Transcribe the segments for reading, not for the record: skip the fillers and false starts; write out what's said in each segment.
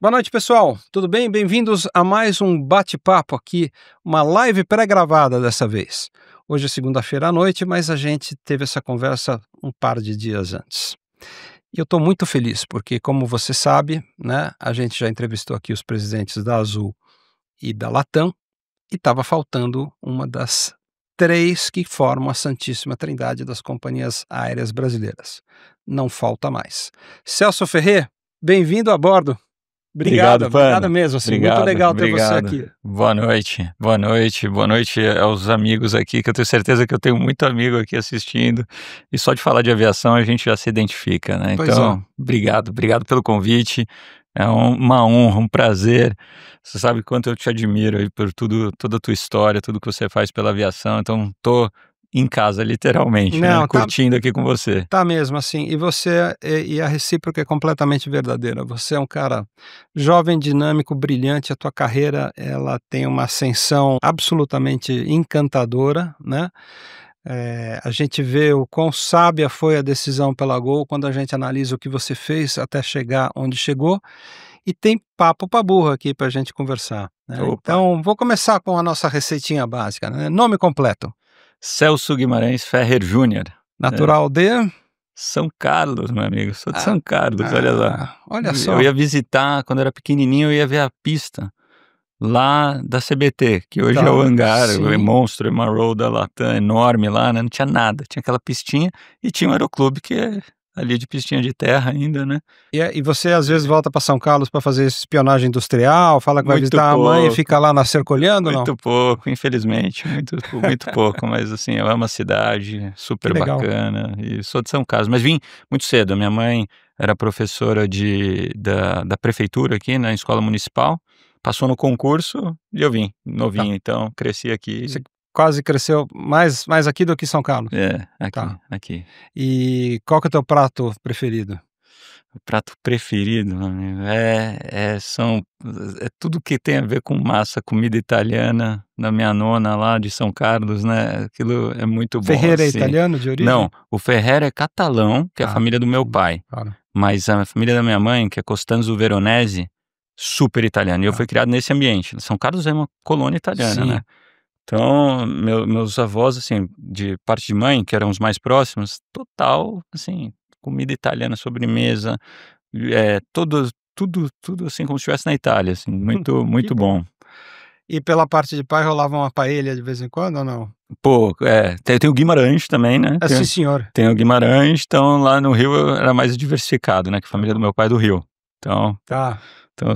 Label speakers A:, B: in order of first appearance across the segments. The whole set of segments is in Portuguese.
A: Boa noite, pessoal. Tudo bem? Bem-vindos a mais um bate-papo aqui, uma live pré-gravada dessa vez. Hoje é segunda-feira à noite, mas a gente teve essa conversa um par de dias antes. E eu estou muito feliz, porque como você sabe, né, a gente já entrevistou aqui os presidentes da Azul e da Latam, e estava faltando uma das três que formam a Santíssima Trindade das companhias aéreas brasileiras. Não falta mais. Celso Ferrer, bem-vindo a bordo. Obrigado mesmo, assim, muito legal ter você aqui.
B: Boa noite aos amigos aqui, que eu tenho certeza que eu tenho muito amigo aqui assistindo, e só de falar de aviação a gente já se identifica, né? Então, obrigado pelo convite, é uma honra, um prazer, você sabe quanto eu te admiro aí por toda a tua história, tudo que você faz pela aviação, então tô em casa, literalmente, né? Curtindo aqui com você.
A: Tá mesmo, assim, e a recíproca é completamente verdadeira. Você é um cara jovem, dinâmico, brilhante, a tua carreira, ela tem uma ascensão absolutamente encantadora, né? A gente vê o quão sábia foi a decisão pela Gol quando a gente analisa o que você fez até chegar onde chegou, e tem papo pra burro aqui pra gente conversar, né? Então, vou começar com a nossa receitinha básica, né? Nome completo.
B: Celso Guimarães Ferrer Júnior.
A: Natural de?
B: São Carlos, meu amigo. Sou de São Carlos, olha lá.
A: Olha só.
B: Eu ia visitar, quando era pequenininho, eu ia ver a pista lá da CBT, que hoje é o hangar, o monstro, o Emerald da Latam, enorme lá, né? Não tinha nada, tinha aquela pistinha e tinha um aeroclube que é ali de pistinha de terra ainda, né?
A: E você às vezes volta para São Carlos para fazer espionagem industrial, fala que vai visitar a mãe e fica lá na cerca olhando, não?
B: Muito pouco, infelizmente, muito pouco, mas assim, eu amo a cidade, super bacana, e sou de São Carlos, mas vim muito cedo. A minha mãe era professora da prefeitura aqui na escola municipal, passou no concurso e eu vim novinho, então cresci aqui.
A: Você quase cresceu mais aqui do que São Carlos?
B: Aqui.
A: E qual que é o teu prato preferido?
B: O prato preferido, meu amigo, é tudo que tem a ver com massa, comida italiana, da minha nona lá de São Carlos, né? Aquilo é muito bom.
A: Ferrer é
B: assim.
A: italiano de origem?
B: Não, o Ferrer é catalão, que é a família do meu pai.
A: Claro.
B: Mas a família da minha mãe, que é Costanzo Veronese, super italiana. E eu fui criado nesse ambiente. São Carlos é uma colônia italiana, né? Então, meus avós, assim, de parte de mãe, que eram os mais próximos, total, assim, comida italiana, sobremesa, tudo assim, como se estivesse na Itália, assim, muito bom.
A: E pela parte de pai rolava uma paella de vez em quando ou não?
B: Pô, tem o Guimarães também, né?
A: Sim, senhor.
B: Tem o Guimarães, então lá no Rio era mais diversificado, né? Que a família do meu pai é do Rio. Então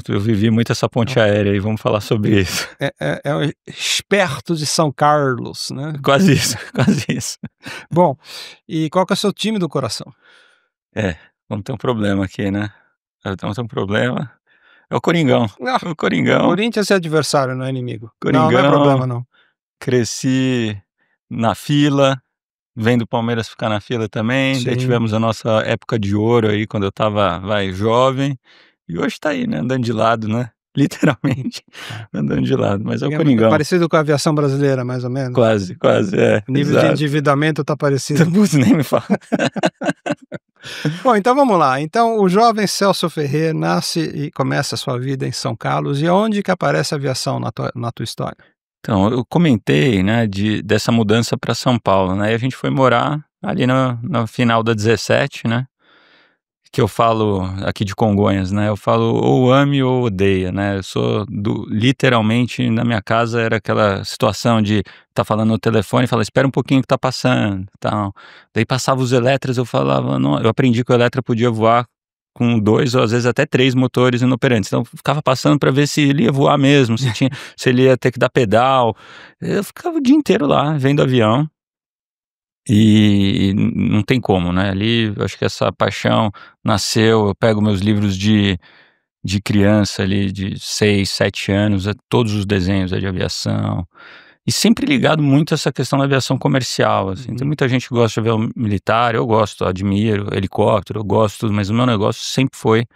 B: eu vivi muito essa ponte aérea e vamos falar sobre isso.
A: É o esperto de São Carlos, né?
B: Quase isso.
A: Bom, e qual que é o seu time do coração?
B: Vamos ter um problema aqui, né? Vamos ter um problema. É o Coringão. O Coringão.
A: Corinthians é adversário, não é inimigo.
B: Coringão.
A: Não é problema, não.
B: Cresci na fila, vendo o Palmeiras ficar na fila também. Daí tivemos a nossa época de ouro aí, quando eu tava, jovem. E hoje tá aí, né? Andando de lado, né? Literalmente, andando de lado. Mas é o Coringão.
A: Parecido com a aviação brasileira, mais ou menos.
B: Quase,
A: O nível de endividamento tá parecido.
B: Nem me fala.
A: Bom, então vamos lá. Então, o jovem Celso Ferrer nasce e começa a sua vida em São Carlos. E onde que aparece a aviação na tua história?
B: Então, eu comentei, né, dessa mudança para São Paulo, né? E a gente foi morar ali no final da 17, né? Que eu falo aqui de Congonhas, né? Eu falo ou ame ou odeia, né? Eu sou literalmente, na minha casa era aquela situação de tá falando no telefone e fala, espera um pouquinho que tá passando, tal. Daí passava os Eletras, eu falava, não, eu aprendi que o Eletra podia voar com 2 ou às vezes até 3 motores inoperantes. Então eu ficava passando para ver se ele ia voar mesmo, se ele ia ter que dar pedal. Eu ficava o dia inteiro lá, vendo avião. E não tem como, né? Ali, eu acho que essa paixão nasceu, eu pego meus livros de criança ali, de 6, 7 anos, todos os desenhos de aviação, e sempre ligado muito a essa questão da aviação comercial, assim. Tem muita gente que gosta de avião militar, eu gosto, admiro, helicóptero, eu gosto, mas o meu negócio sempre foi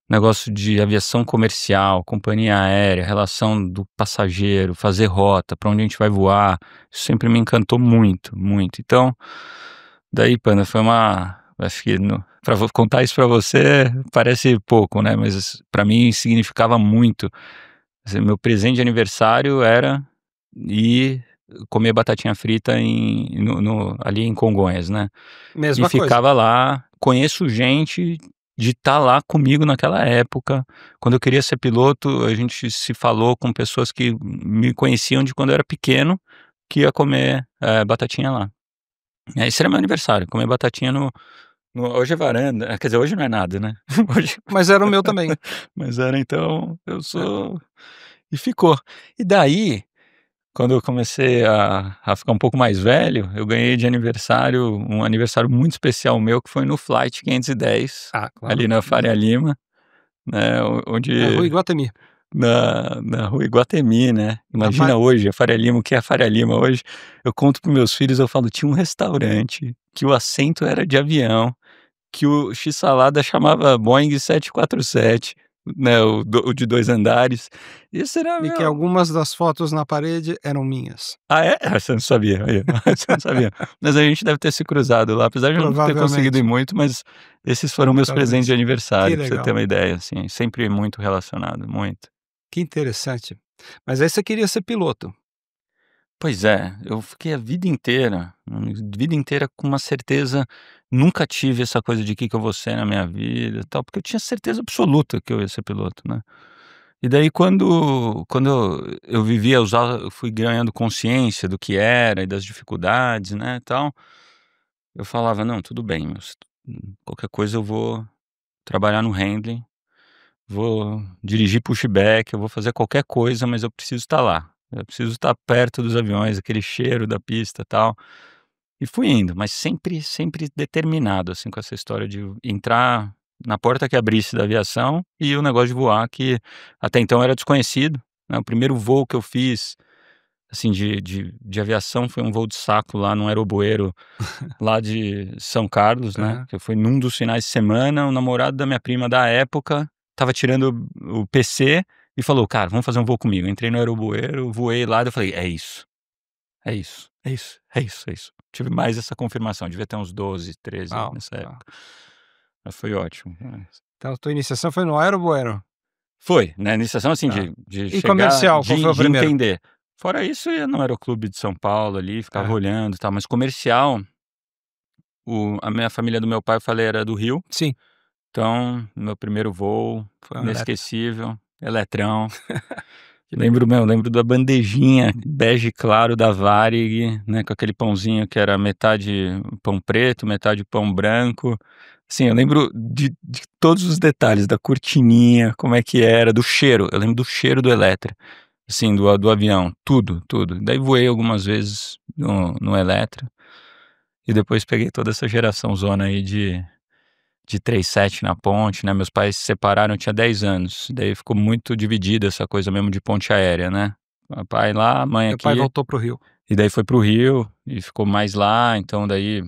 B: negócio de aviação comercial, companhia aérea, relação do passageiro, fazer rota, para onde a gente vai voar, isso sempre me encantou muito, muito. Então, daí, Panda, foi uma acho que pra contar isso pra você parece pouco, né, mas pra mim significava muito. Assim, meu presente de aniversário era ir comer batatinha frita ali em Congonhas, né. E
A: Mesma coisa.
B: ficava lá, conheço gente de estar lá comigo naquela época. Quando eu queria ser piloto, a gente se falou com pessoas que me conheciam de quando eu era pequeno, que ia comer, batatinha lá. Esse era meu aniversário, comer batatinha hoje é varanda, quer dizer, hoje não é nada, né. Hoje
A: Mas era o meu também.
B: mas era então, eu
A: É.
B: sou e ficou. E daí, quando eu comecei a ficar um pouco mais velho, eu ganhei de aniversário um aniversário muito especial meu, que foi no Flight 510,
A: Ah, claro.
B: ali na Faria Lima, né,
A: Na Rua
B: onde
A: Iguatemi.
B: na rua Iguatemi, né.
A: A ma
B: Imagina hoje a Faria Lima, o que é a Faria Lima hoje. Eu conto para meus filhos, eu falo: "Tinha um restaurante, que o assento era de avião, que o x-salada chamava Boeing 747, né, o de 2 andares". Isso era
A: E que
B: meu.
A: algumas das fotos na parede eram minhas.
B: Ah, é? Ah, você não sabia, aí, você não sabia. Mas a gente deve ter se cruzado lá, apesar de eu não ter conseguido ir
A: Provavelmente,
B: muito, mas esses foram meus presentes de
A: talvez. Que
B: aniversário, pra você ter
A: legal,
B: uma ideia, assim, sempre muito relacionado, muito.
A: que interessante. Mas aí você queria ser piloto.
B: Pois é, eu fiquei a vida inteira com uma certeza, nunca tive essa coisa de que eu vou ser na minha vida e tal, porque eu tinha certeza absoluta que eu ia ser piloto, né. E daí quando eu vivia eu fui ganhando consciência do que era e das dificuldades, né, tal, eu falava: "Não, tudo bem, qualquer coisa eu vou trabalhar no handling, vou dirigir pushback, eu vou fazer qualquer coisa, mas eu preciso estar lá. Eu preciso estar perto dos aviões, aquele cheiro da pista, tal". E fui indo, mas sempre determinado, assim, com essa história de entrar na porta que abrisse da aviação e o negócio de voar que até então era desconhecido, né. O primeiro voo que eu fiz, assim, de aviação foi um voo de saco lá num aeroboeiro lá de São Carlos, né,
A: Aham.
B: que foi num dos finais de semana, o namorado da minha prima da época estava tirando o PC e falou: "Cara, vamos fazer um voo comigo". Entrei no aeroboeiro, voei lá, daí eu falei: "É isso". É isso, é isso, é isso, é isso. Tive mais essa confirmação, devia ter uns 12, 13
A: Uau,
B: nessa
A: uau.
B: época. Mas foi ótimo.
A: Então a tua iniciação foi no Aeroboero.
B: Foi, na iniciação, assim,
A: Tá.
B: de
A: E
B: chegar,
A: comercial, qual foi o
B: de
A: primeiro?
B: entender. Fora isso, ia no Aeroclube de São Paulo ali, ficava
A: É.
B: olhando e tal, mas comercial, a minha família do meu pai, eu falei, era do Rio,
A: Sim,
B: então meu primeiro voo,
A: foi um elétrico.
B: inesquecível, eletrão.
A: Que legal.
B: Lembro da bandejinha bege claro da Varig, né, com aquele pãozinho que era metade pão preto, metade pão branco. Assim, eu lembro de todos os detalhes, da cortininha, como é que era, do cheiro, eu lembro do cheiro do Eletra, assim, do avião, tudo, tudo. Daí voei algumas vezes no Eletra, e depois peguei toda essa geração zona aí de 37 na ponte, né, meus pais se separaram, eu tinha 10 anos, daí ficou muito dividida essa coisa mesmo de ponte aérea, né. Pai lá, mãe
A: Teu pai
B: aqui,
A: voltou para o Rio.
B: e daí foi para o Rio, e ficou mais lá, então daí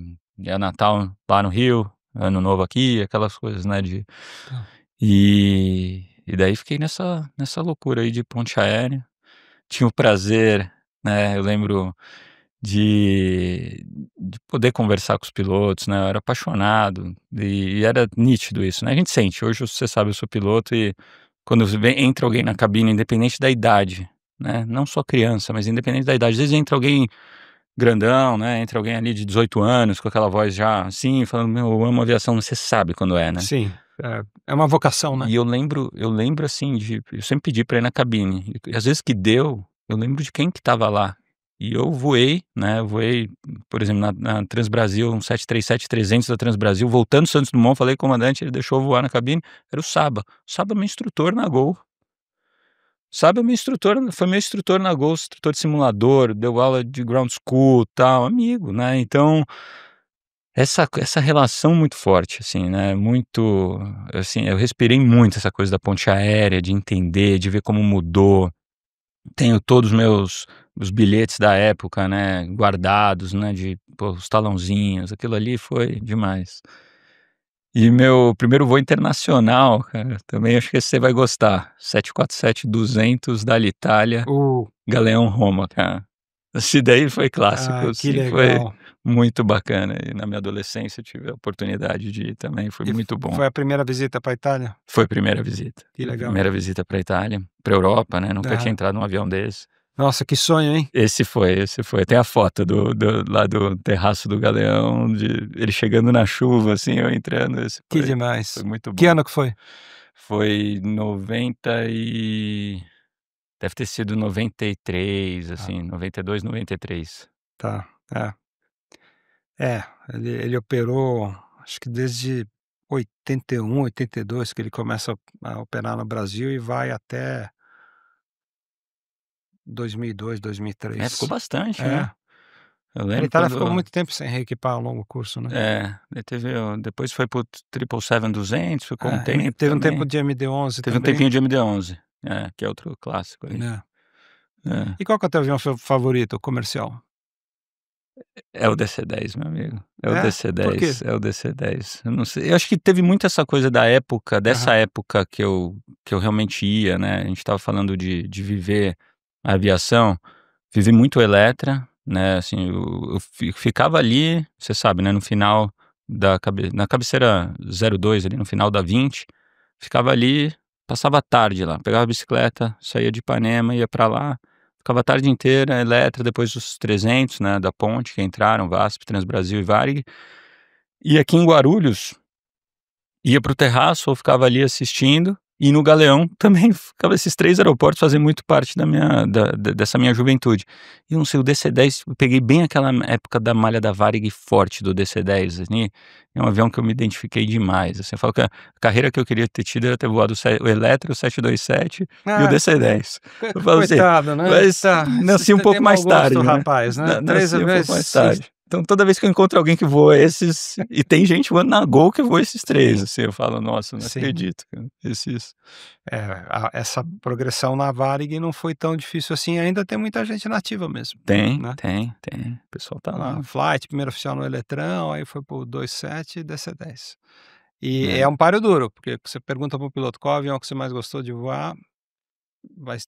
B: é Natal lá no Rio, Ano Novo aqui, aquelas coisas, né, de
A: Tá.
B: e daí fiquei nessa loucura aí de ponte aérea. Tinha o prazer, né, eu lembro de poder conversar com os pilotos, né, eu era apaixonado e era nítido isso, né, a gente sente, hoje você sabe, eu sou piloto e quando entra alguém na cabine, independente da idade, né, não só criança, mas independente da idade, às vezes entra alguém grandão, né, entra alguém ali de 18 anos com aquela voz já assim, falando: "Meu, eu amo aviação", você sabe quando é, né.
A: Sim, é uma vocação, né.
B: E eu lembro assim eu sempre pedi pra ir na cabine, e às vezes que deu, eu lembro de quem que estava lá. E eu voei, né, eu voei, por exemplo, na Transbrasil, um 737-300 da Transbrasil, voltando do Santos Dumont, falei com o comandante, ele deixou eu voar na cabine, era o Saba. O Saba é meu instrutor na Gol. Saba é foi meu instrutor na Gol, instrutor de simulador, deu aula de ground school, tal, amigo, né, então essa relação muito forte, assim, né, muito assim, eu respirei muito essa coisa da ponte aérea, de entender, de ver como mudou. Tenho todos os bilhetes da época, né, guardados, né, de pô, os talãozinhos, aquilo ali foi demais. E meu primeiro voo internacional, cara, também acho que esse você vai gostar, 747-200 da Alitalia,
A: Uh,
B: Galeão Roma, cara. Esse daí foi clássico,
A: que
B: assim, foi
A: legal.
B: muito bacana. E na minha adolescência eu tive a oportunidade de ir também, foi
A: E
B: muito bom.
A: foi a primeira visita para a Itália?
B: Foi a primeira visita.
A: Que
B: Foi a
A: legal.
B: primeira visita pra Itália, pra Europa, né, nunca tinha
A: Aham.
B: entrado num avião desse.
A: Nossa, que sonho, hein?
B: Esse foi. Tem a foto lá do terraço do Galeão, de ele chegando na chuva, assim, eu entrando, esse
A: Que
B: foi
A: demais.
B: muito
A: Que
B: bom.
A: ano que foi?
B: Foi 90 e deve ter sido 93,
A: Ah,
B: assim, 92, 93.
A: tá. É, ele operou, acho que desde 81, 82 que ele começa a operar no Brasil e vai até 2002,
B: É, ficou
A: 2003.
B: bastante, né.
A: É.
B: Eu
A: A
B: lembro
A: Itália ficou
B: quando
A: muito tempo sem reequipar o longo curso, né.
B: ele teve depois foi pro 777-200, ficou um
A: É,
B: tempo
A: teve um tempo
B: também.
A: de MD-11
B: Teve um
A: também.
B: tempinho de MD-11, que é outro clássico aí.
A: É.
B: É.
A: E qual que é o teu avião favorito comercial?
B: É o DC-10, meu amigo. É o
A: É? Por quê?
B: DC-10, é o DC-10. Eu não sei, eu acho que teve muito essa coisa dessa
A: Aham.
B: época que eu realmente ia, né, a gente estava falando de viver a aviação, vivi muito Eletra, né, assim, eu ficava ali, você sabe, né, no final na cabeceira 02 ali no final da 20, ficava ali, passava a tarde lá, pegava a bicicleta, saía de Ipanema, ia pra lá. Ficava a tarde inteira, Eletra, depois os 300, né, da ponte que entraram, VASP, Transbrasil e Varig. E aqui em Guarulhos, ia para o terraço ou ficava ali assistindo, e no Galeão também ficava esses 3 aeroportos fazem muito parte dessa minha juventude. E eu não sei, o DC-10, eu peguei bem aquela época da malha da Varig forte do DC-10, assim, é um avião que eu me identifiquei demais, assim, eu falo que a carreira que eu queria ter tido era ter voado o Elettra, o 727 e o
A: Ah,
B: DC-10. Eu falo assim,
A: coitado, né.
B: mas
A: Tá, você
B: nasci um pouco
A: tem mau
B: mais
A: gosto,
B: tarde, né,
A: rapaz, né. 3
B: nasci um pouco mais
A: aviões.
B: tarde. Então toda vez que eu encontro alguém que voa esses e tem gente voando na Gol que voa esses 3,
A: Sim,
B: assim, eu falo: "Nossa, não
A: sim.
B: acredito, cara, esses".
A: Essa progressão na Varig não foi tão difícil assim, ainda tem muita gente nativa mesmo,
B: Tem,
A: né.
B: tem, tem, o pessoal tá
A: A
B: lá,
A: Flight, primeiro oficial no Eletrão, aí foi pro 27 e DC-10. E é
B: né.
A: um páreo duro, porque você pergunta para o piloto: "Qual avião que você mais gostou de voar?", vai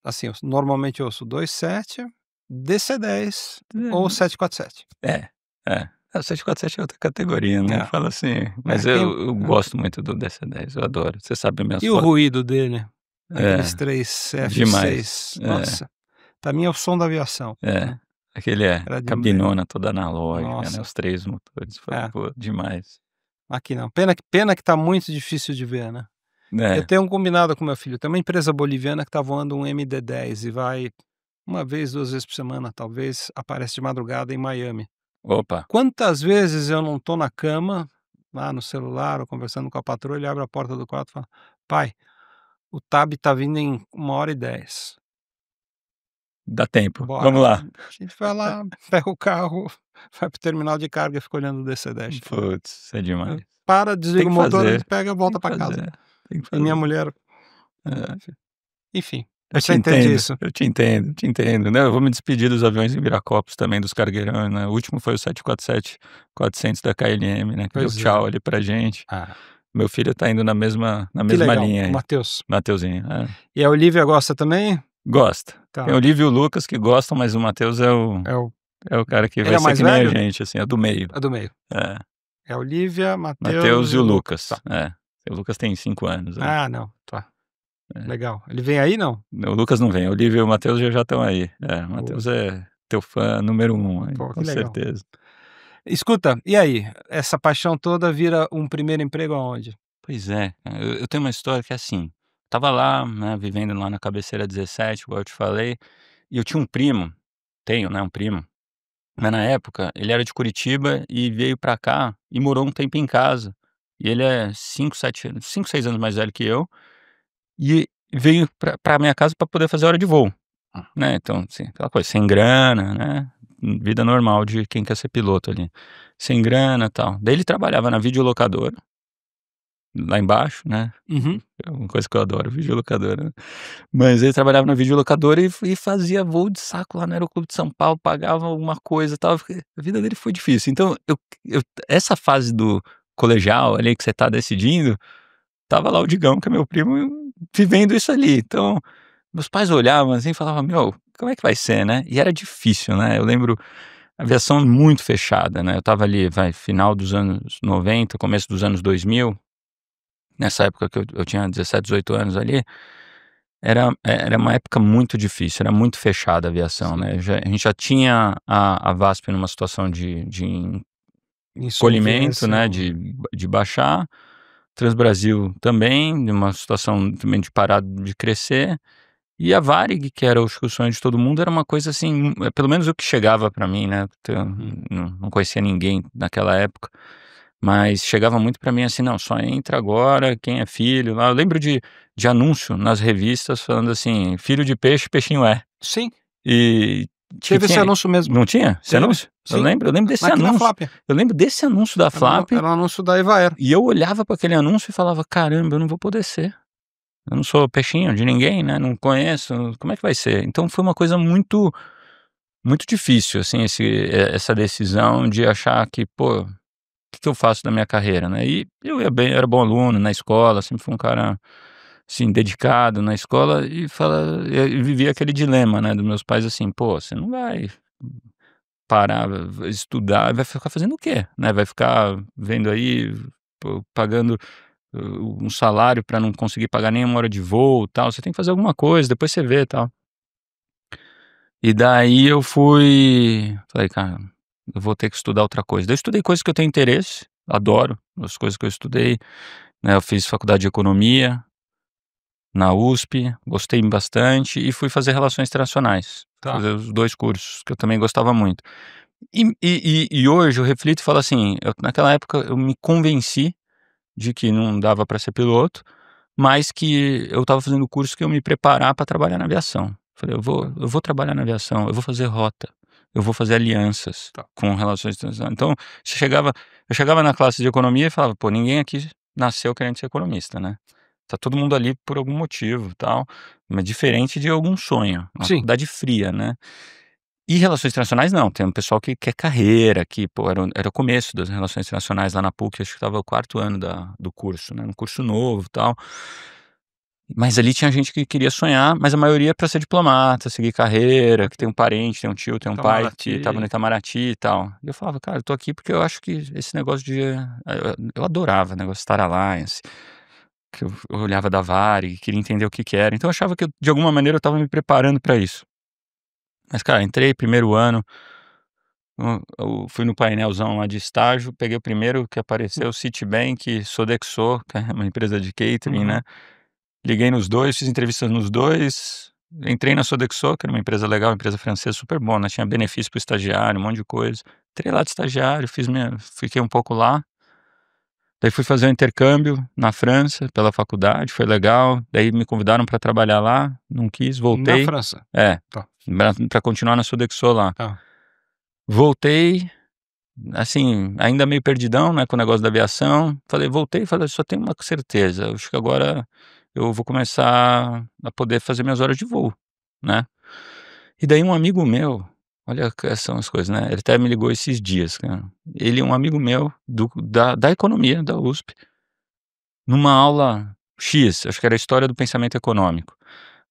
A: assim, eu normalmente ouço 27, DC-10 ou 747.
B: É, é. O 747 é outra categoria, né,
A: É,
B: fala assim,
A: é
B: mas
A: quem
B: eu gosto muito do DC-10, eu adoro, você sabe minhas
A: e o
B: fotos.
A: ruído dele? Aqueles
B: É,
A: 3
B: demais.
A: F6, nossa, pra mim é o som da aviação,
B: É,
A: né,
B: aquele
A: era demais.
B: cabinona toda analógica, né,
A: Nossa,
B: os 3 motores,
A: é,
B: pô, demais.
A: aqui não. Pena que tá muito difícil de ver, né. Eu
B: É,
A: tenho um combinado com meu filho, tem uma empresa boliviana que tá voando um MD-10 e vai uma vez, 2 vezes por semana, talvez, aparece de madrugada em Miami.
B: opa,
A: Quantas vezes eu não tô na cama, lá no celular ou conversando com a patroa, ele abre a porta do quarto e fala: "Pai, o TAB tá vindo em 1h10,
B: dá tempo,
A: bora".
B: vamos lá.
A: A gente vai lá, pega o carro, vai pro terminal de carga e fica olhando o DC-10 chegar.
B: Putz, é demais.
A: Para,
B: Tem
A: desliga o
B: que
A: motor, a gente
B: fazer,
A: pega e
B: tem
A: volta
B: que
A: pra casa.
B: fazer, tem que
A: E minha
B: fazer.
A: mulher,
B: É.
A: enfim,
B: Eu te
A: você entende
B: entendo,
A: isso.
B: eu te entendo, te entendo, né, eu vou me despedir dos aviões em Viracopos também, dos cargueirões, né, o último foi o 747-400 da KLM, né, que deu
A: Pois é.
B: tchau ali pra gente.
A: Ah,
B: Meu filho tá indo na
A: que
B: mesma
A: legal,
B: linha
A: o
B: aí,
A: Matheus.
B: Mateuzinho, é.
A: E a Olivia gosta também?
B: Gosta. Tem o
A: Tá,
B: Lívio e o Lucas que gostam, mas o Mateus
A: é o
B: é o cara que
A: ele
B: vai
A: é o
B: ser
A: mais
B: que nem a
A: velho?
B: gente, assim, é do meio.
A: É do meio.
B: É,
A: É a Olivia,
B: Mateus
A: Matheus
B: e
A: e
B: o
A: o Lucas,
B: Lucas,
A: tá.
B: O Lucas tem 5 anos aí,
A: Ah, não, tá,
B: é.
A: legal. Ele vem aí, não?
B: O Lucas não vem, o Lívio e o Mateus já estão aí. O
A: Boa.
B: Mateus é teu fã número 1 aí,
A: Pô, que
B: com
A: legal.
B: certeza.
A: Escuta, e aí, essa paixão toda vira um primeiro emprego aonde?
B: Pois é, cara, eu tenho uma história que é assim, estava lá, né, vivendo lá na Cabeceira 17, igual eu te falei, e eu tinha um primo, tenho, né, um primo, mas na época ele era de Curitiba e veio pra cá e morou um tempo em casa. E ele é 5, 6 anos mais velho que eu, e veio pra minha casa pra poder fazer hora de voo, né, então, assim, aquela coisa, sem grana, né, vida normal de quem quer ser piloto ali. Sem grana, e tal. Daí ele trabalhava na videolocadora, lá embaixo, né,
A: Uhum.
B: é uma coisa que eu adoro, videolocadora, né. Mas ele trabalhava na videolocadora e fazia voo de saco lá no Aeroclube de São Paulo, pagava alguma coisa e tal, a vida dele foi difícil. Então essa fase colegial ali que você tá decidindo, tava lá o Digão, que é meu primo, vivendo isso ali. Então, meus pais olhavam assim e falavam: "Meu, como é que vai ser, né?" E era difícil, né. Eu lembro, aviação muito fechada, né. Eu estava ali, final dos anos 90, começo dos anos 2000, nessa época que eu tinha 17, 18 anos ali, era uma época muito difícil, era muito fechada a aviação,
A: Sim.
B: né. A gente já tinha a VASP numa situação de encolhimento,
A: Insolvência
B: né,
A: ou
B: de baixar, Transbrasil também, numa situação também de parar de crescer. E a Varig, que era acho que o sonho de todo mundo, era uma coisa assim, pelo menos o que chegava pra mim, né, porque eu
A: uhum.
B: não conhecia ninguém naquela época, mas chegava muito pra mim assim: "Não, só entra agora quem é filho", lá eu lembro de anúncio nas revistas falando assim: "Filho de peixe, peixinho é".
A: Sim,
B: E que
A: teve esse
B: tinha
A: anúncio mesmo.
B: não tinha esse
A: Teve,
B: anúncio?
A: sim.
B: Eu lembro desse
A: Aqui na
B: anúncio.
A: Flap.
B: Eu lembro desse anúncio da Flap,
A: Era o anúncio da Evaer.
B: e eu olhava pra aquele anúncio e falava: "Caramba, eu não vou poder ser". Eu não sou peixinho de ninguém, né, não conheço, como é que vai ser? Então foi uma coisa muito muito difícil, assim, essa decisão de achar que: "Pô, o que que eu faço da minha carreira?", né. E eu ia bem, eu era bom aluno na escola, sempre fui um cara, assim, dedicado na escola e vivia aquele dilema, né, dos meus pais, assim: "Pô, você não vai parar, estudar, vai ficar fazendo o quê, né? Vai ficar vendo aí, pô, pagando um salário para não conseguir pagar nem uma hora de voo, tal, você tem que fazer alguma coisa, depois você vê, tal". E daí eu falei: "Cara, eu vou ter que estudar outra coisa". Daí eu estudei coisas que eu tenho interesse, adoro as coisas que eu estudei, né, eu fiz faculdade de economia na USP, gostei bastante e fui fazer relações internacionais,
A: Tá.
B: fazer os 2 cursos que eu também gostava muito. E hoje eu reflito e falo assim, naquela época eu me convenci de que não dava para ser piloto, mas que eu estava fazendo curso que eu me preparar para trabalhar na aviação. Falei:
A: Tá.
B: eu vou trabalhar na aviação, eu vou fazer rota, eu vou fazer alianças
A: Tá.
B: com relações internacionais". Então, eu chegava na classe de economia e falava: "Pô, ninguém aqui nasceu querendo ser economista, né. Tá todo mundo ali por algum motivo, tal, mas diferente de algum sonho, uma
A: Sim.
B: faculdade fria, né". E relações internacionais não, tem um pessoal que quer carreira, que pô, era o começo das relações internacionais lá na PUC, acho que estava o 4º ano do curso, né, um curso novo, tal. Mas ali tinha gente que queria sonhar, mas a maioria para ser diplomata, seguir carreira, que tem um parente, tem um tio, tem um pai que estava no
A: Itamaraty.
B: Itamaraty e tal. E eu falava: "Cara, eu tô aqui porque eu acho que esse negócio de", eu adorava o negócio Star Alliance, que eu olhava da Varig, queria entender o que que era, então eu achava que de alguma maneira eu estava me preparando para isso. Mas cara, entrei primeiro ano, eu fui no painelzão lá de estágio, peguei o primeiro que apareceu, Citibank, Sodexo, que é uma empresa de catering, né.
A: Uhum.
B: Liguei nos 2, fiz entrevistas nos 2, entrei na Sodexo, que era uma empresa legal, uma empresa francesa super boa, né, tinha benefício para o estagiário, um monte de coisa. Entrei lá de estagiário, fiquei um pouco lá, daí fui fazer um intercâmbio na França, pela faculdade, foi legal, daí me convidaram para trabalhar lá, não quis,
A: Na
B: voltei.
A: França.
B: É,
A: Tá.
B: pra continuar na Sodexo lá.
A: Tá.
B: Voltei, assim, ainda meio perdidão, né, com o negócio da aviação, voltei e falei: "Só tenho uma certeza, acho que agora eu vou começar a poder fazer minhas horas de voo", né. E daí um amigo meu, olha que são as coisas, né, ele até me ligou esses dias, cara. Ele é um amigo meu da economia, da USP, numa aula X, acho que era História do Pensamento Econômico.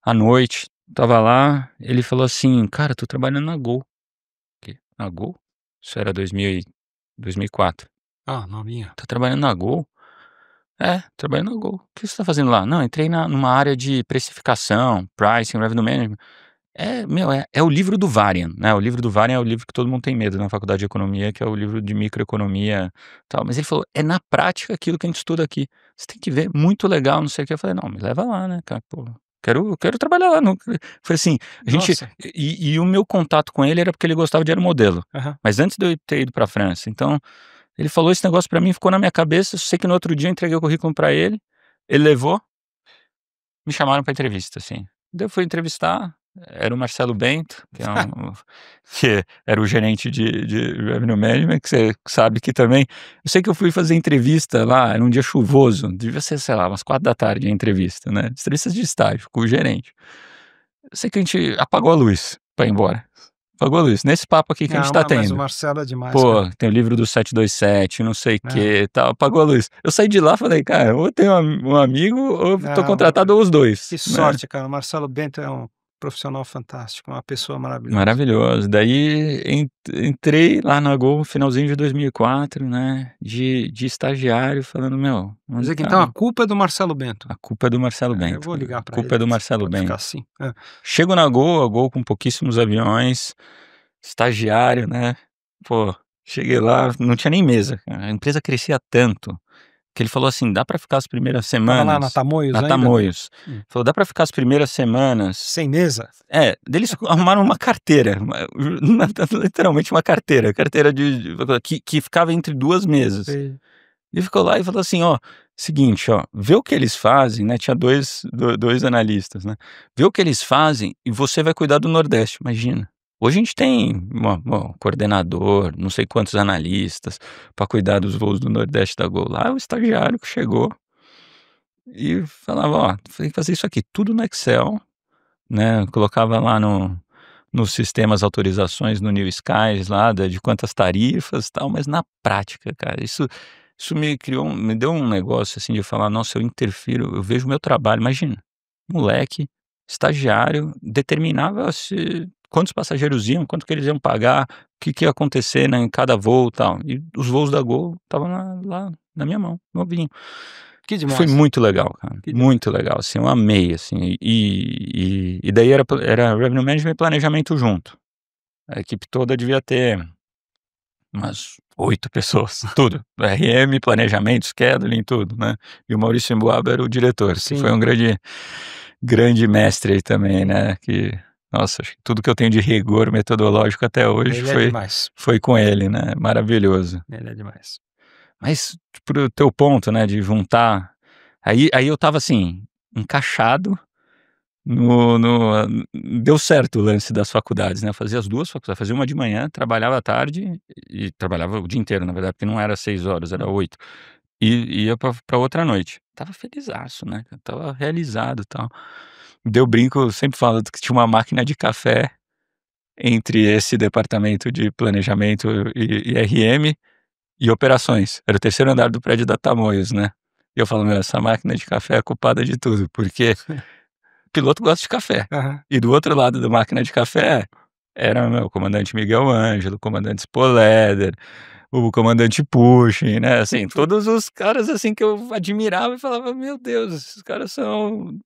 B: À noite, estava lá, ele falou assim: "Cara, tô trabalhando na Gol". Quê? Na Gol? Isso era 2004.
A: Ah, novinha.
B: "Tá trabalhando na Gol?". "É, trabalhando na Gol". "O que você tá fazendo lá?". "Não, entrei numa área de precificação, pricing, revenue management". É o livro do Varian, né, o livro do Varian é o livro que todo mundo tem medo na faculdade de economia, que é o livro de microeconomia, tal, mas ele falou: "É na prática aquilo que a gente estuda aqui, você tem que ver, muito legal, não sei o quê". Eu falei: "Não, me leva lá, né, cara, pô, quero trabalhar lá", não foi assim, a gente
A: Nossa.
B: e o meu contato com ele era porque ele gostava de aeromodelo,
A: Aham.
B: mas antes de eu ter ido pra França, então, ele falou esse negócio pra mim, ficou na minha cabeça, eu sei que no outro dia eu entreguei o currículo pra ele levou, me chamaram pra entrevista, assim. Daí eu fui entrevistar, era o Marcelo Bento, que era o gerente de revenue management, que você sabe que também eu sei que eu fui fazer entrevista lá, era um dia chuvoso, devia ser, sei lá, umas 4 da tarde a entrevista, né, entrevistas de estágio com o gerente. Eu sei que a gente apagou a luz pra ir embora. Pagou a luz. Nesse papo aqui que a gente tá
A: Mas o
B: tendo.
A: Marcelo é demais,
B: Pô,
A: cara.
B: tem o livro do 727, não sei o que tal, pagou a luz. Eu saí de lá e falei, cara, ou tenho um amigo ou tô contratado ou os dois.
A: Que
B: né?
A: sorte, cara. O Marcelo Bento é um profissional fantástico, uma pessoa maravilhosa.
B: Maravilhoso. Daí entrei lá na Gol no finalzinho de 2004, né, de estagiário, falando, meu...
A: Quer dizer que então a culpa é do Marcelo Bento.
B: A culpa é do Marcelo Bento.
A: Eu vou ligar
B: A
A: para ele.
B: culpa é do Marcelo
A: Pode
B: Bento.
A: ficar assim.
B: Chego na Gol, a Gol com pouquíssimos aviões, estagiário, né? Pô, cheguei lá, não tinha nem mesa. A empresa crescia tanto que ele falou assim: dá pra ficar as primeiras semanas.
A: Tava lá na Tamoios ainda?
B: Tamoios. Falou: dá pra ficar as primeiras semanas.
A: Sem mesa?
B: Eles arrumaram uma carteira, literalmente uma carteira que ficava entre duas mesas.
A: Sei.
B: E ficou lá e falou assim, ó, seguinte, ó, vê o que eles fazem, né, tinha dois analistas, né, vê o que eles fazem e você vai cuidar do Nordeste, imagina. Hoje a gente tem um coordenador, não sei quantos analistas para cuidar dos voos do Nordeste da Gol. Lá o estagiário que chegou e falava, ó, tem que fazer isso aqui, tudo no Excel, né, colocava lá nos sistemas autorizações no New Skies lá, de quantas tarifas e tal, mas na prática, cara, isso me deu um negócio assim de falar, nossa, eu interfiro, eu vejo o meu trabalho, imagina, moleque, estagiário, determinava quantos passageiros iam, quanto que eles iam pagar, o que ia acontecer, né, em cada voo e tal, e os voos da Gol estavam lá na minha mão, novinho.
A: Que demais.
B: Foi muito legal, cara, muito legal, assim, eu amei, assim, e daí era Revenue Management e planejamento junto. A equipe toda devia ter umas 8 pessoas, tudo. RM, planejamento, scheduling, tudo, né. E o Maurício Emboaba era o diretor, que foi um grande mestre aí também, né, que, nossa, acho que tudo que eu tenho de rigor metodológico até hoje foi com ele, né, maravilhoso.
A: Ele é demais.
B: Mas pro teu ponto, né, de juntar, aí eu estava assim, encaixado deu certo o lance das faculdades, né, eu fazia as 2 faculdades, fazia uma de manhã, trabalhava à tarde e trabalhava o dia inteiro, na verdade, porque não era 6 horas, era 8, e ia pra outra à noite. Tava felizaço, né, eu estava realizado e tal. Daí eu brinco, eu sempre falo que tinha uma máquina de café entre esse departamento de planejamento e RM e operações. Era o 3º andar do prédio da Tamoios, né. E eu falo: "Meu, essa máquina de café é culpada de tudo, porque o piloto gosta de café". E do outro lado da máquina de café era o comandante Miguel Ângelo, o comandante Spolleder, o comandante Puchin, né, assim, todos os caras, assim, que eu admirava e falava: "Meu Deus, esses caras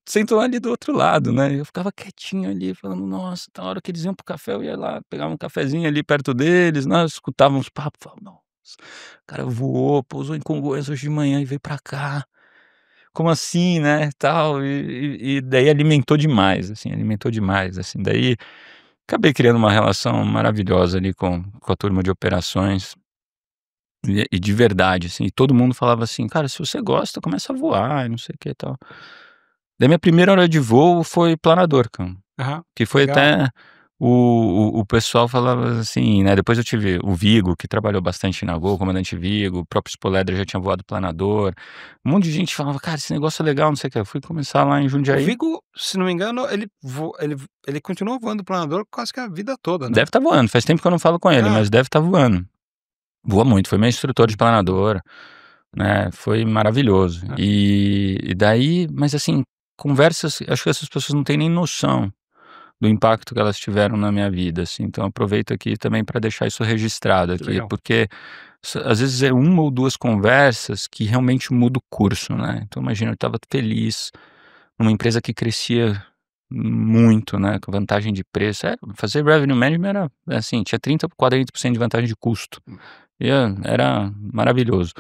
B: sentam ali do outro lado", né. E eu ficava quietinho ali falando: "Nossa", na hora que eles iam pro café eu ia lá, pegava um cafezinho ali perto deles, né, escutava uns papos, falava: "Nossa, o cara voou, pousou em Congonhas hoje de manhã e veio pra cá. Como assim, né, tal", e daí alimentou demais, assim, daí acabei criando uma relação maravilhosa ali com a turma de operações, e de verdade, assim, e todo mundo falava assim: "Cara, se você gosta, começa a voar e não sei o que e tal". Daí minha primeira hora de voo foi planador, cara, que foi
A: legal.
B: até o pessoal falava assim, né, depois eu tive o Vigo, que trabalhou bastante na Gol, o comandante Vigo, o próprio Spolleder já tinha voado planador, um monte de gente falava: "Cara, esse negócio é legal, não sei o que", eu fui começar lá em
A: O
B: Jundiaí.
A: Vigo, se não me engano, ele continuou voando planador quase que a vida toda, né?
B: Deve estar voando, faz tempo que eu não falo com ele, mas deve estar voando. Voa muito, foi meu instrutor de planador, né, foi maravilhoso. E daí, mas assim, conversas, acho que essas pessoas não têm nem noção do impacto que elas tiveram na minha vida, assim, então aproveito aqui também para deixar isso registrado aqui,
A: legal.
B: porque às vezes é uma ou duas conversas que realmente muda o curso, né. Então imagina, eu estava feliz, numa empresa que crescia muito, né, com vantagem de preço, fazer revenue management era, assim, tinha 30, 40% de vantagem de custo, e era maravilhoso.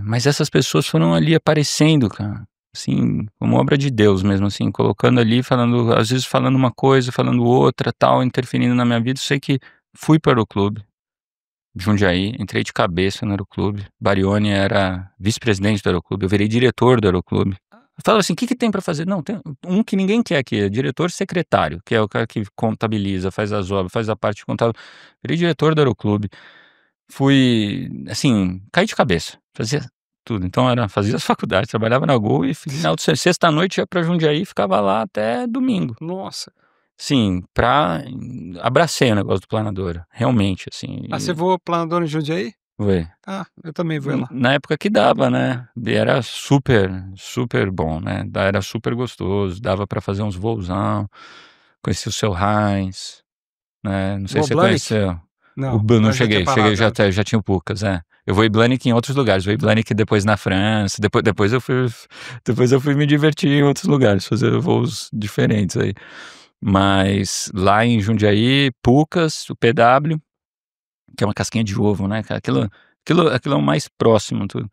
B: Mas essas pessoas foram ali aparecendo, cara, assim, como obra de Deus mesmo, assim, colocando ali, falando, às vezes falando uma coisa, falando outra, tal, interferindo na minha vida. Sei que fui para o Aeroclube de Jundiaí, entrei de cabeça no Aeroclube. Barione era vice-presidente do Aeroclube, eu virei diretor do Aeroclube. Eu falo assim: "O que tem para fazer?" Não, tem um que ninguém quer aqui, é diretor secretário, que é o cara que contabiliza, faz as obras, faz a parte contábil. Virei diretor do Aeroclube. Fui, assim, caí de cabeça, fazia tudo. Então fazia as faculdades, trabalhava na Gol e final de sexta-noite ia pra Jundiaí e ficava lá até domingo.
A: Nossa.
B: Sim, abracei o negócio do planador, realmente, assim.
A: Ah, você voou planador em Jundiaí?
B: Foi.
A: Ah, eu também voei lá.
B: Na época que dava, né, e era super, super bom, né, era super gostoso, dava pra fazer uns voozão, conheci o seu Heinz, né, não sei
A: Voou
B: se você
A: Blanic?
B: conheceu.
A: Não,
B: Não
A: já tinha
B: cheguei,
A: parado antes.
B: já tinha o Pucas, é. Eu voei Blanic em outros lugares, voei Blanic depois na França, depois eu fui me divertir em outros lugares, fazer voos diferentes aí. Mas lá em Jundiaí, Pucas, o PW, que é uma casquinha de ovo, né, cara, aquilo é o mais próximo, tudo.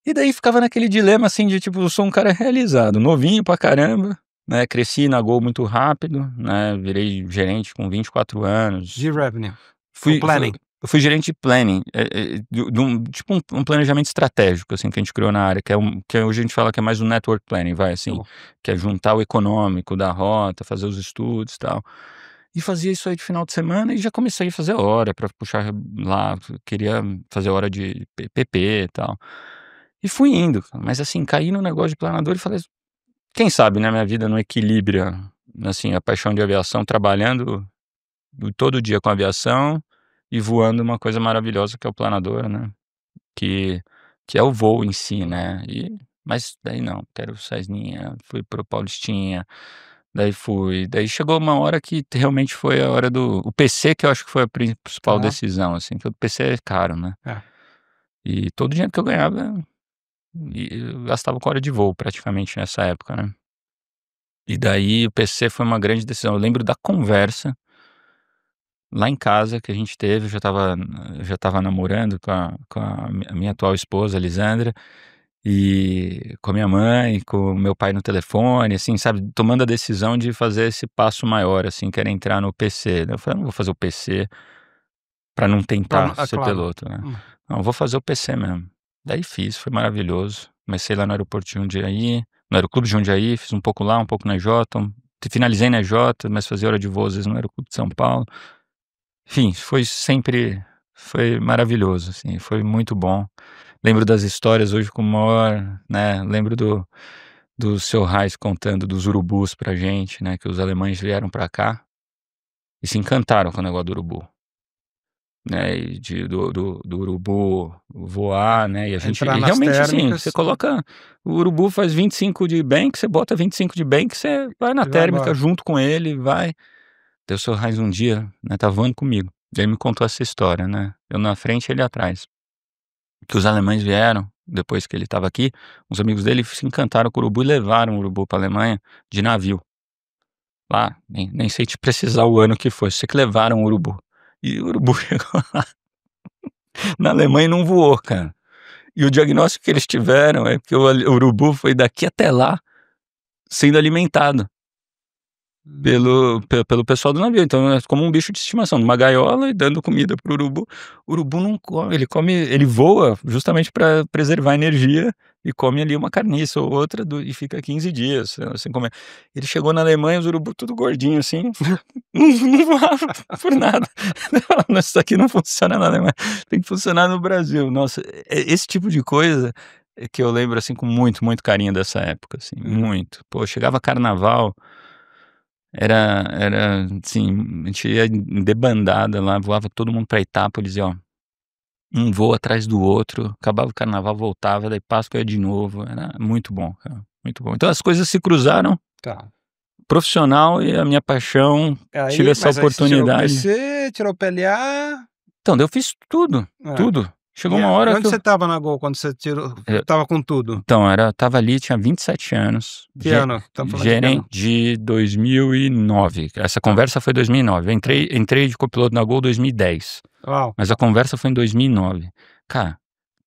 B: E daí ficava naquele dilema, assim, de tipo, eu sou um cara realizado, novinho pra caramba, né, cresci na Gol muito rápido, né, virei gerente com 24 anos.
A: De revenue. O
B: Fui fui
A: planning.
B: eu fui gerente de planning, de um tipo um planejamento estratégico, assim, que a gente criou na área, que hoje a gente fala que é mais um network planning, vai,
A: Tá
B: assim,
A: bom.
B: que é juntar o econômico da rota, fazer os estudos, e tal. E fazia isso aí de final de semana e já comecei a fazer hora pra puxar lá, queria fazer hora de PP e tal. E fui indo, mas assim, caí no negócio de planador e falei: "Quem sabe, né, minha vida não equilibra, assim, a paixão de aviação trabalhando todo dia com aviação e voando uma coisa maravilhosa que é o planador, né, que que é o voo em si, né, mas daí não, quero Cessninha, fui para o Paulistinha, daí chegou uma hora que realmente foi a hora do o PC, que eu acho que foi a principal
A: Tá.
B: decisão, assim, que o PC é caro, né,
A: É.
B: e todo o dinheiro que eu ganhava, eu gastava com hora de voo praticamente nessa época, né. E daí o PC foi uma grande decisão, eu lembro da conversa lá em casa que a gente teve, eu já estava namorando com a minha atual esposa, Lisandra, e com a minha mãe, com o meu pai no telefone, assim, sabe, tomando a decisão de fazer esse passo maior, assim, que era entrar no PC, né. Eu falei: "Eu não vou fazer o PC para não tentar ser
A: Claro.
B: piloto, né. Não, eu vou fazer o PC mesmo". Daí fiz, foi maravilhoso. Comecei lá no aeroporto de Jundiaí, no Aeroclube de Jundiaí, fiz um pouco lá, um pouco na EJ, finalizei na EJ, mas fazia hora de voo às vezes no Aeroclube de São Paulo. Enfim, foi maravilhoso, assim, foi muito bom. Lembro das histórias hoje com o maior, né, lembro do seu Reis contando dos urubus pra gente, né, que os alemães vieram pra cá e se encantaram com o negócio do urubu, né, e do urubu voar, né,
A: Entrar
B: e
A: nas
B: realmente, assim, você
A: térmicas
B: coloca o urubu faz 25 de bank, você bota 25 de bank, você vai na
A: e vai
B: térmica
A: embora.
B: junto com ele, vai. Daí o seu Reis um dia, né, estava voando comigo, daí ele me contou essa história, né, eu na frente e ele atrás. Que os alemães vieram, depois que ele estava aqui, uns amigos dele se encantaram com o urubu e levaram o urubu pra Alemanha de navio. Lá, nem sei te precisar o ano que foi, sei que levaram o urubu. E o urubu chegou na Alemanha e não voou, cara. E o diagnóstico que eles tiveram é que o urubu foi daqui até lá sendo alimentado.
A: Hum.
B: Pelo pessoal do navio, então é como um bicho de estimação, numa gaiola e dando comida para o urubu. O urubu não come, ele voa justamente para preservar energia e come ali uma carniça ou outra e fica 15 dias, sem comer. Ele chegou na Alemanha, os urubu tudo gordinho assim, não voava por nada. Não, isso aqui não funciona na Alemanha, tem que funcionar no Brasil. Nossa, esse tipo de coisa é que eu lembro, assim, com muito, muito carinho dessa época, assim,
A: Uhum.
B: muito. Pô, chegava carnaval, era assim, a gente ia em debandada lá, voava todo mundo pra Itápolis e ó, um voo atrás do outro, acabava o carnaval, voltava, daí Páscoa ia de novo, era muito bom, cara, muito bom. Então as coisas se cruzaram,
A: Tá.
B: profissional e a minha paixão, tive essa
A: Mas aí você tirou o
B: oportunidade.
A: PC, tirou o PLA.
B: Então, daí eu fiz tudo,
A: É.
B: tudo. Chegou
A: E
B: uma
A: e
B: hora que
A: onde você
B: eu
A: estava na Gol quando você tirou
B: eu
A: estava com tudo?
B: então estava ali, tinha 27 anos,
A: Que ano? Estamos falando de que
B: gerente
A: ano?
B: de 2009, essa
A: Tá,
B: conversa foi 2009, eu
A: tá.
B: entrei de copiloto na Gol 2010.
A: Uau,
B: Mas a conversa foi em 2009. Cara,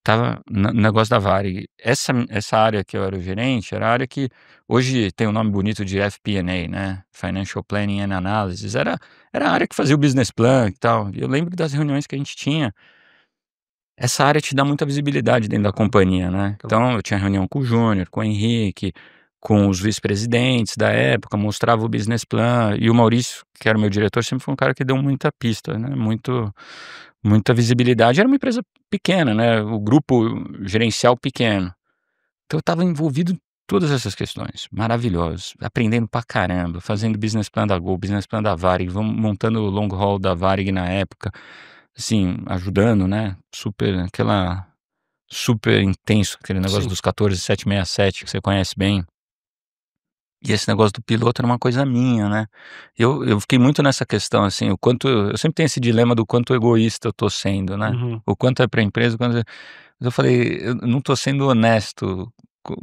B: estava no negócio da Varig. Essa área que eu era o gerente, era a área que hoje tem o nome bonito de FP&A, né, Financial Planning and Analysis, era a área que fazia o business plan e tal. E eu lembro das reuniões que a gente tinha, essa área te dá muita visibilidade dentro da companhia, né.
A: claro.
B: Então eu tinha reunião com o Júnior, com o Henrique, com os vice-presidentes da época, mostrava o business plan, e o Maurício, que era o meu diretor, sempre foi um cara que deu muita pista, né, muita visibilidade. Era uma empresa pequena, né, o grupo gerencial pequeno. Então eu estava envolvido em todas essas questões, maravilhosos, aprendendo pra caramba, fazendo business plan da Gol, business plan da Varig, vamos montando o long haul da Varig na época, assim, ajudando, né, super intenso, aquele negócio
A: Sim.
B: dos 14767 que você conhece bem. E esse negócio do piloto era uma coisa minha, né. Eu fiquei muito nessa questão, assim, o quanto eu sempre tenho esse dilema do quanto egoísta eu tô sendo, né.
A: Uhum.
B: O quanto é pra empresa, o quanto é, mas eu falei: "Eu não tô sendo honesto co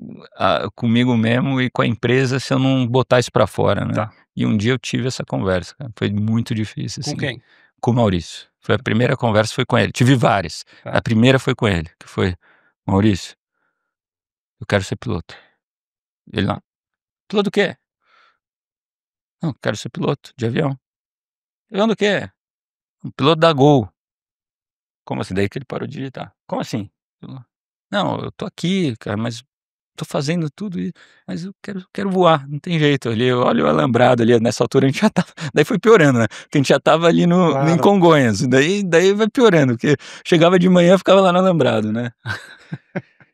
B: comigo mesmo e com a empresa se eu não botar isso pra fora, né".
A: Tá.
B: E um dia eu tive essa conversa, cara, foi muito difícil,
A: Com
B: assim,
A: quem?
B: com o Maurício. Foi a primeira conversa foi com ele, tive várias,
A: Tá.
B: a primeira foi com ele, que foi: "Maurício, eu quero ser piloto". Ele: "Não, piloto do quê?". "Não, quero ser piloto de avião". "Avião do quê?". "Um piloto da Gol". "Como assim?". Daí que ele parou de digitar. "Como assim?". Eu: "Não, eu tô aqui, cara, mas tô fazendo tudo isso, mas eu quero voar, não tem jeito". Ali, olha o alambrado ali, nessa altura a gente já estava daí foi piorando, né, porque a gente já estava ali no em
A: Claro.
B: Congonhas, daí vai piorando, porque chegava de manhã, ficava lá no alambrado, né.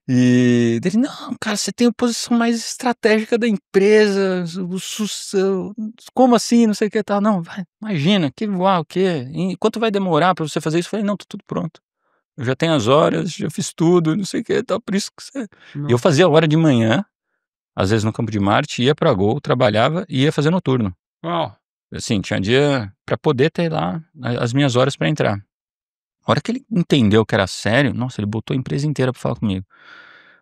B: E dele: "Não, cara, você tem a posição mais estratégica da empresa, o sucessão, como assim, não sei o que e tal". "Não, vai, imagina, que voar o quê? E quanto vai demorar pra você fazer isso?". Eu falei: "Não, tá tudo pronto. Eu já tenho as horas, já fiz tudo, não sei o que e tal, por isso que você". E eu
A: Nossa.
B: fazia hora de manhã, às vezes no Campo de Marte, ia pra Gol, trabalhava e ia fazer noturno.
A: Uau!
B: Assim, tinha dia pra poder ter lá as minhas horas pra entrar. A hora que ele entendeu que era sério, nossa, ele botou a empresa inteira pra falar comigo.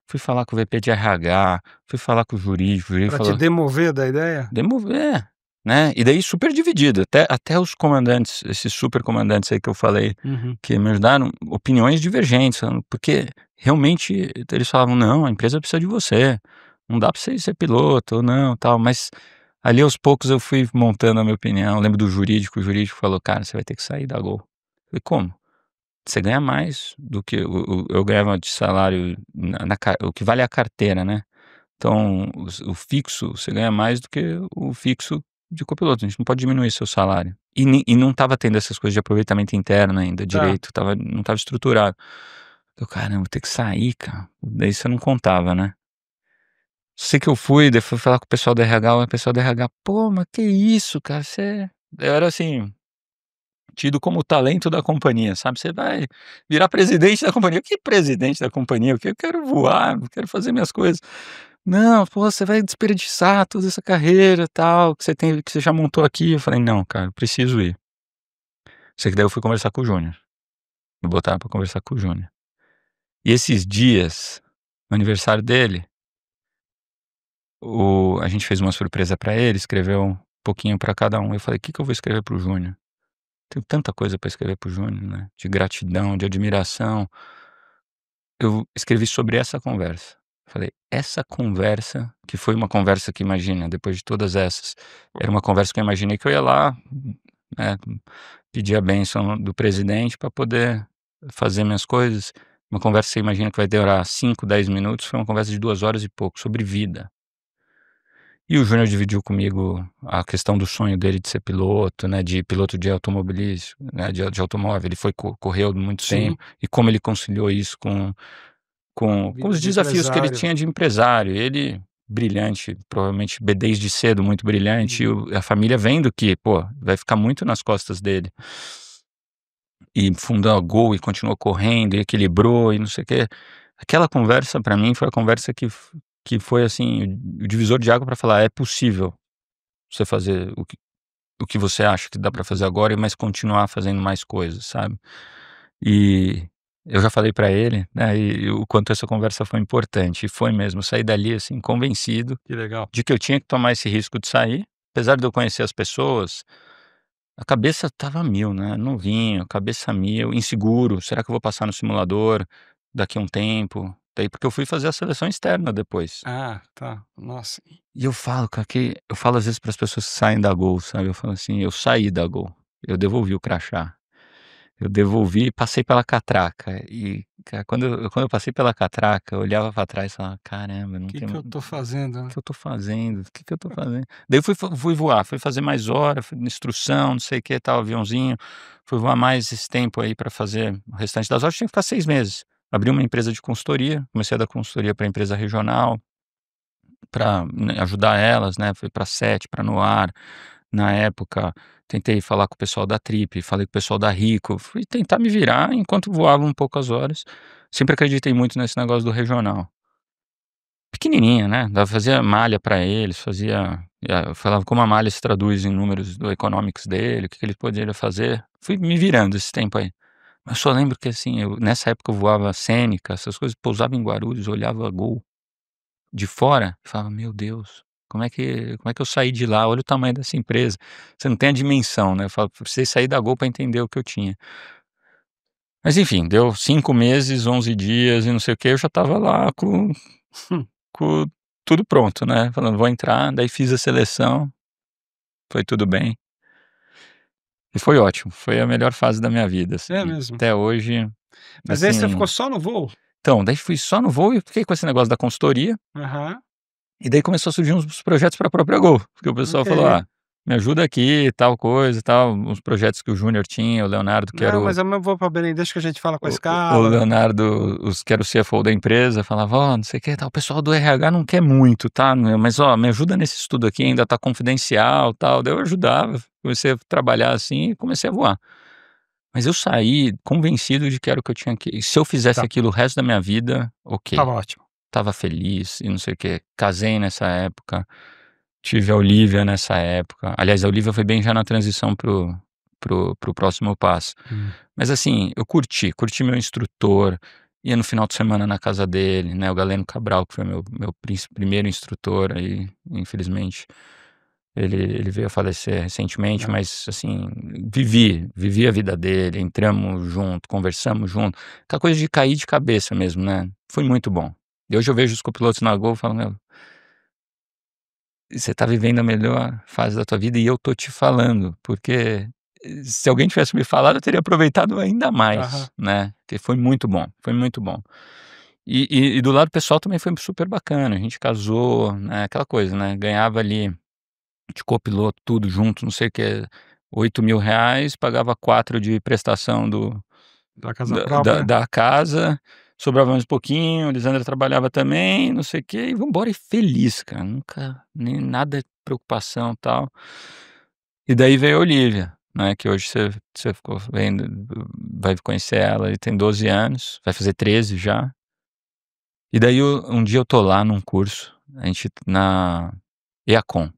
B: Fui falar com o VP de RH, fui falar com o jurídico
A: Pra te
B: falou:
A: demover da ideia?
B: "Demover", né. E daí super dividido, até os comandantes, esses super comandantes aí que eu falei,
A: Uhum.
B: que me ajudaram, opiniões divergentes, falando porque realmente eles falavam: "Não, a empresa precisa de você, não dá pra você ser piloto ou não, tal", mas ali aos poucos eu fui montando a minha opinião. Eu lembro do jurídico, o jurídico falou: "Cara, você vai ter que sair da Gol". Eu falei: "Como?". Você ganha mais do que eu ganhava de salário na ca o que vale é a carteira, né. Então o fixo, você ganha mais do que o fixo de copiloto, a gente não pode diminuir seu salário. E não estava tendo essas coisas de aproveitamento interno ainda
A: Tá.
B: direito, não estava estruturado. Eu: "Caramba, vou ter que sair, cara". Daí você não contava, né. Sei que eu fui, daí fui falar com o pessoal do RH, o pessoal do RH: "Pô, mas que isso, cara, você é". Eu era assim, tido como o talento da companhia, sabe, você vai virar presidente da companhia. "Que presidente da companhia? Eu quero voar, eu quero fazer minhas coisas". "Não, pô, você vai desperdiçar toda essa carreira, tal, que você já montou aqui". Eu falei: "Não, cara, eu preciso ir". Sei que daí eu fui conversar com o Júnior, me botaram pra conversar com o Júnior. E esses dias, no aniversário dele, a gente fez uma surpresa pra ele, escreveu um pouquinho pra cada um. Eu falei: "Que eu vou escrever para o Júnior? Tenho tanta coisa pra escrever para o Júnior, né, de gratidão, de admiração". Eu escrevi sobre essa conversa. Falei: "Essa conversa", que foi uma conversa que, imagina, depois de todas essas, era uma conversa que eu imaginei que eu ia lá, né, pedir a bênção do presidente para poder fazer minhas coisas. Uma conversa que você imagina que vai demorar 5, 10 minutos, foi uma conversa de 2 horas e pouco, sobre vida. E o Júnior dividiu comigo a questão do sonho dele de ser piloto, né, de piloto de automobilístico, né, de automóvel. Ele foi correu muito
A: Sim.
B: tempo, e como ele conciliou isso com
A: Vida
B: os
A: de
B: desafios que ele
A: empresário.
B: tinha de empresário. Ele brilhante, provavelmente desde cedo muito brilhante, e
A: Uhum.
B: a família vendo que, pô, vai ficar muito nas costas dele. E fundou a Gol e continuou correndo e equilibrou e não sei o quê. Aquela conversa pra mim foi a conversa que foi, assim, o divisor de água pra falar: "É possível você fazer o que você acha que dá pra fazer agora, mas continuar fazendo mais coisas", sabe. E eu já falei pra ele, né, e o quanto essa conversa foi importante, e foi mesmo. Eu saí dali, assim, convencido
A: Que legal.
B: de que eu tinha que tomar esse risco de sair, apesar de eu conhecer as pessoas, a cabeça estava a mil, né, novinho, cabeça a mil, inseguro, será que eu vou passar no simulador daqui a um tempo? Daí porque eu fui fazer a seleção externa depois.
A: Ah, tá. Nossa.
B: E eu falo, cara, que eu falo às vezes para as pessoas que saem da Gol, sabe, eu falo assim: "Eu saí da Gol, eu devolvi o crachá". Eu devolvi e passei pela catraca. E, cara, quando eu passei pela catraca, eu olhava pra trás e falava: "Caramba, não tem
A: Que
B: o
A: eu tô fazendo, né?
B: que eu tô fazendo? O que eu tô fazendo?". Daí eu fui voar, fui fazer mais hora, fui instrução, não sei o que, tal, aviãozinho. Fui voar mais esse tempo aí pra fazer o restante das horas, tinha que ficar 6 meses. Abri uma empresa de consultoria, comecei a dar consultoria pra empresa regional, para ajudar elas, né, fui para SETI, para Noar, na época tentei falar com o pessoal da Trip, falei com o pessoal da Rico, fui tentar me virar enquanto voava um pouco as horas, sempre acreditei muito nesse negócio do regional. Pequenininha, né, fazia malha para eles, eu falava como a malha se traduz em números do economics dele, o que que ele poderia fazer, fui me virando esse tempo aí. Mas só lembro que, assim, nessa época eu voava Cênica, essas coisas, pousava em Guarulhos, olhava Gol de fora e falava: "Meu Deus, como é que eu saí de lá? Olha o tamanho dessa empresa". Você não tem a dimensão, né, eu falo: "Precisei sair da Gol para entender o que eu tinha". Mas enfim, deu 5 meses, 11 dias e não sei o quê, eu já estava lá com com tudo pronto, né, falando: "Vou entrar", daí fiz a seleção, foi tudo bem, e foi ótimo, foi a melhor fase da minha vida,
A: É
B: assim,
A: mesmo.
B: até hoje,
A: Mas aí você
B: assim.
A: ficou só no voo?
B: Então, daí fui só no voo e fiquei com esse negócio da consultoria,
A: Aham,
B: e daí começou a surgir uns projetos para a própria Gol, porque o pessoal falou:
A: ok.
B: "Ah, me ajuda aqui, tal coisa e tal", uns projetos que o Júnior tinha, o Leonardo que era
A: Não, mas eu vou para Belém, deixa que a gente fala com a
B: o
A: escala.
B: Leonardo, que era o CFO da empresa, falava: "Ó, não sei o que tal, o pessoal do RH não quer muito, tá, meu, mas ó, me ajuda nesse estudo aqui, ainda tá confidencial, tal", daí eu ajudava, comecei a trabalhar assim e comecei a voar. Mas eu saí convencido de que era o que eu tinha que se eu fizesse
A: Tá,
B: aquilo o resto da minha vida, ok.
A: estava ótimo.
B: Estava feliz e não sei o quê. Casei nessa época, tive a Olivia nessa época. Aliás, a Olivia foi bem já na transição pro próximo passo.
A: Hum.
B: Mas assim, eu curti meu instrutor, ia no final de semana na casa dele, né, o Galeno Cabral, que foi meu primeiro instrutor aí, infelizmente, ele veio a falecer recentemente,
A: É.
B: mas assim, vivi a vida dele, entramos junto, conversamos junto, aquela coisa de cair de cabeça mesmo, né, foi muito bom. E hoje eu vejo os copilotos na Gol e falo: "Meu, você tá vivendo a melhor fase da tua vida e eu tô te falando", porque se alguém tivesse me falado eu teria aproveitado ainda
A: Aham.
B: mais, né, porque foi muito bom, foi muito bom. E do lado pessoal também foi super bacana, a gente casou, né, aquela coisa, né, ganhava ali de copiloto tudo junto, não sei o que, R$ 8.000, pagava 4 de prestação
A: Da casa
B: da da
A: própria?
B: da casa, sobrava mais um pouquinho, a Lisandra trabalhava também, não sei o quê, e vamos embora e feliz, cara, nunca nem nada de preocupação, tal. E daí veio a Olivia, né, que hoje você ficou vendo, vai conhecer ela, e tem 12 anos, vai fazer 13 já. E daí um dia eu tô lá num curso, a gente na EACOM,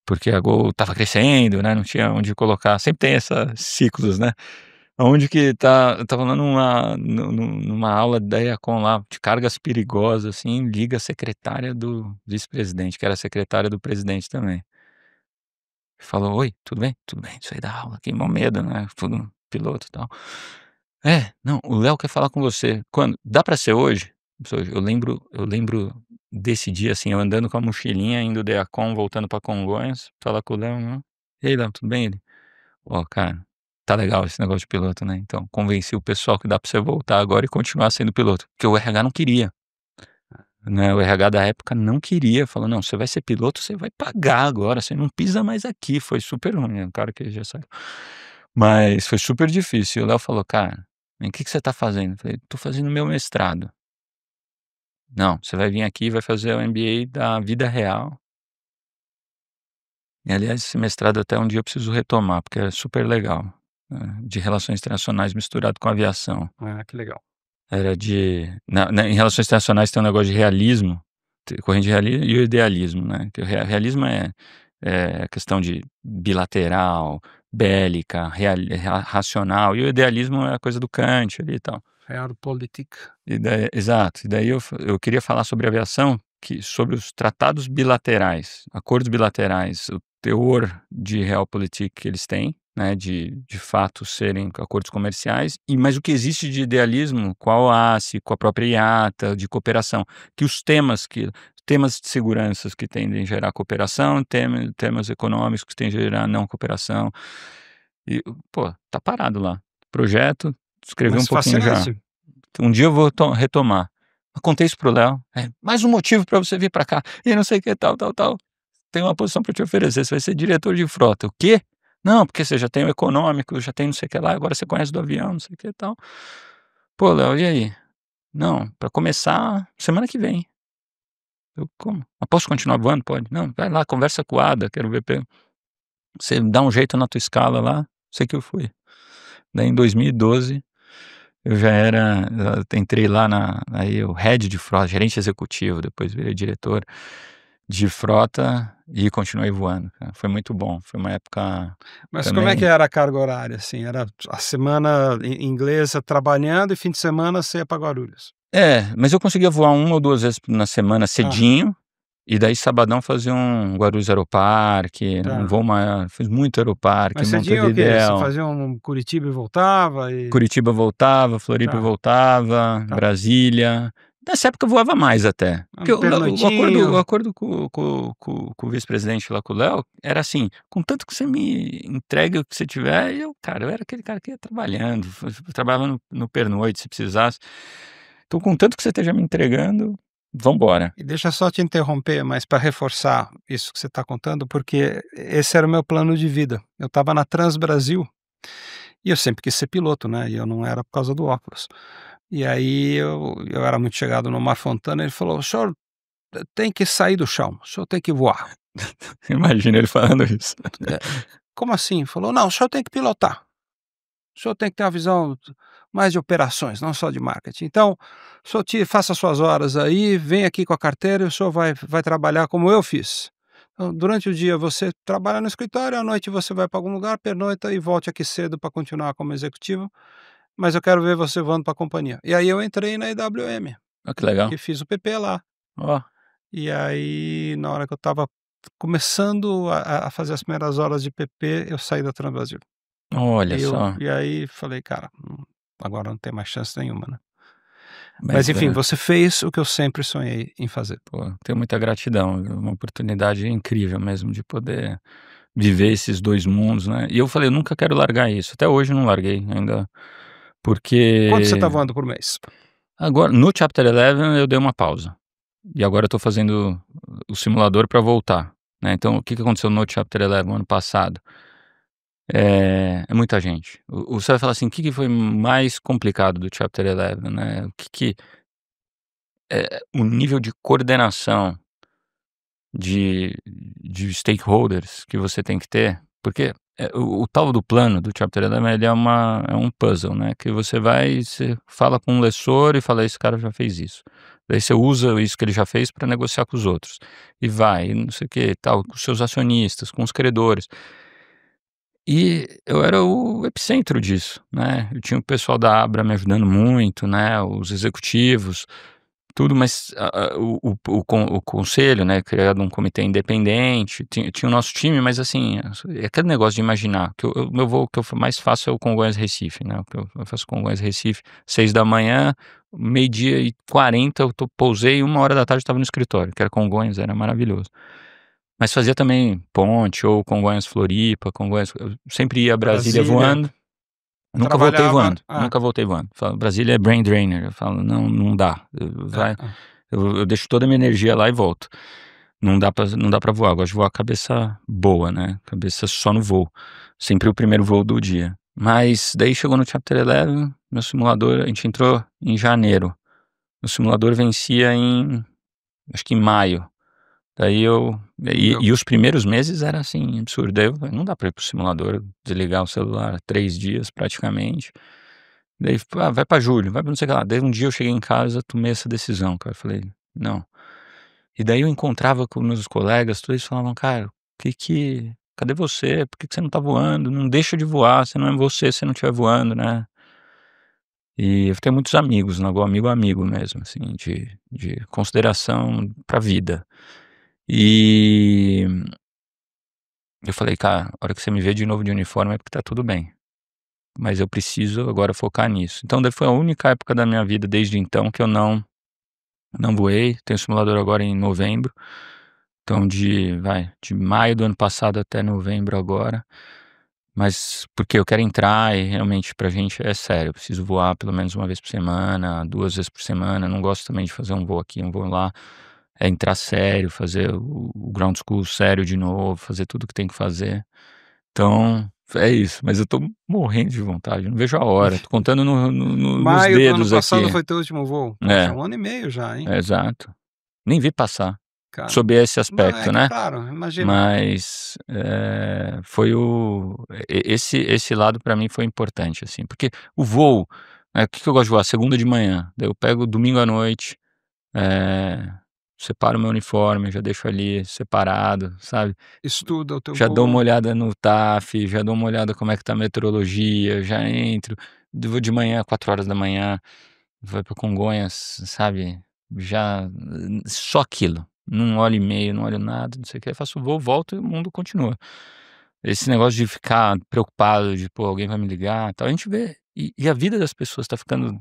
B: porque a Gol estava crescendo, né, não tinha onde colocar, sempre tem essa ciclos, né. Aonde que tá eu estava lá numa aula da EACOM lá, de cargas perigosas, assim, liga a secretária do vice-presidente, que era a secretária do presidente também. Falou: "Oi, tudo bem?". "Tudo bem", saí da aula, aquele mó medo, né, tudo piloto e tal. "É, não, o Léo quer falar com você". "Quando? Dá pra ser hoje?". Eu lembro desse dia, assim, eu andando com a mochilinha, indo da EACOM, voltando pra Congonhas, falar com o Léo, né. "E aí, Léo, tudo bem?". Ele: "Ó, cara, tá legal esse negócio de piloto, né, então convenci o pessoal que dá pra você voltar agora e continuar sendo piloto", porque o RH não queria, né, o RH da época não queria, falou: "Não, você vai ser piloto, você vai pagar agora, você não pisa mais aqui", foi super ruim, né, o cara que já saiu. Mas foi super difícil, e o Léo falou: "Cara, o que que você tá fazendo?". Eu falei: "Tô fazendo meu mestrado". "Não, você vai vir aqui e vai fazer o MBA da vida real". E aliás, esse mestrado até um dia eu preciso retomar, porque é super legal, de relações internacionais misturado com aviação.
A: Ah, que legal.
B: Era de em relações internacionais tem um negócio de realismo, corrente de realismo e o idealismo, né, que o realismo é questão de bilateral, bélica, racional, e o idealismo é a coisa do Kant ali e tal.
A: Realpolitik.
B: E daí exato, e daí eu queria falar sobre aviação, sobre os tratados bilaterais, acordos bilaterais, o teor de realpolitik que eles têm, né, de fato serem acordos comerciais, mas o que existe de idealismo com a OASI, com a própria IATA, de cooperação, que os temas de seguranças que tendem a gerar cooperação, temas econômicos que tendem a gerar não cooperação, e, pô, tá parado lá. Projeto, escrevi um
A: Mas
B: pouquinho já.
A: fascinante.
B: Um dia eu vou retomar. Eu contei isso para o Léo, "Mais um motivo para você vir para cá, e não sei o que, tal, tal, tal. Tem uma posição para te oferecer, você vai ser diretor de frota". "O quê?". "Não, porque você já tem o econômico, já tem não sei o que lá, agora você conhece do avião, não sei o que e tal". "Pô, Léo, e aí?". "Não, para começar semana que vem". Eu: "Como? Mas posso continuar voando?" "Pode". "Não, vai lá, conversa com o Ada, quero ver você dá um jeito na tua escala lá". Sei que eu fui. Daí em 2012, eu já era entrei lá aí o head de frota, gerente executivo, depois virei diretor de frota e continuei voando, cara. Foi muito bom, foi uma época
A: Mas como é que
B: também
A: era a carga horária, assim? Era a semana inglesa trabalhando e fim de semana você ia pra Guarulhos?
B: mas eu conseguia voar 1 ou 2 vezes na semana
A: Ah,
B: cedinho, e daí sabadão fazia um Guarulhos Aeroparque, um
A: tá.
B: voo maior, fiz muito Aeroparque,
A: Mas cedinho o quê? Você
B: Montevidéu,
A: fazia um Curitiba e voltava e
B: Curitiba voltava, Floripa
A: tá,
B: voltava,
A: tá.
B: Brasília. Nessa época eu voava mais até, porque o
A: Pernoitinho.
B: acordo com o vice-presidente lá, com o Léo, era assim: "Contanto que você me entrega o que você tiver", e cara, eu era aquele cara que ia trabalhando, trabalhava no pernoite se precisasse. Então, contanto que você esteja me entregando, vamos embora.
A: E deixa só te interromper, mas para reforçar isso que você está contando, porque esse era o meu plano de vida. Eu estava na Transbrasil e eu sempre quis ser piloto, né, e eu não era por causa do óculos. E aí eu era muito chegado no Mar Fontana, ele falou: "O senhor tem que sair do chão, o senhor tem que voar".
B: Imagina ele falando isso.
A: Eh, "Como assim?" Falou: "Não, o senhor tem que pilotar, o senhor tem que ter uma visão mais de operações, não só de marketing. Então, o senhor faça suas horas aí, vem aqui com a carteira e o senhor vai trabalhar como eu fiz. Então, durante o dia você trabalha no escritório, à noite você vai para algum lugar, pernoita e volte aqui cedo para continuar como executivo, mas eu quero ver você voando para a companhia". E aí eu entrei na IWM
B: Olha que legal.
A: e fiz o PP lá.
B: Ó,
A: E aí, na hora que eu estava começando a fazer as primeiras horas de PP, eu saí da Transbrasil.
B: olha
A: Aí
B: só.
A: falei: "Cara, agora não tem mais chance nenhuma, né". Mas
B: Mas,
A: enfim, você fez o que eu sempre sonhei em fazer.
B: pô, tenho muita gratidão, viu, uma oportunidade incrível mesmo de poder viver esses 2 mundos, né. E eu falei: "Eu nunca quero largar isso", até hoje eu não larguei ainda,
A: Quanto você está
B: porque
A: voando por mês?
B: agora no Chapter 11 eu dei uma pausa, e agora eu tô fazendo o simulador para voltar, né. Então o que que aconteceu no Chapter 11 ano passado? É muita gente. Você vai falar assim: "O que que foi mais complicado do Chapter 11", né, o que que o nível de coordenação de stakeholders que você tem que ter, porque, o tal do plano do Chapter 11 ele é um puzzle, né, que você fala com um lessor e fala: "Esse cara já fez isso". Daí você usa isso que ele já fez para negociar com os outros, e vai, e não sei o que tal, com os seus acionistas, com os credores. E eu era o epicentro disso, né, eu tinha o pessoal da Abra me ajudando muito, né, os executivos, tudo, mas o conselho, né, criado um comitê independente, tinha o nosso time, mas assim, é aquele negócio de imaginar, que o meu voo que eu mais faço é o Congonhas Recife, né, o que eu faço Congonhas Recife, 6 da manhã, 12h40 eu pousei, 1 hora da tarde eu estava no escritório, que era Congonhas, era maravilhoso. Mas fazia também ponte ou Congonhas Floripa, Congonhas eu sempre ia a Brasília
A: Brasília,
B: voando, nunca voltei
A: trabalhava
B: voando, nunca voltei voando. Falo: "Brasília é brain drainer", eu falo: "Não, não dá, vai, eu deixo toda a minha energia lá e volto". Não dá pra voar, eu gosto de voar cabeça boa, né, cabeça só no voo, sempre o primeiro voo do dia. Mas daí chegou no Chapter 11, meu simulador a gente entrou em janeiro, meu simulador vencia acho que em maio. Daí eu
A: não deu.
B: e os primeiros meses era, assim, absurdo. Daí eu falei: "Não dá pra ir para o simulador, desligar o celular 3 dias praticamente". Daí: "Ah, vai pra julho, vai pra não sei o que lá". Daí um dia eu cheguei em casa, tomei essa decisão, cara, falei: "Não". E daí eu encontrava com meus colegas, todos eles falavam: "Cara, cadê você? Por que que você não tá voando? Não deixa de voar, você não é você se não estiver voando, né". E eu tenho muitos amigos, né, igual amigo mesmo, assim, de consideração pra vida. E eu falei: "Cara, a hora que você me vê de novo de uniforme é porque tá tudo bem, mas eu preciso agora focar nisso". Então daí foi a única época da minha vida desde então que eu não voei. Tenho simulador agora em novembro, então de maio do ano passado até novembro agora, mas porque eu quero entrar e realmente pra gente é sério, eu preciso voar pelo menos 1 vez por semana, 2 vezes por semana, não gosto também de fazer um voo aqui, um voo lá, é entrar sério, fazer o ground school sério de novo, fazer tudo que tem que fazer. Então, é isso, mas eu tô morrendo de vontade, não vejo a hora, tô contando nos
A: Maio do ano
B: dedos
A: passado
B: aqui.
A: foi teu último voo? Poxa,
B: É,
A: 1 ano e meio já, hein?
B: exato. Nem vi passar.
A: Cara.
B: sob esse
A: Não, é
B: aspecto, né?
A: claro, imagina.
B: Mas foi esse lado para mim foi importante, assim, porque o voo, o que que eu gosto de voar? Segunda de manhã, daí eu pego domingo à noite, eh, separo meu uniforme, já deixo ali separado, sabe?
A: Estuda o teu
B: Já dou uma
A: voo.
B: olhada no TAF, já dou uma olhada como é que tá a meteorologia, já entro, vou de manhã, 4 horas da manhã, vou para Congonhas, sabe, já só aquilo, não olho e-mail, não olho nada, não sei o quê, faço o voo, volto e o mundo continua. Esse negócio de ficar preocupado de: "Pô, alguém vai me ligar", tal, a gente vê, e a vida das pessoas tá ficando,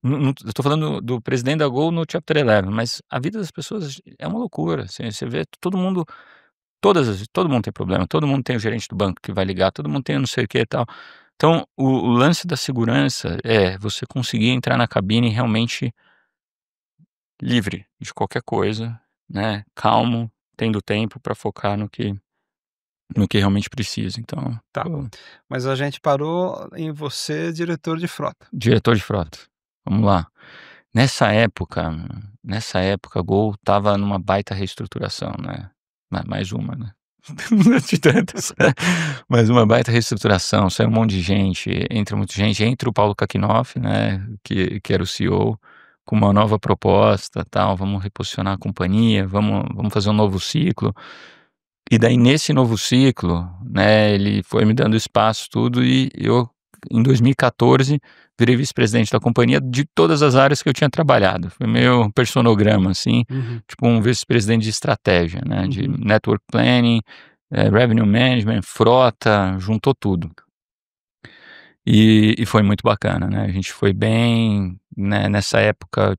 B: não eu tô falando do presidente da Gol no Chapter 11, mas a vida das pessoas é uma loucura, assim, você vê todo mundo. Todo mundo tem problema, todo mundo tem o gerente do banco que vai ligar, todo mundo tem não sei o que e tal. Então, o lance da segurança é você conseguir entrar na cabine realmente livre de qualquer coisa, né, calmo, tendo tempo para focar no que realmente precisa. Então,
A: Tá,
B: pô,
A: mas a gente parou em você, diretor de frota.
B: diretor de frota, vamos lá. Nessa época nessa época a Gol estava numa baita reestruturação, né, mais uma, né. De tantas. Mas uma baita reestruturação, saiu um monte de gente, entra muita gente, entra o Paulo Kakinoff, né, que era o CEO, com uma nova proposta, tal, vamos reposicionar a companhia, vamos fazer um novo ciclo. E daí nesse novo ciclo, né, ele foi me dando espaço, tudo, e eu, em 2014, virei vice-presidente da companhia de todas as áreas que eu tinha trabalhado. Foi meio personograma, assim,
A: Uhum,
B: tipo um vice-presidente de estratégia, né, de
A: uhum.
B: network planning, revenue management, frota, juntou tudo. E foi muito bacana, né, a gente foi bem, né, nessa época,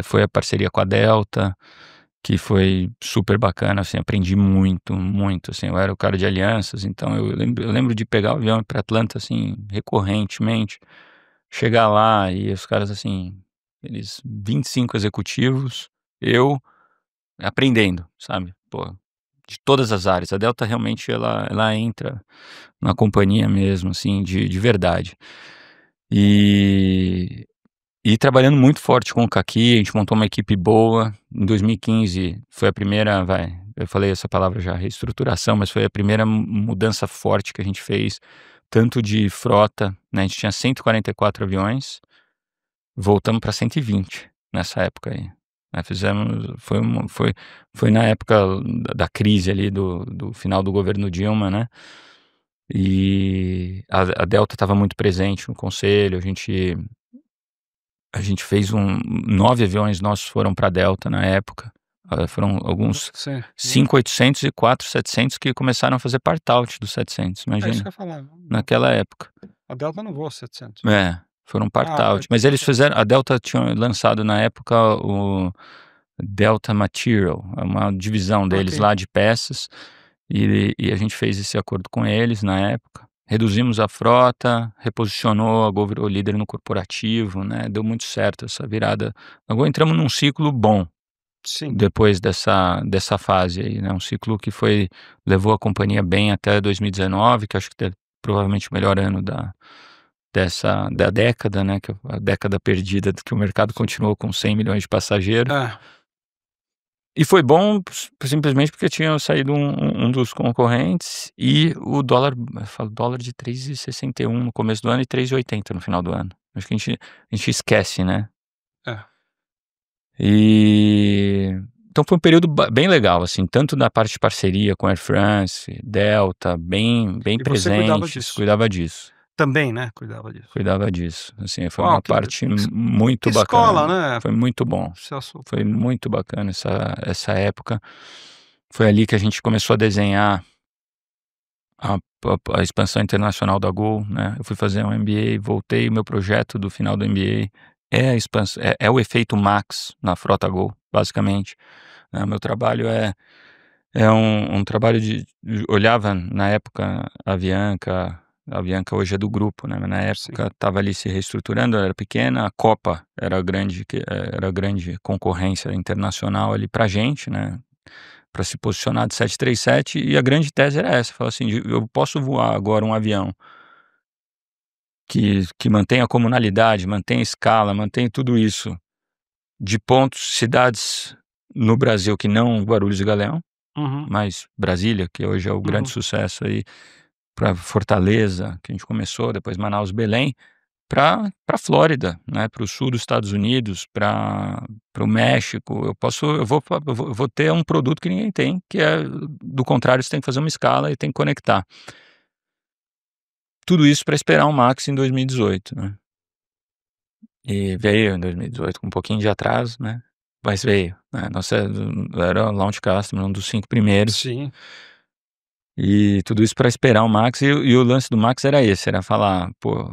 B: foi a parceria com a Delta, que foi super bacana, assim, aprendi muito, muito, assim, eu era o cara de alianças, então eu lembro de pegar o avião para Atlanta, assim, recorrentemente, chegar lá e os caras, assim, eles 25 executivos, eu aprendendo, sabe, pô, de todas as áreas, a Delta realmente ela entra na companhia mesmo, assim, de verdade. E trabalhando muito forte com o Caqui, a gente montou uma equipe boa. Em 2015 foi a primeira, eu falei essa palavra já, reestruturação, mas foi a primeira mudança forte que a gente fez, tanto de frota, né, a gente tinha 144 aviões, voltamos para 120 nessa época aí. Né, fizemos, foi na época da crise ali do final do governo Dilma, né, e a Delta estava muito presente no conselho, a gente fez 9 aviões nossos foram para Delta na época, foram alguns
A: Sim,
B: 5.800 e 4.700 que começaram a fazer part-out dos 700,
A: é isso que
B: imagina,
A: eu ia falar.
B: naquela época.
A: A Delta não voa 700.
B: É, foram
A: Ah,
B: part-out, mas eles
A: ok.
B: fizeram, a Delta tinha lançado na época o Delta Material, é uma divisão deles
A: Ok.
B: lá de peças, e a gente fez esse acordo com eles na época. Reduzimos a frota, reposicionou, a Gol virou líder no corporativo, né, deu muito certo essa virada. Agora entramos num ciclo bom,
A: Sim.
B: depois dessa fase aí, né, um ciclo que levou a companhia bem até 2019, que acho que provavelmente o melhor ano da década, né, que é a década perdida, que o mercado continuou com 100 milhões de passageiros.
A: É,
B: E foi bom simplesmente porque tinha saído um dos concorrentes e o dólar, eu falo dólar de 3,61 no começo do ano e 3,80 no final do ano. Acho que a gente esquece, né.
A: é.
B: E então foi um período bem legal, assim, tanto na parte de parceria com Air France, Delta, bem
A: E você cuidava
B: presentes,
A: disso.
B: cuidava disso.
A: Também, né, cuidava disso.
B: Cuidava disso, assim, foi
A: Uau,
B: uma parte muito
A: que escola,
B: bacana,
A: né,
B: foi muito bom,
A: Celso?
B: foi muito bacana essa época. Foi ali que a gente começou a desenhar a expansão internacional da Gol, né, eu fui fazer um MBA, voltei, o meu projeto do final do MBA é a expansão, é o efeito Max na frota Gol, basicamente, né, meu trabalho é um trabalho olhava na época a Avianca hoje é do grupo, né, mas na
A: Sim.
B: época estava ali se reestruturando, ela era pequena, a Copa era a grande concorrência internacional ali pra gente, né, para se posicionar de 737, e a grande tese era essa, falar assim: "Eu posso voar agora um avião que mantenha a comunalidade, mantenha a escala, mantenha tudo isso, de pontos cidades no Brasil que não Guarulhos e Galeão,
A: Uhum.
B: mas Brasília, que hoje é o grande sucesso aí, para Fortaleza, que a gente começou, depois Manaus, Belém, para Flórida, né, para o sul dos Estados Unidos, para o México. Eu vou ter um produto que ninguém tem, que é, do contrário, você tem que fazer uma escala e tem que conectar. Tudo isso para esperar um Max em 2018, né. E veio em 2018 com um pouquinho de atraso, né, mas veio, né. Nossa, era o launch customer, um dos 5 primeiros.
A: Sim.
B: E tudo isso para esperar o Max, e o lance do Max era esse, era falar: "Pô,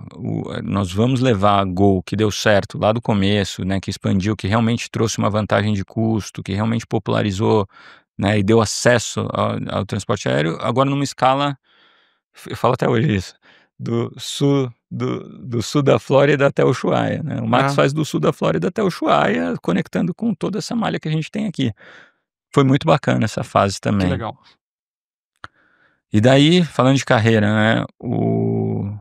B: nós vamos levar a Gol, que deu certo lá do começo, né, que expandiu, que realmente trouxe uma vantagem de custo, que realmente popularizou, né, e deu acesso ao transporte aéreo, agora numa escala", eu falo até hoje isso, do sul da Flórida até Ushuaia, né. O Max
A: Ah,
B: faz do sul da Flórida até Ushuaia, conectando com toda essa malha que a gente tem aqui. Foi muito bacana essa fase
A: que
B: também.
A: legal.
B: E daí, falando de carreira, né, o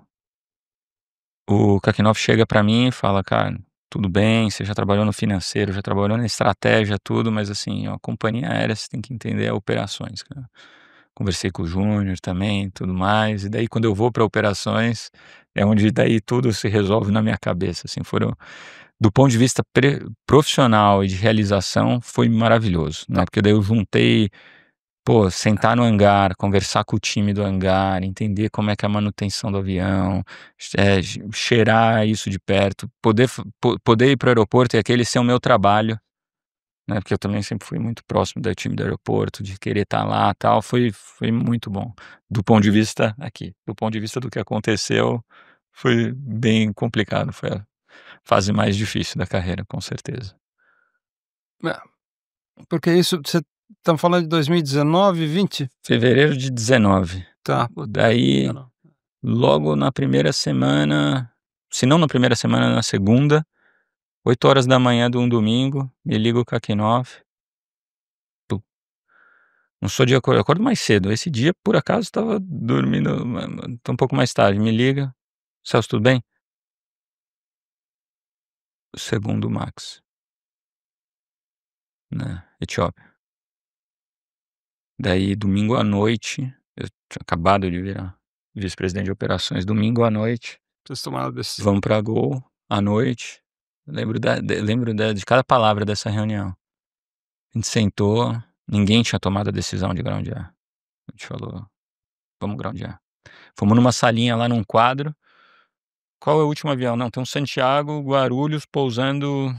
B: Kakinoff chega para mim e fala: "Cara, tudo bem, você já trabalhou no financeiro, já trabalhou na estratégia, tudo, mas assim, ó, companhia aérea você tem que entender é operações, cara". Conversei com o Júnior também, tudo mais, e daí quando eu vou para operações, é onde daí tudo se resolve na minha cabeça, assim, do ponto de vista profissional e de realização, foi maravilhoso,
A: Tá.
B: né, porque daí eu juntei. Pô, sentar no hangar, conversar com o time do hangar, entender como é que é a manutenção do avião, cheirar isso de perto, poder ir para o aeroporto e aquele ser o meu trabalho, né, porque eu também sempre fui muito próximo do time do aeroporto, de querer estar lá, tal, foi muito bom. Do ponto de vista do que aconteceu, foi bem complicado, foi a fase mais difícil da carreira, com certeza.
A: É, porque isso você tá falando de 2019, 20?
B: Fevereiro de 19.
A: Tá, puta,
B: Daí,
A: não.
B: logo na primeira semana, se não na primeira semana, na segunda, 8 horas da manhã de um domingo, me liga o Kakinoff. Pu Não sou de acordar, eu acordo mais cedo, esse dia por acaso estava dormindo um pouco mais tarde, me liga: "Celso, tudo bem?". Segundo Max, né, Etiópia. Daí domingo à noite, eu tinha acabado de virar vice-presidente de operações, domingo à noite,
A: Vocês tomaram a decisão.
B: vamos pra Gol, à noite, lembro de cada palavra dessa reunião. A gente sentou, ninguém tinha tomado a decisão de groundear. A gente falou: "Vamos groundear". Fomos numa salinha lá num quadro: "Qual é o último avião?". "Não, tem um Santiago, Guarulhos pousando,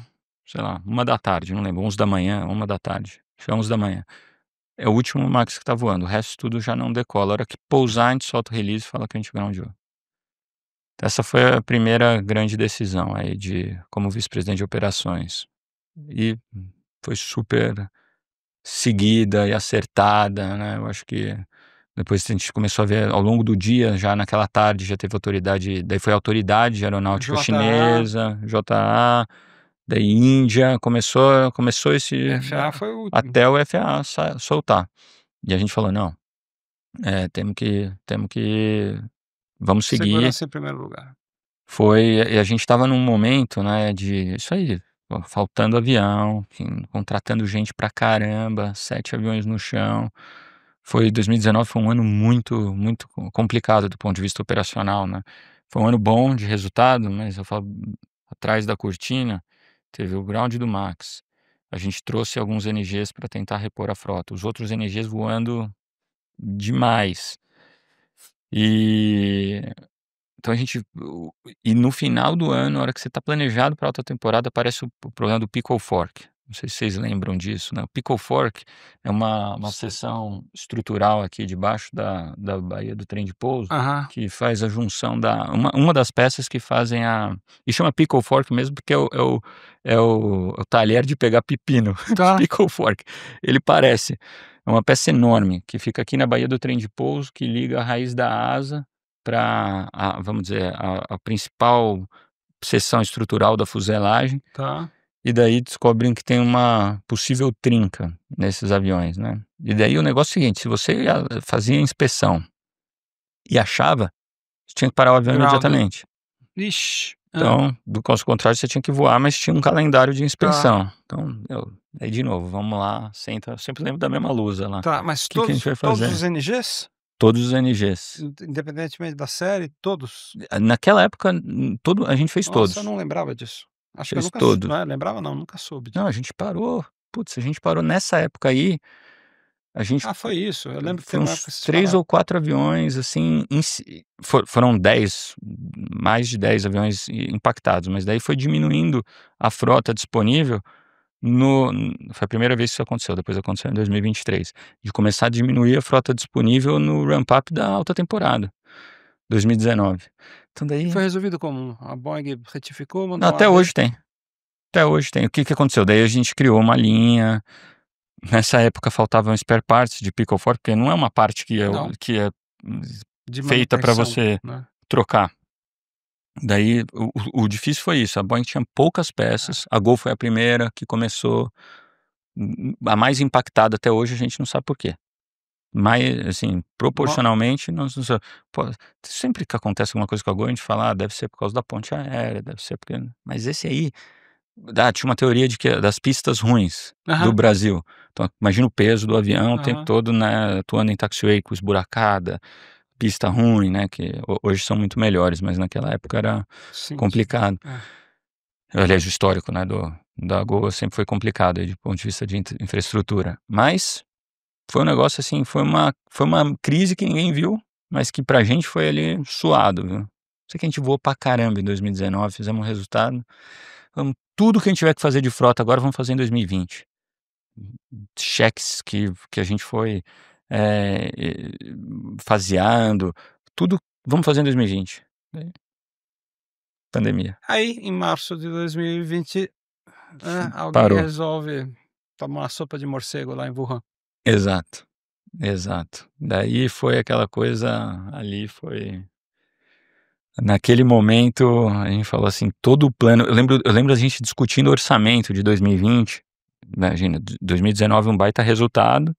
B: sei lá, 1 da tarde", não lembro, 11 da manhã, 1 da tarde, acho que é 11 da manhã. É o último Max que tá voando, o resto tudo já não decola. A hora que pousar, a gente solta o release e fala que a gente groundeou. Essa foi a primeira grande decisão aí de como vice-presidente de operações. E foi super seguida e acertada, né, eu acho que depois a gente começou a ver ao longo do dia, já naquela tarde já teve autoridade, daí foi a autoridade aeronáutica
A: JA,
B: chinesa, JA, daí Índia, começou esse
A: FA foi o último.
B: até o FAA soltar. E a gente falou: "Não, temos que vamos seguir".
A: Segurança em primeiro lugar.
B: E a gente estava num momento, né, de isso aí, pô, faltando avião, enfim, contratando gente pra caramba, 7 aviões no chão. 2019 foi um ano muito, muito complicado do ponto de vista operacional, né. Foi um ano bom de resultado, mas eu falo, atrás da cortina, teve o ground do Max. A gente trouxe alguns NGs para tentar repor a frota, os outros NGs voando demais. E então a gente e no final do ano, na hora que você está planejado para alta temporada, aparece o problema do Pickle Fork. Não sei se vocês lembram disso, né. O Pickle Fork é uma seção estrutural aqui debaixo da baía do trem de pouso,
A: Aham,
B: que faz a junção da uma das peças que fazem a e chama Pickle Fork mesmo, porque é o talher de pegar pepino,
A: tá.
B: Pickle Fork. Ele parece. É uma peça enorme que fica aqui na baía do trem de pouso, que liga a raiz da asa para vamos dizer, a principal seção estrutural da fuselagem,
A: Tá.
B: e daí descobrem que tem uma possível trinca nesses aviões, né. E daí o negócio é o seguinte, se você fazia inspeção e achava, você tinha que parar o avião
A: Grounded.
B: imediatamente.
A: Ixi.
B: Então, do caso contrário, você tinha que voar, mas tinha um calendário de
A: Tá,
B: inspeção. Então, aí de novo, vamos lá, senta, eu sempre lembro da mesma lusa lá. O
A: tá, mas
B: que que a gente vai
A: todos os
B: fazer?
A: NGs?
B: Todos os NGs.
A: Independentemente da série, todos?
B: Naquela época, a gente fez
A: Nossa, eu
B: todos.
A: não lembrava disso. Acho que eu
B: Fez
A: nunca s
B: todos.
A: não é, lembrava não, nunca soube
B: Não, a
A: disso.
B: gente parou. Putz, a gente parou nessa época aí, a gente
A: Ah, foi isso, eu lembro que
B: foi
A: teve uma época
B: uns
A: que vocês
B: 3
A: pararam.
B: ou 4 aviões, assim, foram 10, mais de 10 aviões impactados, mas daí foi diminuindo a frota disponível foi a primeira vez que isso aconteceu, depois aconteceu em 2023, de começar a diminuir a frota disponível no ramp up da alta temporada, 2019. Então
A: E
B: daí
A: foi resolvido como? A Boeing retificou,
B: não,
A: mandou um
B: até
A: AD?
B: hoje tem, até hoje tem. O que que aconteceu? Daí a gente criou uma linha. Nessa época faltavam spare parts de pickle fork, porque não é uma parte
A: Não,
B: que é hum,
A: de
B: feita para
A: manutenção,
B: você
A: né.
B: trocar. Daí o difícil foi isso, a Boeing tinha poucas peças, a Gol foi a primeira que começou, a mais impactada até hoje, a gente não sabe por quê. Mas, assim,
A: Ma
B: proporcionalmente nós não sa pô, sempre que acontece alguma coisa com a Gol, a gente fala: "Ah, deve ser por causa da ponte aérea, deve ser porque", mas esse aí, tinha uma teoria de que das pistas ruins do
A: aham,
B: Brasil. Então, imagina o peso do avião o tempo
A: aham,
B: todo, né, atuando em taxiway com esburacada, pista ruim, né, que hoje são muito melhores, mas naquela época era
A: sim, sim.
B: complicado.
A: É.
B: Aliás, o histórico, né, da Gol sempre foi complicado aí, de ponto de vista de infraestrutura. Mas foi um negócio assim, foi uma crise que ninguém viu, mas que pra gente foi ali suado, viu. Sei que a gente voou pra caramba em 2019, fizemos um resultado. Tudo que a gente tiver que fazer de frota agora, vamos fazer em 2020. Cheques que a gente foi, faseando, tudo vamos fazer em 2020. Daí pandemia.
A: Aí, em março de 2020, alguém
B: Parou.
A: resolve tomar uma sopa de morcego lá em Wuhan.
B: Exato, exato. Daí foi aquela coisa, ali foi naquele momento, a gente falou assim, todo o plano, eu lembro a gente discutindo o orçamento de 2020, imagina, 2019 um baita resultado,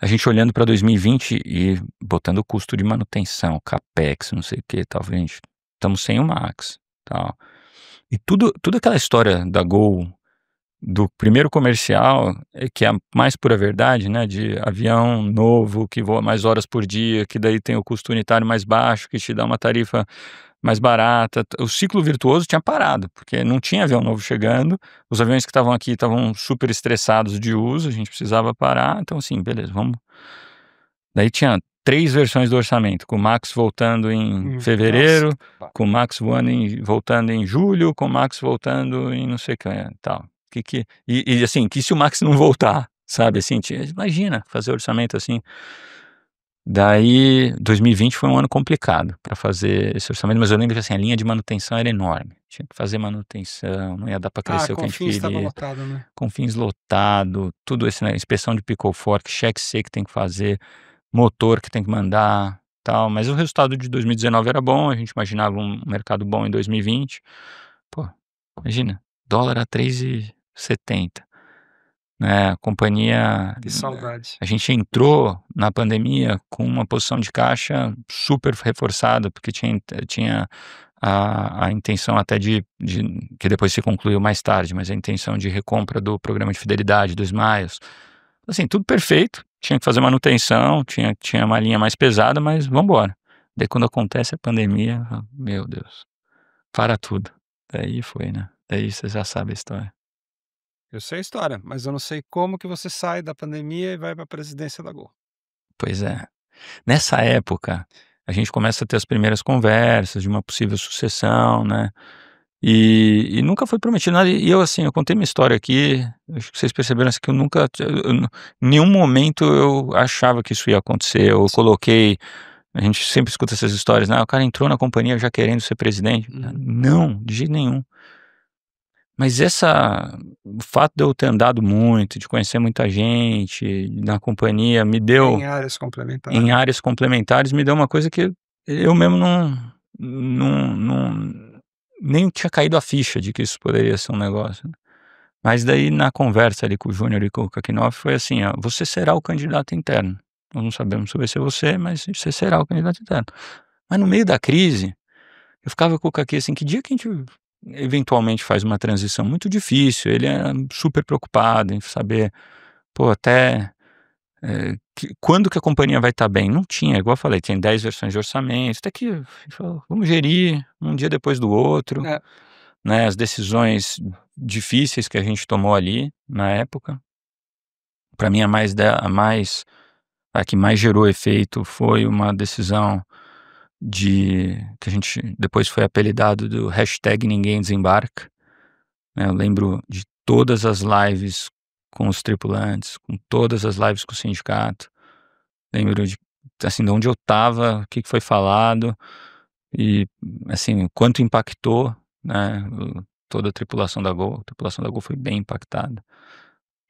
B: a gente olhando para 2020 e botando o custo de manutenção, capex, não sei o que, tal, gente, estamos sem o Max, tal. E tudo aquela história da Gol, do primeiro comercial, que é a mais pura verdade, né, de avião novo que voa mais horas por dia, que daí tem o custo unitário mais baixo, que te dá uma tarifa mais barata. O ciclo virtuoso tinha parado, porque não tinha avião novo chegando, os aviões que estavam aqui estavam super estressados de uso, a gente precisava parar, então assim, beleza, vamos. Daí tinha 3 versões do orçamento, com o Max voltando em
A: Nossa,
B: fevereiro,
A: que ba
B: com o Max voando voltando em julho, com o Max voltando em não sei o que, tal. E assim, que se o Max não voltar, sabe, assim, imagina fazer orçamento assim. Daí 2020 foi um ano complicado para fazer esse orçamento, mas eu lembro que, assim, a linha de manutenção era enorme, tinha que fazer manutenção, não ia dar para crescer o que a gente
A: Confins estava
B: queria,
A: lotado, né.
B: Confins lotado, tudo esse, né, inspeção de pickle fork, cheque C que tem que fazer, motor que tem que mandar, tal, mas o resultado de 2019 era bom, a gente imaginava um mercado bom em 2020. Pô, imagina, dólar a 3,70, né, a companhia,
A: Que saudade.
B: a gente entrou na pandemia com uma posição de caixa super reforçada, porque tinha a intenção até de que depois se concluiu mais tarde, mas a intenção de recompra do programa de fidelidade dos Miles. Assim, tudo perfeito, tinha que fazer manutenção, tinha uma linha mais pesada, mas vamos embora. Daí quando acontece a pandemia, meu Deus, para tudo. Daí foi, né, daí você já sabe a história.
A: Eu sei a história, mas eu não sei como que você sai da pandemia e vai para a presidência da Gol.
B: Pois é. Nessa época, a gente começa a ter as primeiras conversas de uma possível sucessão, né, e nunca foi prometido nada, e eu, assim, eu contei minha história aqui, acho que vocês perceberam, assim, que eu nunca em nenhum momento eu achava que isso ia acontecer, eu
A: Sim.
B: coloquei. A gente sempre escuta essas histórias, né, o cara entrou na companhia já querendo ser presidente.
A: Uhum.
B: Não, de jeito nenhum. Mas o fato de eu ter andado muito, de conhecer muita gente na companhia, me deu,
A: Em áreas
B: em
A: complementares.
B: áreas complementares, me deu uma coisa que eu mesmo não nem tinha caído a ficha de que isso poderia ser um negócio, né. Mas daí na conversa ali com o Júnior e com o Kakinoff foi assim: "Ó, você será o candidato interno. Nós não sabemos se vai ser você, mas você será o candidato interno". Mas no meio da crise, eu ficava com o Kaki assim, que dia que a gente eventualmente faz uma transição muito difícil, ele era super preocupado em saber, pô, até quando que a companhia vai estar bem? Não tinha, igual eu falei, tem 10 versões de orçamento, até que a gente falou, vamos gerir um dia depois do outro,
A: É.
B: né, as decisões difíceis que a gente tomou ali na época. Para mim a que mais gerou efeito foi uma decisão que a gente depois foi apelidado do hashtag Ninguém Desembarca, né, eu lembro de todas as lives com os tripulantes, com todas as lives com o sindicato, lembro assim, de onde eu estava, o que foi falado e, assim, o quanto impactou, né, toda a tripulação da Gol foi bem impactada.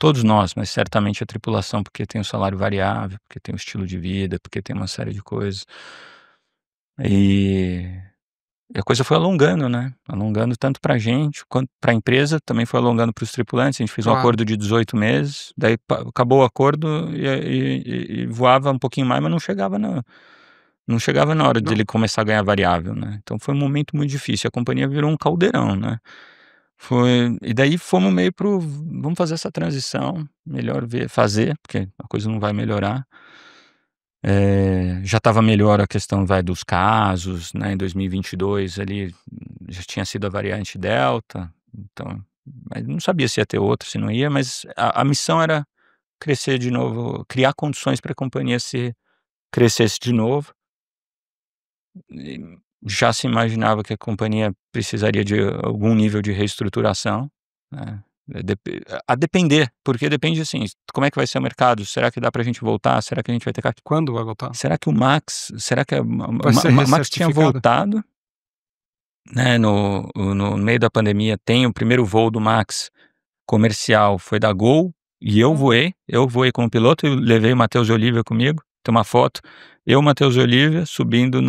B: Todos nós, mas certamente a tripulação, porque tem o salário variável, porque tem o estilo de vida, porque tem uma série de coisas. E a coisa foi alongando, né, alongando tanto pra gente, quanto pra empresa, também foi alongando para os tripulantes, a gente fez um
A: Claro.
B: acordo de 18 meses, daí acabou o acordo e voava um pouquinho mais, mas não chegava na hora de
A: Não.
B: ele começar a ganhar variável, né, então foi um momento muito difícil, a companhia virou um caldeirão, né. E daí fomos meio vamos fazer essa transição, melhor fazer, porque a coisa não vai melhorar. Já estava melhor a questão, dos casos, né, em 2022 ali, já tinha sido a variante delta, então mas não sabia se ia ter outra, se não ia, mas a missão era crescer de novo, criar condições para a companhia se crescesse de novo. E já se imaginava que a companhia precisaria de algum nível de reestruturação, né, a depender, porque depende, assim, como é que vai ser o mercado, será que dá pra gente voltar, será que a gente vai ter
A: Quando vai voltar?
B: será que o Max será que
A: Vai ser
B: o Max tinha
A: recertificado?
B: voltado, né, no meio da pandemia, tem o primeiro voo do Max comercial foi da Gol, e eu voei como piloto e levei o Matheus e Olivia comigo, tem uma foto, eu, Matheus e Olivia subindo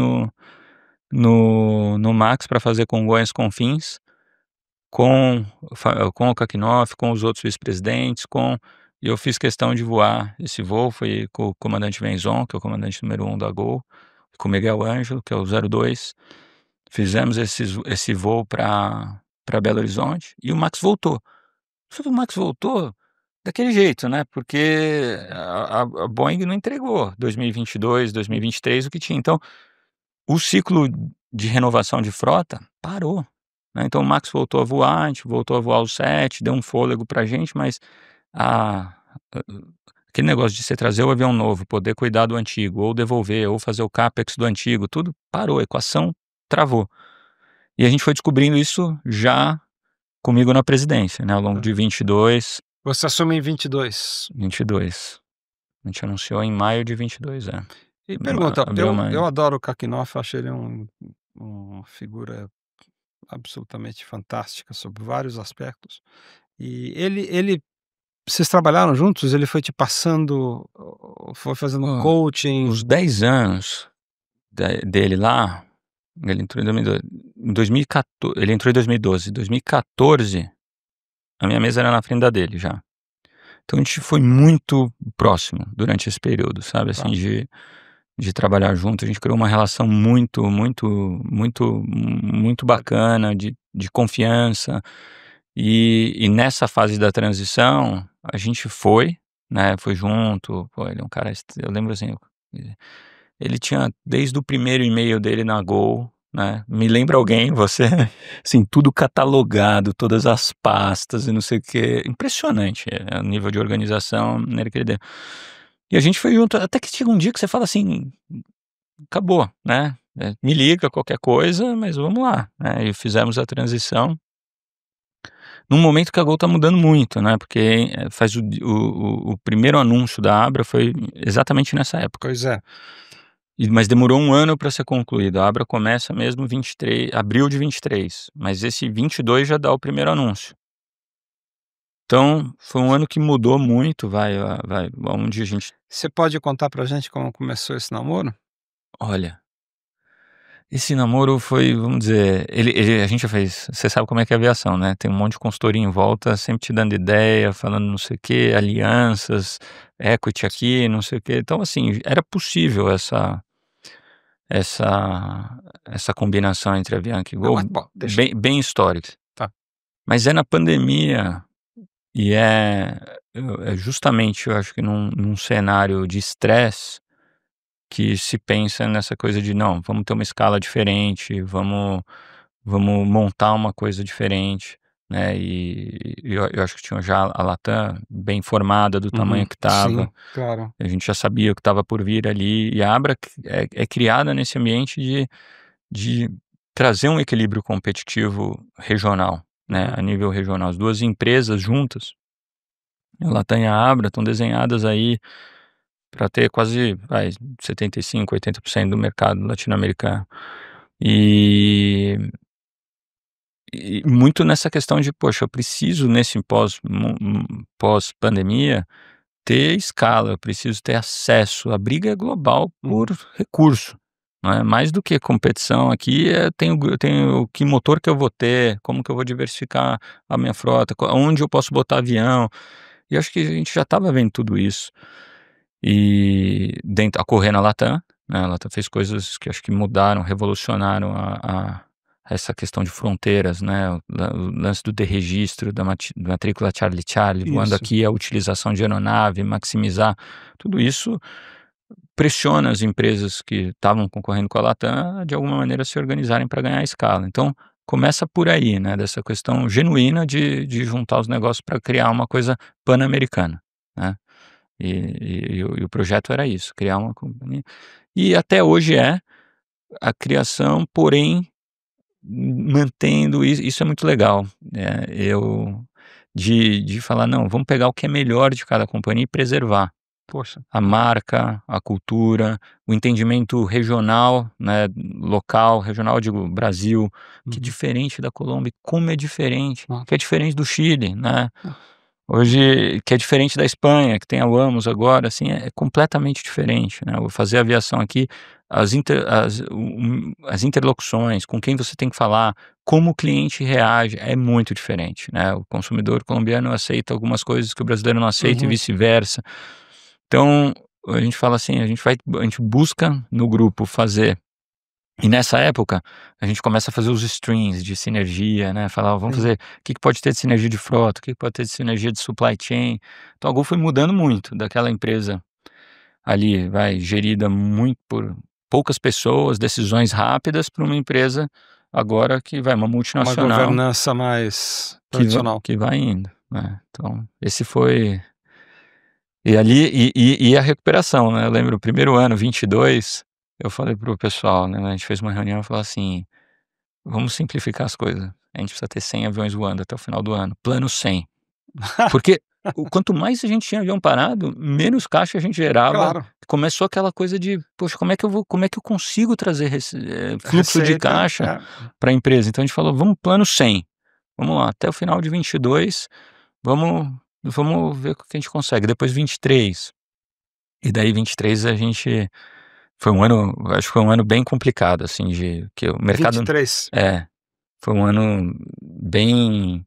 B: no Max para fazer Congonhas Confins, com o Kakinoff, com os outros vice-presidentes, e eu fiz questão de voar esse voo, foi com o comandante Venzon, que é o comandante número 1 da Gol, com o Miguel Ângelo, que é o 02, fizemos esse voo para Belo Horizonte, e o Max voltou. Só que o Max voltou daquele jeito, né, porque a Boeing não entregou 2022, 2023 o que tinha, então o ciclo de renovação de frota parou, né, então o Max voltou a voar, a gente voltou a voar o 7, deu um fôlego pra gente, mas a a aquele negócio de você trazer o avião novo, poder cuidar do antigo, ou devolver, ou fazer o capex do antigo, tudo parou, a equação travou. E a gente foi descobrindo isso já comigo na presidência, né, ao longo de
A: Aham.
B: 22,
A: Você assume em 22.
B: 22. A gente anunciou em maio de 22, é.
A: E pergunta,
B: Abril,
A: eu
B: maio.
A: adoro o Kakinoff, acho ele uma figura absolutamente fantástica sob vários aspectos. E ele vocês trabalharam juntos? Ele foi te passando, foi fazendo
B: Ó,
A: coaching?
B: os 10 anos dele lá, ele entrou em 2012, em 2014, ele entrou em 2012, 2014 a minha mesa era na frente da dele já. Então a gente foi muito próximo durante esse período, sabe, assim,
A: Tá.
B: de trabalhar junto, a gente criou uma relação muito bacana, de confiança, e nessa fase da transição, a gente foi, né, foi junto, pô, ele é um cara eu lembro assim, ele tinha desde o primeiro e-mail dele na Gol, né, "Me lembra alguém, você?", assim, tudo catalogado, todas as pastas e não sei o quê, impressionante, o nível de organização, maneira que ele deu. E a gente foi junto, até que chega um dia que você fala assim: "Acabou, né, me liga qualquer coisa, mas vamos lá", né, e fizemos a transição, num momento que a Gol tá mudando muito, né, porque, faz o primeiro anúncio da Abra foi exatamente nessa época.
A: Pois é.
B: Mas demorou um ano para ser concluído, a Abra começa mesmo 23 abril de 23, mas esse 22 já dá o primeiro anúncio. Então, foi um ano que mudou muito, onde a gente
A: Você pode contar pra gente como começou esse namoro?
B: olha, esse namoro foi, vamos dizer, a gente já fez, você sabe como é que é a aviação, né, tem um monte de consultoria em volta, sempre te dando ideia, falando não sei o quê, alianças, equity aqui, não sei o quê, então assim, era possível essa combinação entre Avianca e
A: Não,
B: Gol,
A: mas, bom, deixa.
B: bem histórica.
A: Tá.
B: Mas é na pandemia e é justamente, eu acho que num cenário de estresse que se pensa nessa coisa de não, vamos ter uma escala diferente, vamos montar uma coisa diferente, né? E eu acho que tinha já a Latam bem formada do tamanho que
A: Sim,
B: estava,
A: claro.
B: a gente já sabia o que estava por vir ali, e a Abra é criada nesse ambiente de trazer um equilíbrio competitivo regional, né? A nível regional. As duas empresas juntas, a Latam e a Abra, estão desenhadas aí para ter quase 75, 80% do mercado latino-americano. E muito nessa questão de, poxa, eu preciso nesse pós-pandemia ter escala, eu preciso ter acesso. A briga é global por recurso, não é? Mais do que competição aqui, eu tenho que motor que eu vou ter, como que eu vou diversificar a minha frota, onde eu posso botar avião. E acho que a gente já estava vendo tudo isso. E ocorrer na Latam, né, a Latam fez coisas que acho que mudaram, revolucionaram essa questão de fronteiras, né, o lance do deregistro da matrícula Charlie Charlie, voando
A: Isso.
B: aqui, a utilização de aeronave, maximizar, tudo isso pressiona as empresas que estavam concorrendo com a Latam a, de alguma maneira, se organizarem para ganhar escala. Então, começa por aí, né, dessa questão genuína de juntar os negócios para criar uma coisa pan-americana, né. E o projeto era isso, criar uma companhia. E até hoje é a criação, porém, mantendo isso é muito legal, de falar: "Não, vamos pegar o que é melhor de cada companhia e preservar
A: Poxa.
B: a marca, a cultura, o entendimento regional, né, local, regional eu digo Brasil, que é diferente da Colômbia, como é diferente, que é diferente do Chile, né. Hoje, que é diferente da Espanha, que tem a Wamos agora, assim, é completamente diferente, né, vou fazer aviação aqui, as interlocuções, com quem você tem que falar, como o cliente reage, é muito diferente, né, o consumidor colombiano aceita algumas coisas que o brasileiro não aceita e vice-versa. Então, a gente fala assim, a gente busca no grupo fazer e nessa época, a gente começa a fazer os streams de sinergia, né, falar: "Ó, vamos
A: Sim.
B: fazer o que pode ter de sinergia de frota, o que pode ter de sinergia de supply chain". Então a Gol foi mudando muito daquela empresa ali, gerida muito por poucas pessoas, decisões rápidas, para uma empresa agora que uma
A: Uma
B: multinacional
A: governança mais tradicional.
B: que vai indo, né. Então esse foi e ali e a recuperação, né, eu lembro o primeiro ano, 22, eu falei para o pessoal, né, a gente fez uma reunião e falou assim: "Vamos simplificar as coisas. A gente precisa ter 100 aviões voando até o final do ano. Plano 100". Porque quanto mais a gente tinha avião parado, menos caixa a gente gerava.
A: Claro.
B: Começou aquela coisa de: "Poxa, como é que eu consigo trazer fluxo de
A: Receita,
B: caixa para a empresa?". Então a gente falou: "Vamos plano 100. Vamos lá, até o final de 22, vamos ver o que a gente consegue". Depois 23. E daí 23 a gente foi um ano, acho que foi um ano bem complicado, assim, de que o mercado
A: 23.
B: é. Foi um ano bem,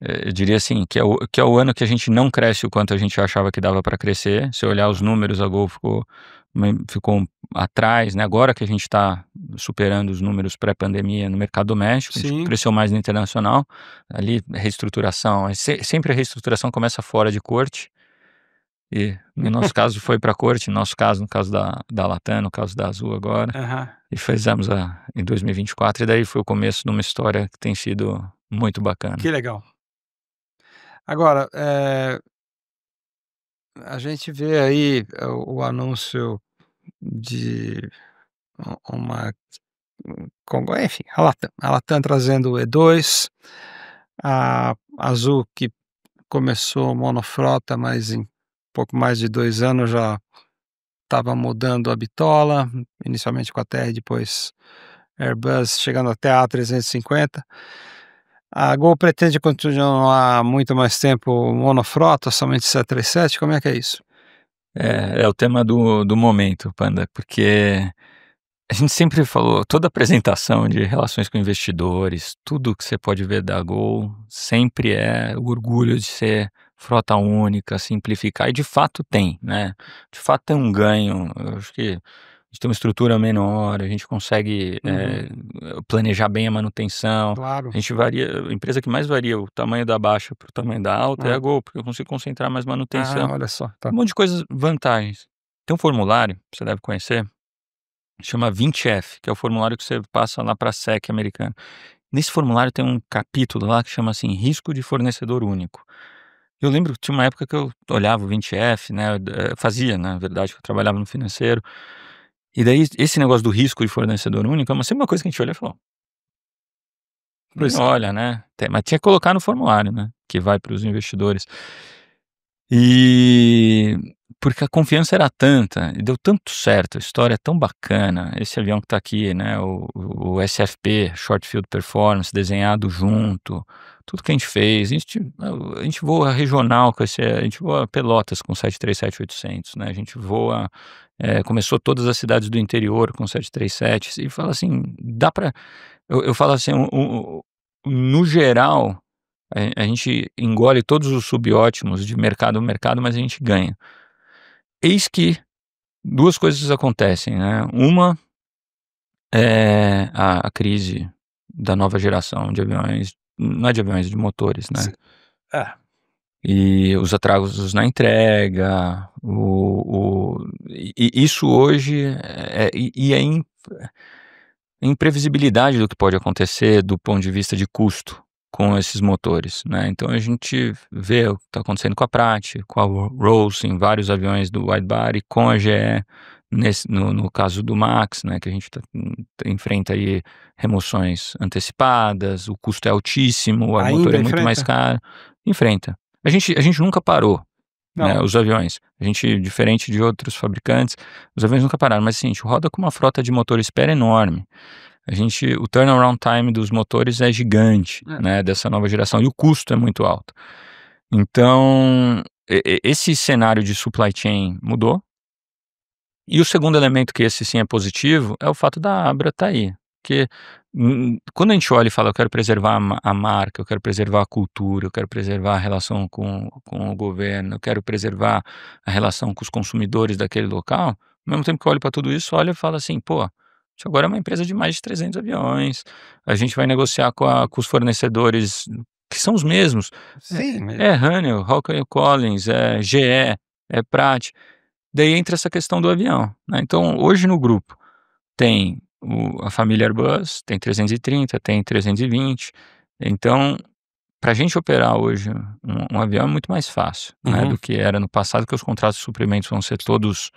B: eu diria assim, que é o ano que a gente não cresce o quanto a gente achava que dava para crescer. Se olhar os números, a Gol ficou atrás, né, agora que a gente está superando os números pré-pandemia no mercado doméstico, a gente
A: Sim.
B: cresceu mais no internacional, ali reestruturação, sempre a reestrutura começa fora de corte, e no nosso caso foi para corte, no nosso caso, no caso da Latam, no caso da Azul agora.
A: Aham.
B: E fizemos em 2024, e daí foi o começo de uma história que tem sido muito bacana.
A: Que legal. Agora, a gente vê aí o anúncio de uma enfim, a Latam trazendo o E2, a Azul que começou monofrota, mas em pouco mais de 2 anos já estava mudando a bitola, inicialmente com a TR, depois Airbus, chegando até a A350. A Gol pretende continuar muito mais tempo monofrota, somente 737, como é que é isso?
B: É o tema do momento, Panda, porque a gente sempre falou, toda apresentação de relações com investidores, tudo que você pode ver da Gol, sempre é o orgulho de ser frota única, simplificar, e de fato tem, né? De fato tem um ganho, eu acho que gente tem uma estrutura menor, a gente consegue planejar bem a manutenção.
A: Claro.
B: A gente varia, a empresa que mais varia o tamanho da baixa para o tamanho da alta é a Gol, porque eu consigo concentrar mais manutenção.
A: Olha só, tá.
B: Um monte de coisas, vantagens. Tem um formulário, você deve conhecer, chama 20F, que é o formulário que você passa lá para a SEC americana. Nesse formulário tem um capítulo lá que chama assim, risco de fornecedor único. Eu lembro que tinha uma época que eu olhava o 20F, né, fazia, na verdade, que eu trabalhava no financeiro, e daí esse negócio do risco de fornecedor único é sempre uma coisa que a gente olha e fala:
A: Pois
B: "Nem
A: é.
B: olha, né", mas tinha que colocar no formulário, né, que vai para os investidores. E porque a confiança era tanta, e deu tanto certo, a história é tão bacana, esse avião que está aqui, né, o SFP, Short Field Performance, desenhado junto, tudo que a gente fez, a gente voa regional com a gente voa Pelotas com 737-800, né, a gente voa, começou todas as cidades do interior com 737 e fala assim, dá para eu falo assim, no geral a gente engole todos os subótimos de mercado a mercado, mas a gente ganha. Eis que 2 coisas acontecem, né, uma é a crise da nova geração de aviões, não é de aviões, de motores, né,
A: Se é.
B: e os atrasos na entrega, isso hoje é imprevisibilidade do que pode acontecer do ponto de vista de custo com esses motores, né. Então a gente vê o que está acontecendo com a Pratt, com a Rolls em vários aviões do wide body, com a GE no caso do MAX, né, que a gente enfrenta aí remoções antecipadas, o custo é altíssimo, o motor
A: Ainda
B: é muito mais
A: enfrenta?
B: caro. Enfrenta. A gente nunca parou, né,
A: Não.
B: os aviões. A gente, diferente de outros fabricantes, os aviões nunca pararam, mas assim, a gente roda com uma frota de motor spare enorme. O turnaround time dos motores é gigante,
A: É.
B: né, dessa nova geração, e o custo é muito alto. Então, esse cenário de supply chain mudou. E o segundo elemento que esse sim é positivo, é o fato da Abra estar aí. Porque, quando a gente olha e fala: "Eu quero preservar a marca, eu quero preservar a cultura, eu quero preservar a relação com o governo, eu quero preservar a relação com os consumidores daquele local", ao mesmo tempo que eu olho para tudo isso, olho e falo assim: "Pô, a gente agora é uma empresa de mais de 300 aviões, a gente vai negociar com os fornecedores que são os mesmos,
A: Sim, mas
B: é Honeywell, Rockwell Collins, é GE, é Pratt". Daí entra essa questão do avião, né, então hoje no grupo tem a família Airbus, tem 330, tem 320, então para a gente operar hoje um avião é muito mais fácil, né,
A: uhum.
B: do que era no passado, que os contratos de suprimentos vão ser todos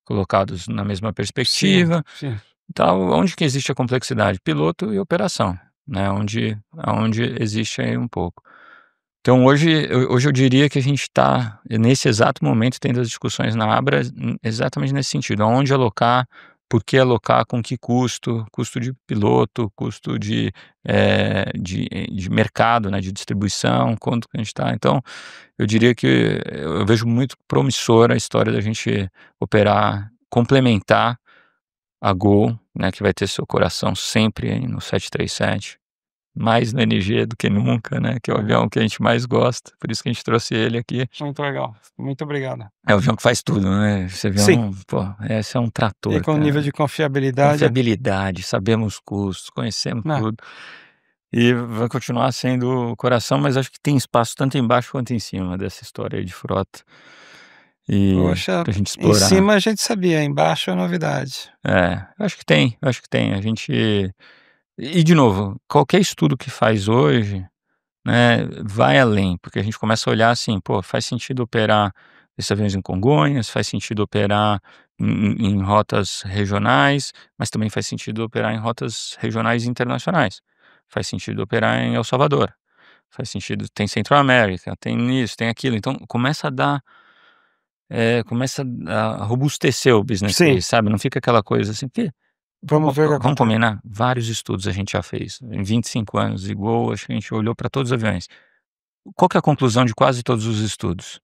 B: colocados na mesma
A: Sim,
B: perspectiva,
A: sim.
B: então onde que existe a complexidade? Piloto e operação, né, aonde existe aí um pouco. Então hoje eu diria que a gente está, nesse exato momento, tendo as discussões na Abra, exatamente nesse sentido, aonde alocar, por que alocar, com que custo, custo de piloto, custo de mercado, né, de distribuição, quanto que a gente está. Então, eu diria que eu vejo muito promissora a história da gente operar, complementar a Gol, né, que vai ter seu coração sempre aí no 737. Mais no NG do que nunca, né, que é o
A: Aham.
B: avião que a gente mais gosta, por isso que a gente trouxe ele aqui.
A: Muito legal. Muito obrigado.
B: É o avião que faz tudo, né, esse
A: Sim,
B: avião, pô, esse é um
A: e
B: trator,
A: com nível
B: cara.
A: de confiabilidade,
B: Confiabilidade, sabemos custos, conhecemos
A: né.
B: tudo, e vai continuar sendo o coração, mas acho que tem espaço tanto embaixo quanto em cima dessa história aí de frota, e
A: Poxa,
B: pra gente
A: em
B: explorar.
A: cima a gente sabia, embaixo é novidade.
B: Eu acho que tem, a gente e de novo, qualquer estudo que faz hoje, né, vai além, porque a gente começa a olhar assim, pô, faz sentido operar esses aviões em Congonhas, faz sentido operar em rotas regionais, mas também faz sentido operar em rotas regionais e internacionais. Faz sentido operar em El Salvador, faz sentido, tem Central América, tem isso, tem aquilo. Então começa a robustecer o business
A: Sim,
B: case, sabe? Não fica aquela coisa assim, porque
A: vamos ver o que
B: vamos
A: acontece.
B: combinar, vários estudos a gente já fez. Em 25 anos de Gol, acho que a gente olhou para todos os aviões. Qual que é a conclusão de quase todos os estudos?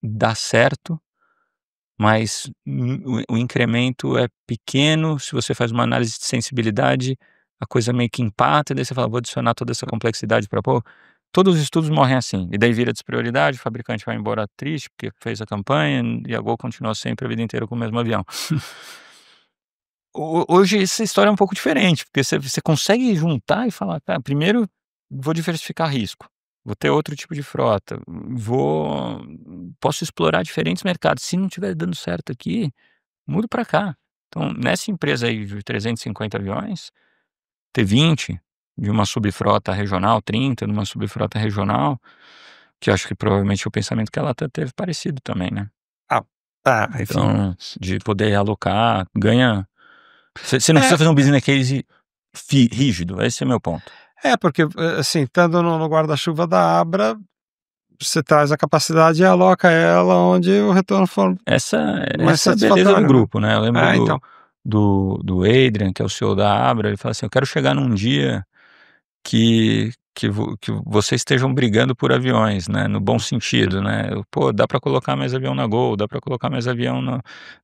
B: Dá certo, mas o incremento é pequeno, se você faz uma análise de sensibilidade, a coisa meio que empata, e daí você fala: "Vou adicionar toda essa complexidade para pôr". Todos os estudos morrem assim, e daí vira desprioridade, o fabricante vai embora triste, porque fez a campanha, e a Gol continua sempre a vida inteira com o mesmo avião. Hoje essa história é um pouco diferente, porque você consegue juntar e falar: "Tá, primeiro vou diversificar risco, vou ter outro tipo de frota, posso explorar diferentes mercados, se não estiver dando certo aqui, mudo para cá". Então, nessa empresa aí de 350 aviões, ter 20 de uma subfrota regional, 30 numa subfrota regional, que eu acho que provavelmente o pensamento que ela teve parecido também, né.
A: Ah, tá, enfim.
B: Então, de poder alocar, ganha. Você não
A: É,
B: precisa fazer um business case rígido, esse é meu ponto.
A: porque, assim, estando no guarda-chuva da Abra, você traz a capacidade e aloca ela onde o retorno for
B: Essa
A: mais
B: essa é a beleza do
A: satisfatório, né.
B: grupo, né. Eu lembro
A: Então.
B: do Adrian, que é o CEO da Abra, ele fala assim: "Eu quero chegar num dia que vocês estejam brigando por aviões, né, no bom sentido, né. Pô, dá para colocar mais avião na Gol, dá para colocar mais avião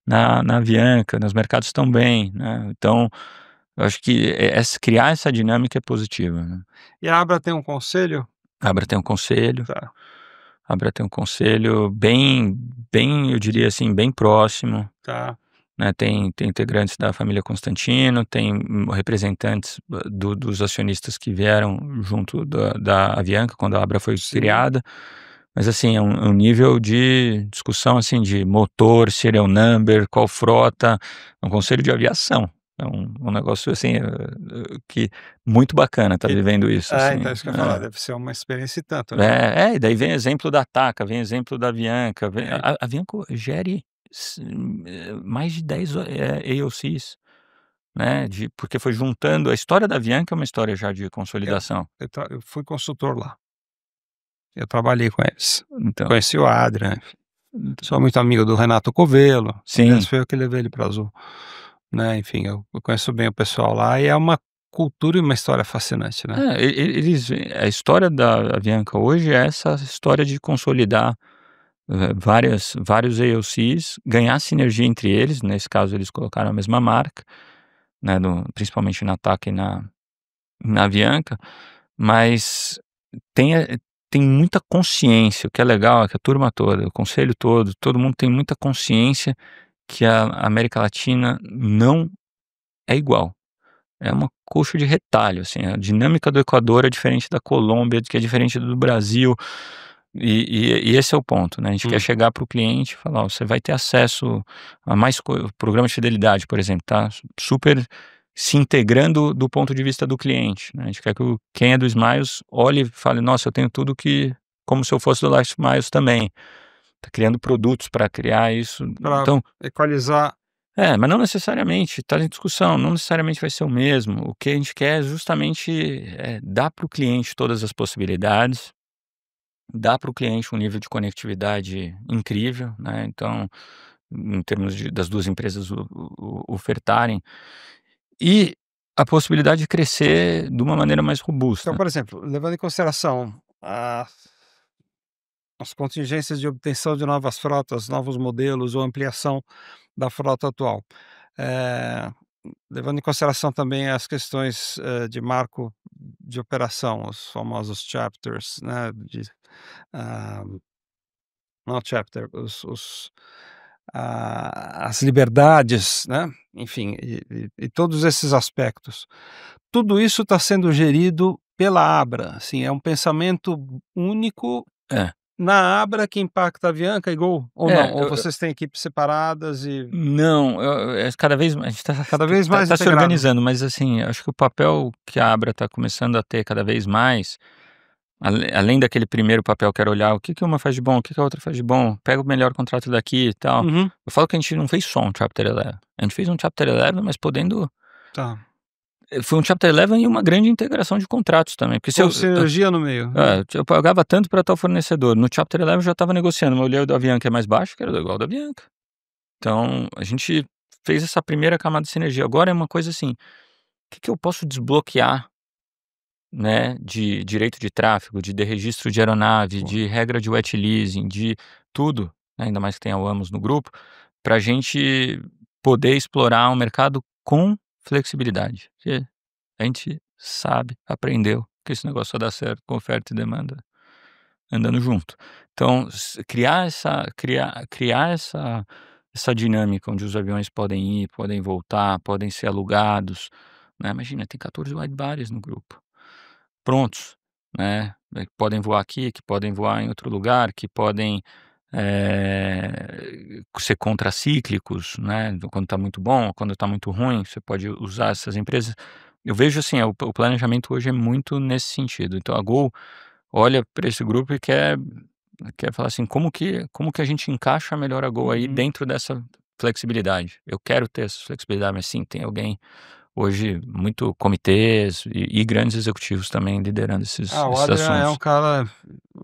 B: na Avianca, os mercados estão bem, né". Então, eu acho que criar essa dinâmica é positiva, né.
A: E a Abra tem um conselho?
B: A Abra tem um conselho,
A: Tá,
B: a Abra tem um conselho bem, eu diria assim, bem próximo,
A: tá,
B: né, tem integrantes da família Constantino, tem representantes dos acionistas que vieram junto da Avianca, quando a Abra foi
A: sim.
B: criada, mas assim, é um nível de discussão, assim, de motor, serial number, qual frota, é um conselho de aviação, é um negócio, assim, que muito bacana estar
A: E
B: vivendo isso,
A: então
B: assim.
A: isso que eu ia falar, deve ser uma experiência e tanto, né.
B: E daí vem exemplo da TACA, vem exemplo da Avianca, vem
A: É,
B: a Avianca gere mais de 10 AOCs, né, porque foi juntando a história da Avianca é uma história já de
A: eu
B: consolidação.
A: eu fui consultor lá, eu trabalhei com eles,
B: Então
A: conheci o Adrian,
B: ent
A: sou muito amigo do Renato Covello, aliás
B: sim,
A: foi eu que levei ele para Azul, né, enfim, eu conheço bem o pessoal lá e é uma cultura e uma história fascinante, né.
B: eles a história da Avianca hoje é essa história de consolidar, vários AOCs, ganhar sinergia entre eles, nesse caso eles colocaram a mesma marca, né, principalmente na TACA e na Avianca, mas Tem eh, tem muita consciência, o que é legal é que a turma toda, o conselho todo mundo tem muita consciência que a América Latina não é igual. É uma coxa de retalho, assim, a dinâmica do Equador é diferente da Colômbia, que é diferente do Brasil, e esse é o ponto, né, a gente quer
A: Hum.
B: chegar para o cliente e falar: "Ó, você vai ter acesso a mais programa de fidelidade", por exemplo, tá super se integrando do ponto de vista do cliente, né, a gente quer que quem é do Smiles olhe e fale: "Nossa, eu tenho tudo que", como se eu fosse do Last Miles também. Tá criando produtos para criar isso,
A: Pra
B: então
A: equalizar.
B: mas não necessariamente, está em discussão, não necessariamente vai ser o mesmo. O que a gente quer é justamente, dar para o cliente todas as possibilidades, dar para o cliente um nível de conectividade incrível, né, então, em termos das 2 empresas ofertarem, e a possibilidade de crescer de uma maneira mais
A: Então,
B: robusta.
A: por exemplo, levando em consideração as contingências de obtenção de novas frotas, novos modelos ou ampliação da frota atual. Eh, Levando em consideração também as questões, de marco de operação, os famosos chapters, né, ah, não chapter, as liberdades, né, enfim, e todos esses aspectos. Tudo isso está sendo gerido pela Abra, assim, é um pensamento único
B: É.
A: na Abra que impacta a Avianca e Gol, ou não?
B: É,
A: Ou vocês têm equipes separadas e
B: não, cada vez mais a gente está
A: cada vez mais
B: se
A: integrado?
B: organizando, mas assim, acho que o papel que a Abra está começando a ter cada vez mais, além daquele primeiro papel que era olhar o que que uma faz de bom, o que que a outra faz de bom, pega o melhor contrato daqui e tal.
A: Uhum,
B: Eu falo que a gente não fez só um Chapter 11, a gente fez um Chapter 11, mas podendo
A: tá.
B: foi um Chapter 11 e uma grande integração de contratos também, porque se
A: Com
B: eu
A: sinergia no meio, né.
B: eu pagava tanto para tal fornecedor, no Chapter 11 eu já estava negociando, mas eu olhei o da Avianca é mais baixo, quero igual ao da Avianca. Então, a gente fez essa primeira camada de sinergia. Agora é uma coisa assim, o que que eu posso desbloquear, né, de direito de tráfego, de registro de aeronave,
A: Pô,
B: de regra de wet leasing, de tudo, né, ainda mais que tenha o Amos no grupo, para a gente poder explorar o mercado com flexibilidade. Porque a gente sabe, aprendeu que esse negócio só dá certo com oferta e demanda andando junto. Então, criar essa essa dinâmica onde os aviões podem ir, podem voltar, podem ser alugados, né. Imagina, tem 14 wide bodies no grupo, prontos, né, que podem voar aqui, que podem voar em outro lugar, que podem, ser contracíclicos, né, quando está muito bom, quando está muito ruim, você pode usar essas empresas. Eu vejo assim, o planejamento hoje é muito nesse sentido. Então a Gol olha para esse grupo e quer falar assim: como que a gente encaixa melhor a Gol aí
A: Uhum.
B: dentro dessa flexibilidade? Eu quero ter essa flexibilidade, mas sim, tem alguém hoje, muito comitês e grandes executivos também liderando esses
A: Ah, o
B: esses
A: Adrian é um
B: assuntos.
A: cara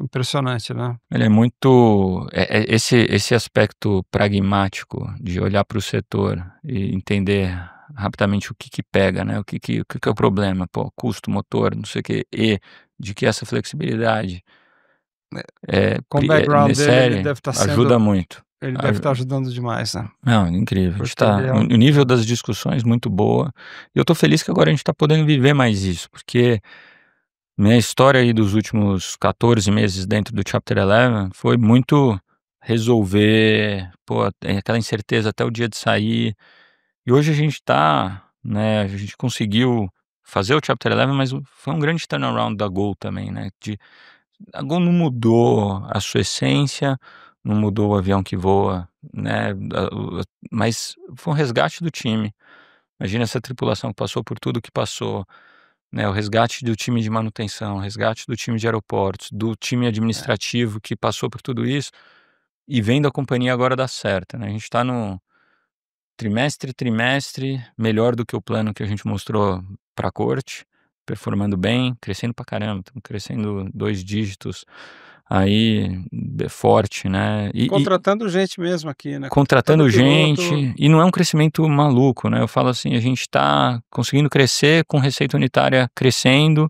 A: impressionante, né.
B: Ele é muito esse aspecto pragmático de olhar para o setor e entender rapidamente o que que pega, né, o que que é o problema, pô, custo, motor, não sei o quê, e de que essa flexibilidade
A: Com o background
B: nessa
A: dele, ele
B: série
A: deve estar
B: ajuda muito.
A: ele deve
B: Aju
A: estar ajudando demais, né,
B: Não, incrível, a gente
A: porque ele
B: tá
A: é
B: o
A: um
B: nível das discussões muito boa, e eu tô feliz que agora a gente tá podendo viver mais isso, porque minha história aí dos últimos 14 meses dentro do Chapter 11 foi muito resolver, pô, tem aquela incerteza até o dia de sair, e hoje a gente tá, né, a gente conseguiu fazer o Chapter 11, mas foi um grande turnaround da Gol também, né, a Gol não mudou a sua essência, não mudou o avião que voa, né, mas foi um resgate do time. Imagina essa tripulação que passou por tudo que passou, né, o resgate do time de manutenção, o resgate do time de aeroportos, do time
A: é,
B: administrativo que passou por tudo isso, e vendo a companhia agora dar certo, né. A gente está no trimestre melhor do que o plano que a gente mostrou para a corte, performando bem, crescendo pra caramba, estamos crescendo 2 dígitos, aí, forte, né, e
A: contratando gente mesmo aqui, né, contratando
B: contratando
A: piloto.
B: gente, e não é um crescimento maluco, né, eu falo assim, a gente está conseguindo crescer com receita unitária crescendo,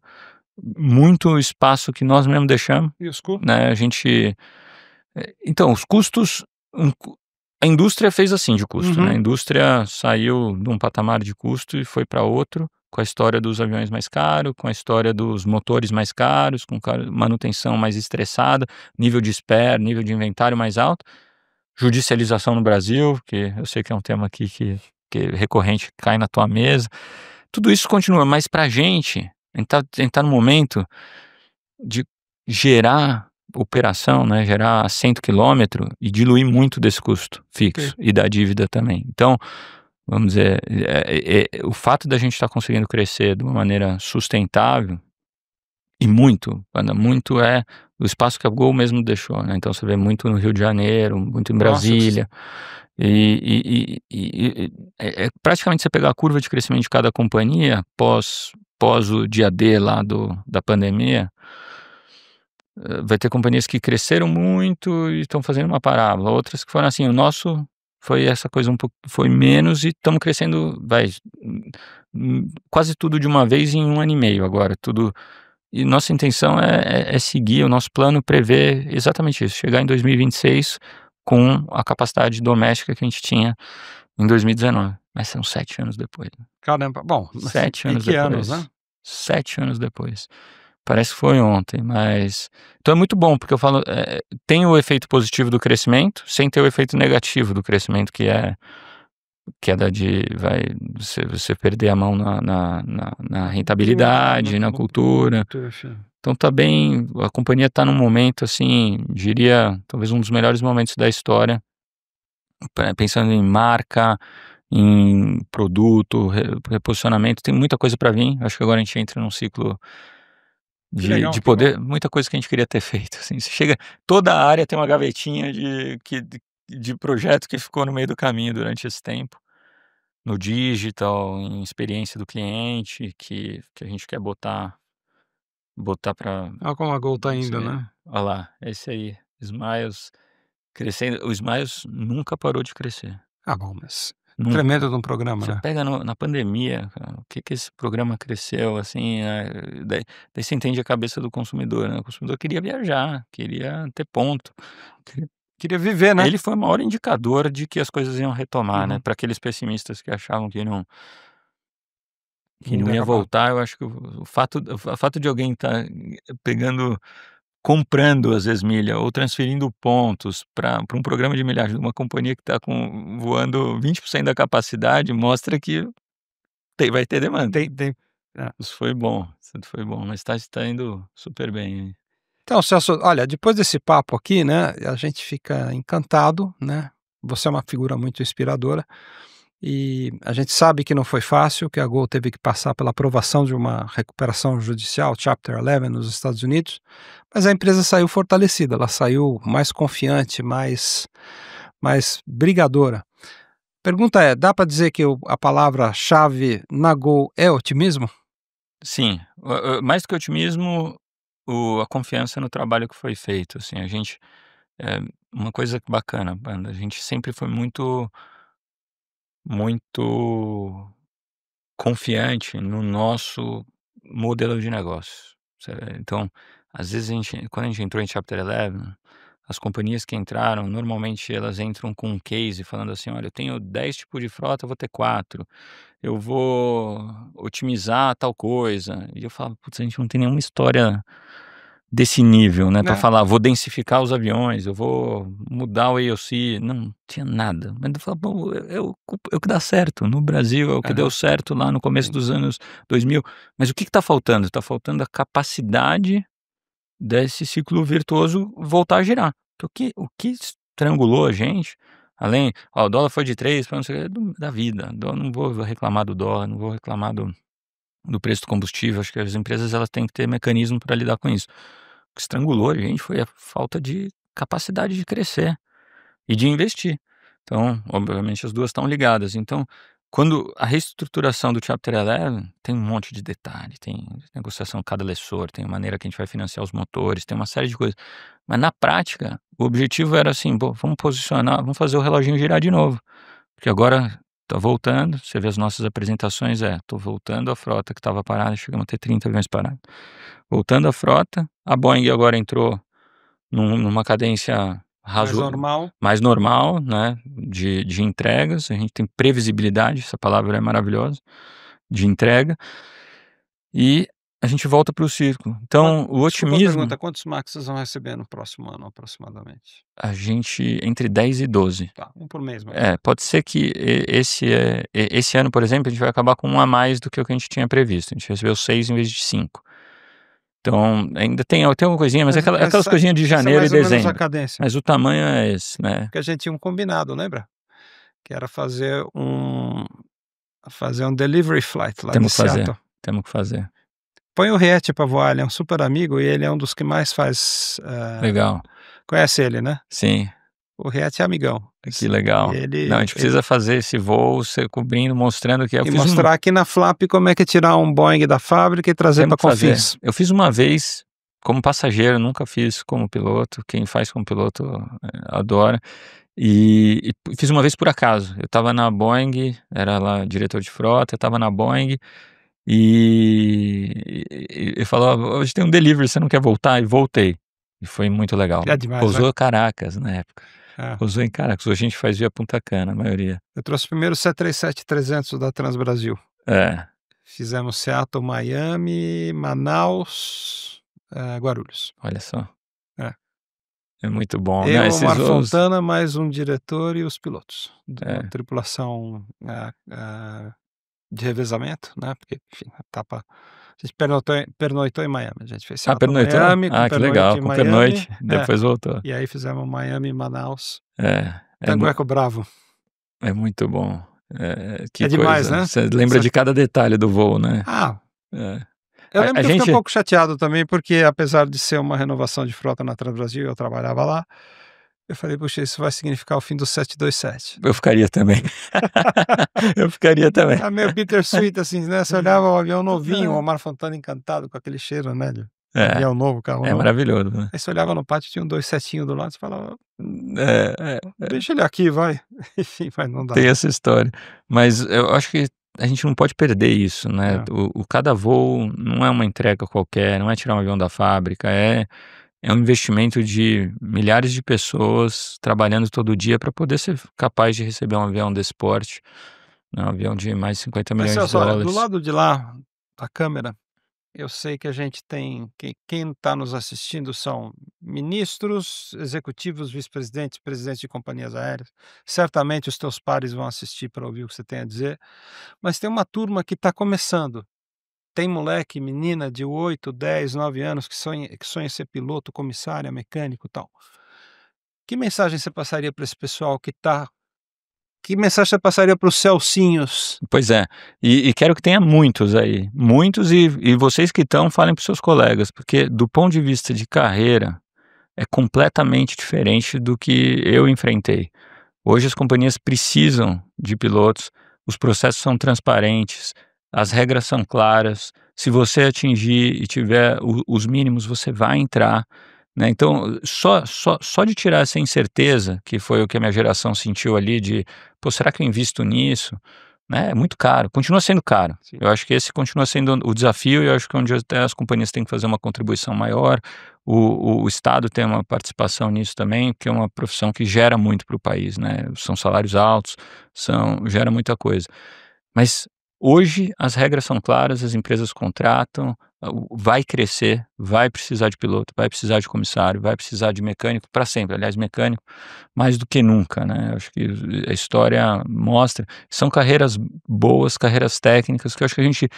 B: muito espaço que nós mesmos deixamos,
A: E os custos?
B: né, a gente então os custos, um cu a indústria fez assim de custo, né, a
A: Uhum.
B: indústria saiu de um patamar de custo e foi para outro, com a história dos aviões mais caros, com a história dos motores mais caros, com manutenção mais estressada, nível de spare, nível de inventário mais alto. Judicialização no Brasil, que eu sei que é um tema aqui que é recorrente, cai na tua mesa. Tudo isso continua, mas pra gente, a gente tá num momento de gerar operação, né, gerar assento quilômetro e diluir muito desse custo
A: Ok.
B: fixo e da dívida também. Então, vamos dizer, o fato da gente estar conseguindo crescer de uma maneira sustentável e muito, quando muito é o espaço que a Gol mesmo deixou, né, então você vê muito no Rio de Janeiro, muito em
A: Nossa,
B: Brasília, é praticamente você pegar a curva de crescimento de cada companhia pós o dia D lá da pandemia, vai ter companhias que cresceram muito e estão fazendo uma parábola, outras que foram assim, o nosso foi essa coisa um pouco foi menos e estamos crescendo, quase tudo de uma vez em 1 ano e meio agora, tudo e nossa intenção é seguir, o nosso plano prevê exatamente isso, chegar em 2026 com a capacidade doméstica que a gente tinha em 2019, mas são 7 anos depois, né,
A: caramba. Bom,
B: 7
A: e
B: anos
A: que anos, né.
B: depois, 7 anos depois. Parece que foi ontem, mas então é muito bom, porque eu falo, tem o efeito positivo do crescimento, sem ter o efeito negativo do crescimento, que é queda de você perder a mão na
A: No clima,
B: rentabilidade, na
A: no
B: cultura.
A: produto, enfim.
B: Então tá bem, a companhia está num momento, assim, diria, talvez um dos melhores momentos da história, pensando em marca, em produto, reposicionamento, tem muita coisa para vir, acho que agora a gente entra num ciclo
A: Que
B: de
A: legal,
B: de
A: que bom.
B: poder, muita coisa que a gente queria ter feito, assim, você chega, toda a área tem uma gavetinha de projeto que ficou no meio do caminho durante esse tempo, no digital, em experiência do cliente, que a gente quer botar para
A: Olha como a Gol tá indo,
B: você,
A: né.
B: olha lá, é isso aí, Smiles crescendo, o Smiles nunca parou de crescer,
A: Ah, bom, mas
B: nunca.
A: tremendo de um programa,
B: Você
A: né.
B: pega na pandemia, cara, o que que esse programa cresceu, assim, daí você entende a cabeça do consumidor, né, o consumidor queria viajar, queria ter ponto. Que
A: Queria viver, né.
B: ele foi o maior indicador de que as coisas iam retomar, né,
A: Uhum.
B: para aqueles pessimistas que achavam que
A: Mundo
B: não
A: ia
B: ia
A: acabar.
B: voltar, eu acho que o fato de alguém estar pegando comprando às vezes milha ou transferindo pontos para um programa de milhagem de uma companhia que está voando 20% da capacidade, mostra que vai ter demanda.
A: Tem
B: Isso foi bom, mas está indo super bem, hein.
A: Então, Celso, olha, depois desse papo aqui, né, a gente fica encantado, né, você é uma figura muito inspiradora, e a gente sabe que não foi fácil, que a Gol teve que passar pela aprovação de uma recuperação judicial, Chapter 11 nos Estados Unidos, mas a empresa saiu fortalecida, ela saiu mais confiante, mais brigadora. Pergunta é, dá para dizer que a palavra-chave na Gol é otimismo?
B: Sim, mais do que otimismo, a confiança no trabalho que foi feito, assim, a gente, uma coisa bacana, Banda, a gente sempre foi muito confiante no nosso modelo de negócio, então, às vezes quando a gente entrou em Chapter 11, as companhias que entraram, normalmente elas entram com um case falando assim: "Olha, eu tenho 10 tipos de frota, eu vou ter 4. Eu vou otimizar tal coisa", e eu falo: "Putz, a gente não tem nenhuma história desse nível, né, para
A: Né?
B: falar, vou densificar os aviões, eu vou mudar o AOC", não tinha nada, mas eu falava: "Bom, é o que dá certo no Brasil, é o que deu
A: Aham,
B: certo lá no começo
A: sim.
B: dos anos 2000, mas o que está faltando? Está faltando a capacidade desse ciclo virtuoso voltar a girar". Então o que estrangulou a gente, além, o dólar foi de 3 para não sei o quê, da vida, não vou reclamar do dólar, não vou reclamar do preço do combustível, acho que as empresas elas têm que ter mecanismo para lidar com isso. O que estrangulou a gente foi a falta de capacidade de crescer e de investir. Então, obviamente, as duas estão ligadas. Então, quando a reestruturação do Chapter 11 tem um monte de detalhe, tem negociação com cada lessor, tem a maneira que a gente vai financiar os motores, tem uma série de coisas. Mas na prática, o objetivo era assim: "Pô, vamos posicionar, vamos fazer o reloginho girar de novo, porque agora tá voltando". Você vê as nossas apresentações, tô voltando a frota que estava parada, chegamos a ter 30 aviões parados. Voltando a frota, a Boeing agora entrou numa cadência
A: Mais normal.
B: mais normal, né, de entregas, a gente tem previsibilidade, essa palavra é maravilhosa, de entrega, e a gente volta para o círculo. Então o
A: Desculpa a
B: otimismo,
A: pergunta, quantos Max vocês vão receber no próximo ano, aproximadamente?
B: a gente entre 10 e 12.
A: Tá, um por mês, mais ou menos.
B: Pode ser que esse ano, por exemplo, a gente vai acabar com um a mais do que o que a gente tinha previsto, a gente recebeu 6 em vez de 5. Então, ainda tem uma coisinha, mas aquelas coisinhas de
A: Essa é
B: janeiro e
A: mais ou menos a
B: dezembro,
A: cadência,
B: mas o tamanho é esse, né.
A: porque a gente tinha um combinado, lembra? Que era fazer um delivery flight lá de
B: Temos que fazer,
A: Seattle.
B: temos que fazer.
A: Põe o Riet para voar, ele é um super amigo e ele é um dos que mais faz,
B: Legal.
A: conhece ele, né?
B: Sim,
A: O Riet é amigão,
B: que
A: e
B: legal. Não, a gente
A: ele
B: precisa fazer esse voo, você cobrindo, mostrando que eu
A: e
B: fiz
A: mostrar aqui na Flap como é que é tirar um Boeing da fábrica e trazer
B: temos
A: para
B: que fazer.
A: Confins.
B: Eu fiz uma vez como passageiro, nunca fiz como piloto, quem faz como piloto, adora. E fiz uma vez por acaso, eu estava na Boeing, era lá diretor de frota, eu estava na Boeing, e falou: "Ó, hoje tem um delivery, você não quer voltar?", e voltei. E foi muito legal.
A: É demais, né?
B: Pousou Caracas na época,
A: É.
B: pousou em Caracas, hoje a gente faz via Punta Cana, a maioria.
A: Eu trouxe primeiro o 737-300 da Transbrasil.
B: É,
A: Fizemos Seattle, Miami, Manaus, Guarulhos.
B: olha só,
A: É.
B: é muito bom, né,
A: Eu, o
B: esses
A: Omar
B: voos,
A: Fontana, mais um diretor e os pilotos. Uma
B: é.
A: tripulação, de revezamento, né, porque, enfim, a gente pernoitou em Miami, a gente fez
B: Ah,
A: Seattle,
B: pernoitou?
A: Miami, com
B: Ah, que
A: pernoite
B: legal,
A: em
B: com
A: Miami,
B: pernoite, depois voltou.
A: e aí fizemos Miami, Manaus,
B: É,
A: Tango Eco Bravo.
B: é muito bom. Que
A: É demais,
B: coisa,
A: né?
B: você lembra
A: Essa
B: de cada detalhe do voo, né.
A: ah,
B: É.
A: eu lembro
B: A
A: que eu fiquei um
B: gente
A: pouco chateado também, porque apesar de ser uma renovação de frota na Transbrasil, eu trabalhava lá, eu falei: "Puxa, isso vai significar o fim do 727".
B: eu ficaria também. Eu ficaria também.
A: Tá meio bittersweet, assim, né, você olhava o avião novinho, o Omar Fontana encantado com aquele cheiro, né, de
B: É,
A: avião novo, carro
B: é
A: novo.
B: maravilhoso, né.
A: Aí você olhava no pátio, tinha um 277 do lado, você falava:
B: É,
A: "Deixa ele aqui, vai". Enfim, mas não
B: tem
A: dava.
B: essa história. Mas eu acho que a gente não pode perder isso, né.
A: É.
B: O cada voo não é uma entrega qualquer, não é tirar um avião da fábrica, é um investimento de milhares de pessoas trabalhando todo dia para poder ser capaz de receber um avião desse porte, né, um avião de mais de 50
A: Mas
B: milhões de
A: Celso, olha, do
B: dólares.
A: lado de lá, a câmera, Eu sei que a gente tem, quem está nos assistindo são ministros, executivos, vice-presidentes, presidentes de companhias aéreas. Certamente os teus pares vão assistir para ouvir o que você tem a dizer, mas tem uma turma que está começando. Tem moleque, menina de 8, 10, 9 anos que sonha ser piloto, comissária, mecânico, tal. Que mensagem você passaria para esse pessoal que mensagem você passaria para os Celcinhos?
B: Pois é, e quero que tenha muitos aí, muitos, e vocês que estão, falem para os seus colegas, porque do ponto de vista de carreira, é completamente diferente do que eu enfrentei. Hoje as companhias precisam de pilotos, os processos são transparentes, as regras são claras. Se você atingir e tiver os mínimos, você vai entrar, né? Então, só de tirar essa incerteza, que foi o que a minha geração sentiu ali, de, pô, será que eu invisto nisso? Né? É muito caro, continua sendo caro.
A: Sim.
B: Eu acho que esse continua sendo o desafio, e eu acho que onde até as companhias têm que fazer uma contribuição maior, o Estado tem uma participação nisso também, porque é uma profissão que gera muito para o país, né? São salários altos, gera muita coisa. Mas hoje as regras são claras, as empresas contratam, vai crescer, vai precisar de piloto, vai precisar de comissário, vai precisar de mecânico para sempre. Aliás, mecânico mais do que nunca, né? Acho que a história mostra, são carreiras boas, carreiras técnicas, que eu acho que a gente,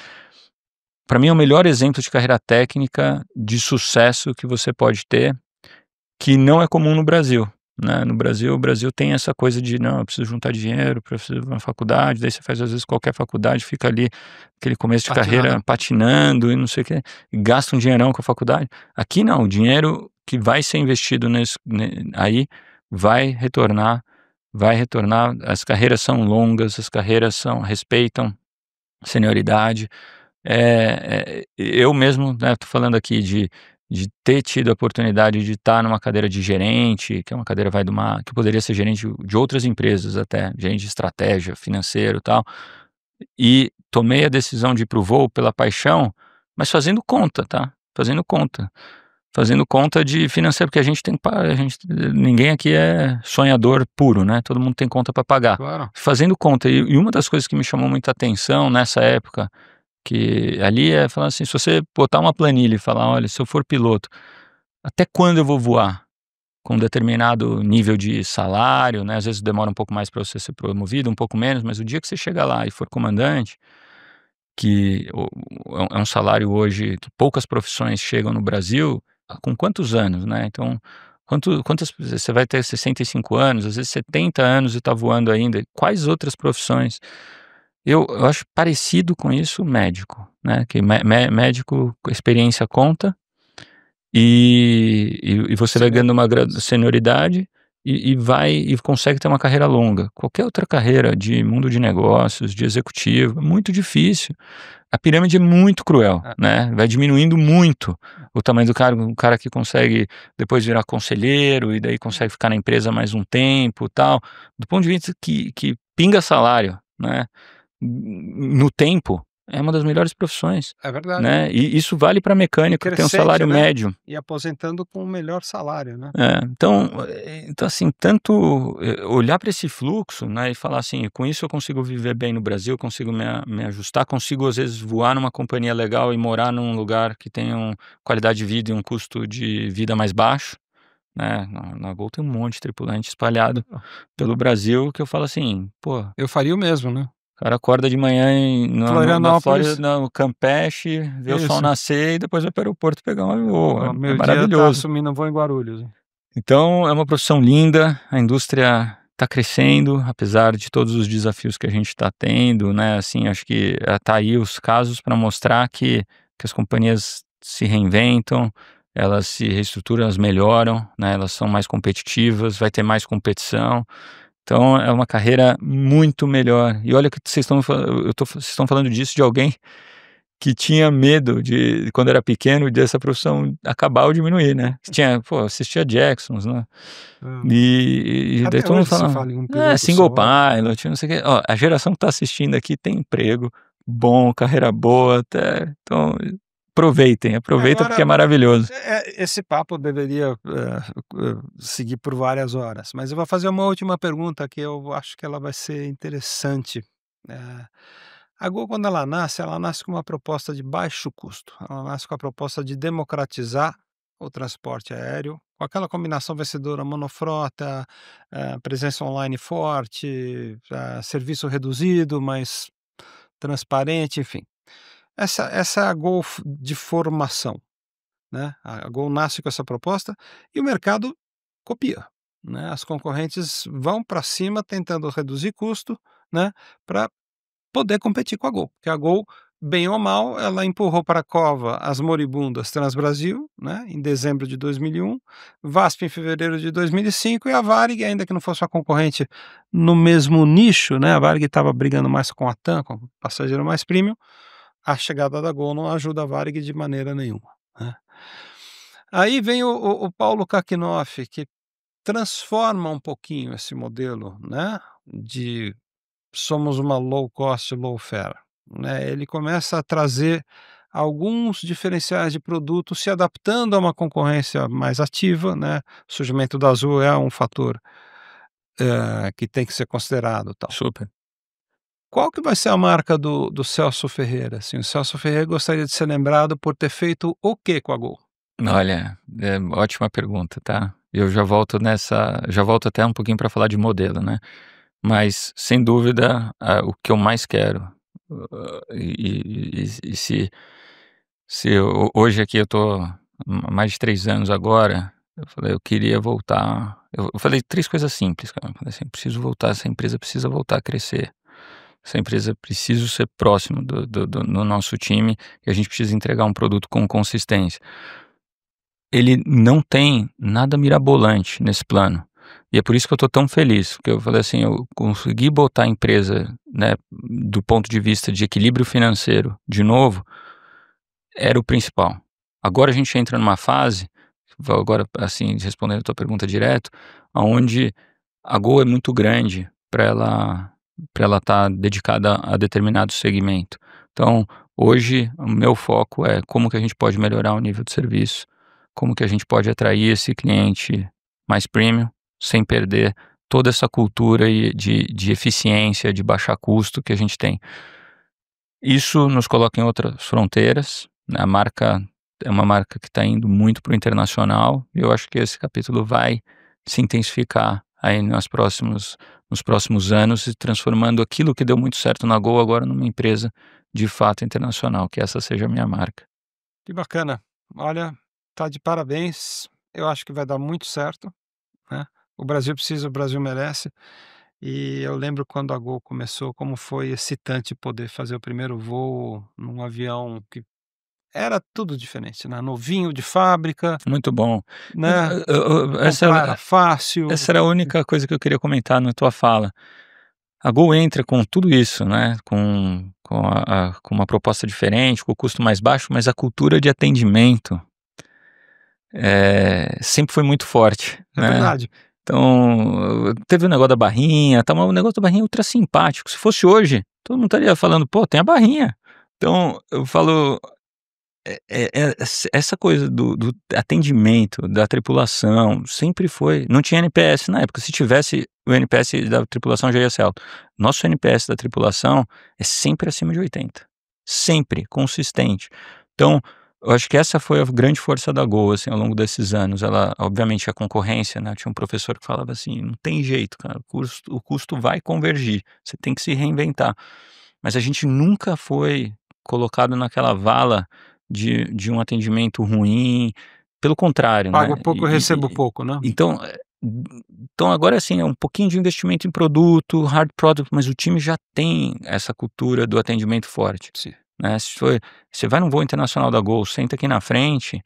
B: para mim, é o melhor exemplo de carreira técnica de sucesso que você pode ter, que não é comum no Brasil, né? No Brasil, o Brasil tem essa coisa de, não, eu preciso juntar dinheiro, preciso de uma faculdade, daí você faz às vezes qualquer faculdade, fica ali aquele começo de carreira
A: Patinando.
B: patinando e não sei o quê, e gasta um dinheirão com a faculdade. Aqui não, o dinheiro que vai ser investido aí vai retornar, as carreiras são longas, as carreiras respeitam senioridade. Eu mesmo, né, tô falando aqui de ter tido a oportunidade de estar numa cadeira de gerente, que é uma cadeira que poderia ser gerente de outras empresas até, gerente de estratégia, financeiro e tal, e tomei a decisão de ir para o voo pela paixão, mas fazendo conta, tá, fazendo conta. Fazendo conta de financeiro, porque a gente tem que pagar, ninguém aqui é sonhador puro, né, todo mundo tem conta para pagar.
A: Claro.
B: Fazendo conta, e uma das coisas que me chamou muita atenção nessa época, que ali é falar assim, se você botar uma planilha e falar: "Olha, se eu for piloto, até quando eu vou voar?", com um determinado nível de salário, né, às vezes demora um pouco mais para você ser promovido, um pouco menos, mas o dia que você chegar lá e for comandante, que é um salário hoje que poucas profissões chegam no Brasil, com quantos anos, né, então, quantas você vai ter 65 anos, às vezes 70 anos e está voando ainda, quais outras profissões? Eu acho parecido com isso médico, né, que médico, experiência conta, e você vai ganhando uma senioridade, e consegue ter uma carreira longa. Qualquer outra carreira de mundo de negócios, de executivo, é muito difícil. A pirâmide é muito cruel,
A: É.
B: né, vai diminuindo muito o tamanho do cara, um cara que consegue depois virar conselheiro, e daí consegue ficar na empresa mais um tempo, tal, do ponto de vista que pinga salário, né, no tempo, é uma das melhores profissões,
A: É verdade.
B: né, e isso vale para
A: E
B: mecânico que tem um
A: crescente,
B: salário
A: né,
B: médio.
A: e aposentando com o melhor salário, né.
B: Então assim, tanto, olhar para esse fluxo, né, e falar assim: "Com isso eu consigo viver bem no Brasil, consigo me ajustar, consigo às vezes voar numa companhia legal e morar num lugar que tenha qualidade de vida e um custo de vida mais baixo", né, na Gol tem um monte de tripulante espalhado pelo Brasil, que eu falo assim: "Pô,
A: Eu faria o mesmo, né.
B: o cara acorda de manhã na Flórida,
A: Florianópolis,
B: no Campeche, vê o sol
A: isso.
B: nascer e depois vai para o aeroporto pegar um voo,
A: Ó,
B: é
A: meu dia tá
B: maravilhoso".
A: assumindo um voo em Guarulhos.
B: Então é uma profissão linda, a indústria está crescendo, apesar de todos os desafios que a gente está tendo, né, assim, acho que tá aí os casos para mostrar que as companhias se reinventam, elas se reestruturam, elas melhoram, né, elas são mais competitivas, vai ter mais competição. Então é uma carreira muito melhor. E olha que vocês estão falando disso de alguém que tinha medo de, quando era pequeno, dessa profissão acabar ou diminuir, né. Que tinha, pô, assistia Jacksons, né,
A: Hã.
B: e daí
A: Até
B: todo mundo
A: hoje se
B: fala:
A: fala em um
B: "É,
A: piloto
B: single
A: só.
B: pilot, não sei o quê". Ó, a geração que tá assistindo aqui tem emprego bom, carreira boa, até então aproveitem porque
A: Agora,
B: é maravilhoso.
A: esse papo deveria, seguir por várias horas, mas eu vou fazer uma última pergunta que eu acho que ela vai ser interessante. Eh A Gol, quando ela nasce com uma proposta de baixo custo. Ela nasce com a proposta de democratizar o transporte aéreo, com aquela combinação vencedora monofrota, presença online forte, serviço reduzido, mas transparente, enfim. Essa é a Gol de formação, né? A Gol nasce com essa proposta e o mercado copia, né? As concorrentes vão para cima tentando reduzir custo, né, para poder competir com a Gol, porque a Gol, bem ou mal, ela empurrou para a cova as moribundas Transbrasil, né, em dezembro de 2001, VASP em fevereiro de 2005 e a Varig, ainda que não fosse uma concorrente no mesmo nicho, né, a Varig estava brigando mais com a TAM, com o passageiro mais premium, a chegada da Gol não ajuda a Varig de maneira nenhuma, né. Aí vem o Paulo Kakinoff, que transforma um pouquinho esse modelo, né, de somos uma low cost, low fare, né, ele começa a trazer alguns diferenciais de produto, se adaptando a uma concorrência mais ativa, né, o surgimento da Azul é um fator, que tem que ser considerado, tal.
B: Super.
A: Qual que vai ser a marca do Celso Ferreira, assim? O Celso Ferreira gostaria de ser lembrado por ter feito o quê com a Gol?
B: Olha, ótima pergunta, tá? Eu já volto até um pouquinho para falar de modelo, né? Mas, sem dúvida, o que eu mais quero, e hoje aqui eu tô há mais de 3 anos agora, eu falei: "Eu queria voltar", eu falei 3 coisas simples, cara, eu falei assim: "Preciso voltar, essa empresa precisa voltar a crescer, essa empresa precisa ser próximo do nosso time e a gente precisa entregar um produto com consistência". Ele não tem nada mirabolante nesse plano. E é por isso que eu estou tão feliz, porque eu falei assim, eu consegui botar a empresa, né, do ponto de vista de equilíbrio financeiro de novo, era o principal. Agora a gente entra numa fase, vou agora, assim, respondendo a tua pergunta direto, aonde a Gol é muito grande para ela estar dedicada a determinado segmento. Então, hoje, o meu foco é como que a gente pode melhorar o nível de serviço, como que a gente pode atrair esse cliente mais premium, sem perder toda essa cultura de eficiência, de baixar custo que a gente tem. Isso nos coloca em outras fronteiras, né, a marca é uma marca que está indo muito para o internacional, e eu acho que esse capítulo vai se intensificar aí nos próximos anos, e transformando aquilo que deu muito certo na Gol agora numa empresa de fato internacional, que essa seja a minha marca.
A: Que bacana. Olha, tá de parabéns, eu acho que vai dar muito certo, né, o Brasil precisa, o Brasil merece. E eu lembro quando a Gol começou, como foi excitante poder fazer o primeiro voo num avião que era tudo diferente, né, novinho de fábrica,
B: Muito bom.
A: né,
B: Essa
A: comprar era fácil.
B: essa era a única coisa que eu queria comentar na tua fala. A Gol entra com tudo isso, né, com uma proposta diferente, com o custo mais baixo, mas a cultura de atendimento, sempre foi muito forte,
A: É
B: né.
A: verdade.
B: Então, teve o negócio da barrinha, tá, mas o negócio da barrinha é ultra simpático. Se fosse hoje, todo mundo estaria falando: "Pô, tem a barrinha". Então, eu falo, essa coisa do atendimento, da tripulação, sempre foi, não tinha NPS na época, se tivesse, o NPS da tripulação já ia ser alto. Nosso NPS da tripulação é sempre acima de 80, sempre, consistente. Então, eu acho que essa foi a grande força da Gol, assim, ao longo desses anos. Ela, obviamente, a concorrência, né, tinha um professor que falava assim: "Não tem jeito, cara, o custo vai convergir, você tem que se reinventar". Mas a gente nunca foi colocado naquela vala de um atendimento ruim, pelo contrário, né.
A: Pago pouco, recebo pouco, né.
B: Então, então agora, assim, é um pouquinho de investimento em produto, hard product, mas o time já tem essa cultura do atendimento forte,
A: Sim,
B: né. Se foi Você vai num voo internacional da Gol, senta aqui na frente,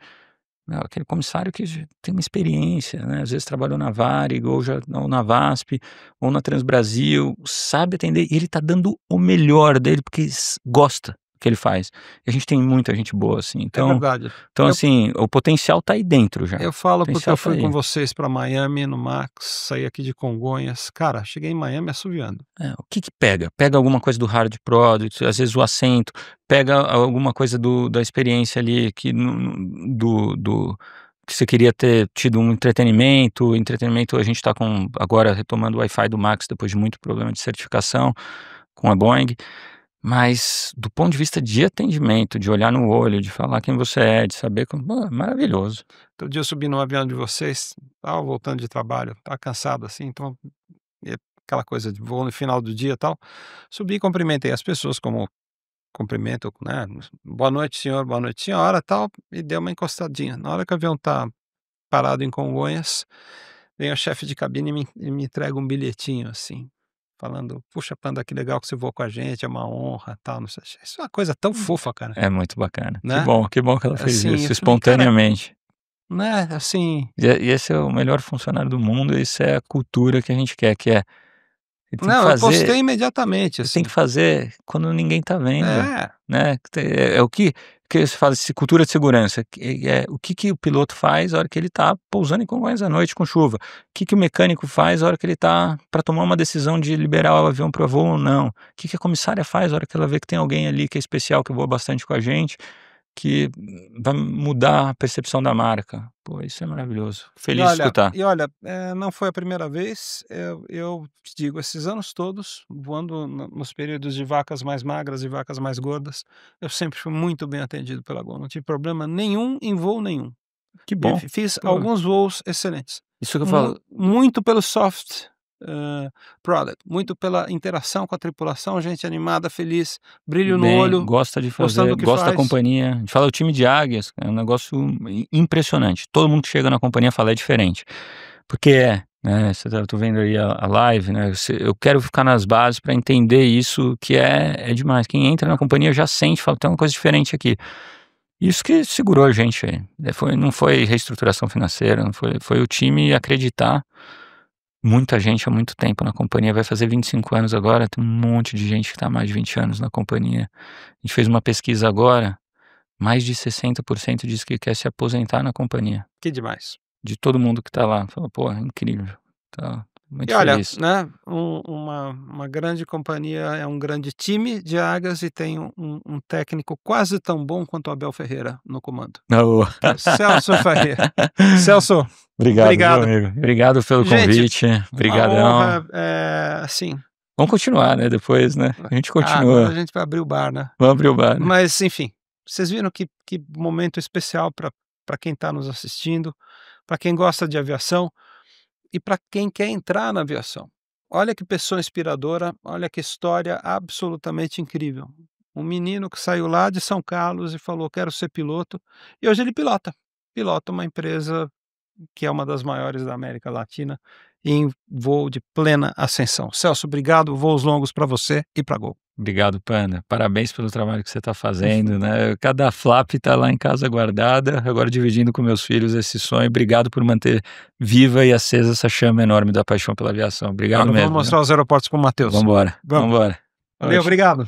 B: aquele comissário que já tem uma experiência, né, às vezes trabalhou na Varig ou na VASP, ou na Transbrasil, sabe atender, e ele tá dando o melhor dele, porque gosta do que ele faz. E a gente tem muita gente boa, assim,
A: é verdade.
B: então
A: Eu
B: assim, o potencial tá aí dentro já,
A: eu
B: o
A: falo porque eu
B: potencial tá
A: fui com
B: aí.
A: vocês para Miami no Max, saí aqui de Congonhas, cara, cheguei em Miami assoviando.
B: O que que pega? Pega alguma coisa do hard product, às vezes o assento, pega alguma coisa da experiência ali que do que você queria ter tido um entretenimento a gente está agora retomando o Wi-Fi do Max depois de muito problema de certificação com a Boeing, Mas do ponto de vista de atendimento, de olhar no olho, de falar quem você é, de saber como, é maravilhoso.
A: Outro dia eu subi no avião de vocês, tava voltando de trabalho, tava cansado assim, então, aquela coisa de voo no final do dia e tal. Subi e cumprimentei as pessoas como cumprimento, né? Boa noite, senhor, boa noite, senhora, tal, e dei uma encostadinha. Na hora que o avião tá parado em Congonhas, vem o chefe de cabine e me entrega um bilhetinho assim, falando: puxa, Panda, que legal que você voou com a gente, é uma honra, tal, não sei. Isso é uma coisa tão fofa, cara,
B: É muito bacana.
A: né?
B: Que bom que ela fez
A: Assim,
B: isso
A: eu falei, cara,
B: espontaneamente.
A: né? Assim,
B: E esse é o melhor funcionário do mundo, isso é a cultura que a gente quer, que é ele tem que
A: não, eu postei
B: fazer
A: imediatamente,
B: ele tem que
A: assim.
B: fazer quando ninguém tá vendo,
A: É,
B: né. É o que se fala se cultura de segurança, que é o que o piloto faz a hora que ele tá pousando em Congonhas à noite com chuva, o que o mecânico faz a hora que ele tá para tomar uma decisão de liberar o avião para voo ou não, o que a comissária faz a hora que ela vê que tem alguém ali que é especial, que voa bastante com a gente, que vai mudar a percepção da marca. Pô, isso é maravilhoso.
A: e
B: Feliz de
A: olha
B: escutar.
A: e olha, não foi a primeira vez, eu te digo, esses anos todos, voando nos períodos de vacas mais magras e vacas mais gordas, eu sempre fui muito bem atendido pela Gol, não tive problema nenhum em voo nenhum.
B: Que
A: E
B: bom.
A: fiz
B: Pô,
A: alguns voos excelentes.
B: isso que eu falo,
A: Muito pelo soft, product, muito pela interação com a tripulação, gente animada, feliz, brilho no
B: bem,
A: olho,
B: gosta de
A: gostando
B: fazer,
A: do que
B: gosta da
A: faz.
B: companhia. A gente fala o time de águias, é um negócio impressionante. Todo mundo que chega na companhia fala é diferente. Porque né, eu tô vendo aí a live, né, eu quero ficar nas bases para entender isso que é demais. Quem entra na companhia já sente, fala, tem uma coisa diferente aqui. Isso que segurou a gente aí. Não foi reestruturação financeira, não foi o time acreditar. Muita gente há muito tempo na companhia, vai fazer 25 anos agora, tem um monte de gente que está há mais de 20 anos na companhia. A gente fez uma pesquisa agora, mais de 60% diz que quer se aposentar na companhia,
A: Que demais.
B: de todo mundo que está lá. Fala: "Pô, é incrível, tá
A: E
B: muito
A: olha,
B: feliz".
A: né, uma grande companhia é um grande time de águias e tem um técnico quase tão bom quanto o Abel Ferreira no comando,
B: Oh.
A: que é o Celso Faria. Celso,
B: Obrigado, viu,
A: obrigado.
B: amigo. Obrigado pelo
A: Gente,
B: convite,
A: uma
B: brigadão.
A: honra, assim,
B: Vamos continuar, né, depois, né, a gente
A: agora a
B: continua.
A: gente vai abrir o bar, né.
B: Vamos abrir o bar, né.
A: Mas enfim, vocês viram que momento especial para quem está nos assistindo, para quem gosta de aviação e para quem quer entrar na aviação. Olha que pessoa inspiradora, olha que história absolutamente incrível. Um menino que saiu lá de São Carlos e falou: "Quero ser piloto", e hoje ele pilota uma empresa que é uma das maiores da América Latina, em voo de plena ascensão. Celso, obrigado, voos longos para você e para a Gol.
B: Obrigado, Panda. Parabéns pelo trabalho que você está fazendo, né. Cada flap está lá em casa guardada, agora dividindo com meus filhos esse sonho. Obrigado por manter viva e acesa essa chama enorme da paixão pela aviação. Obrigado
A: Agora vamos
B: mesmo, viu.
A: mostrar os aeroportos para o Matheus.
B: Vambora,
A: Vamos.
B: vambora.
A: Valeu,
B: Ótimo.
A: obrigado.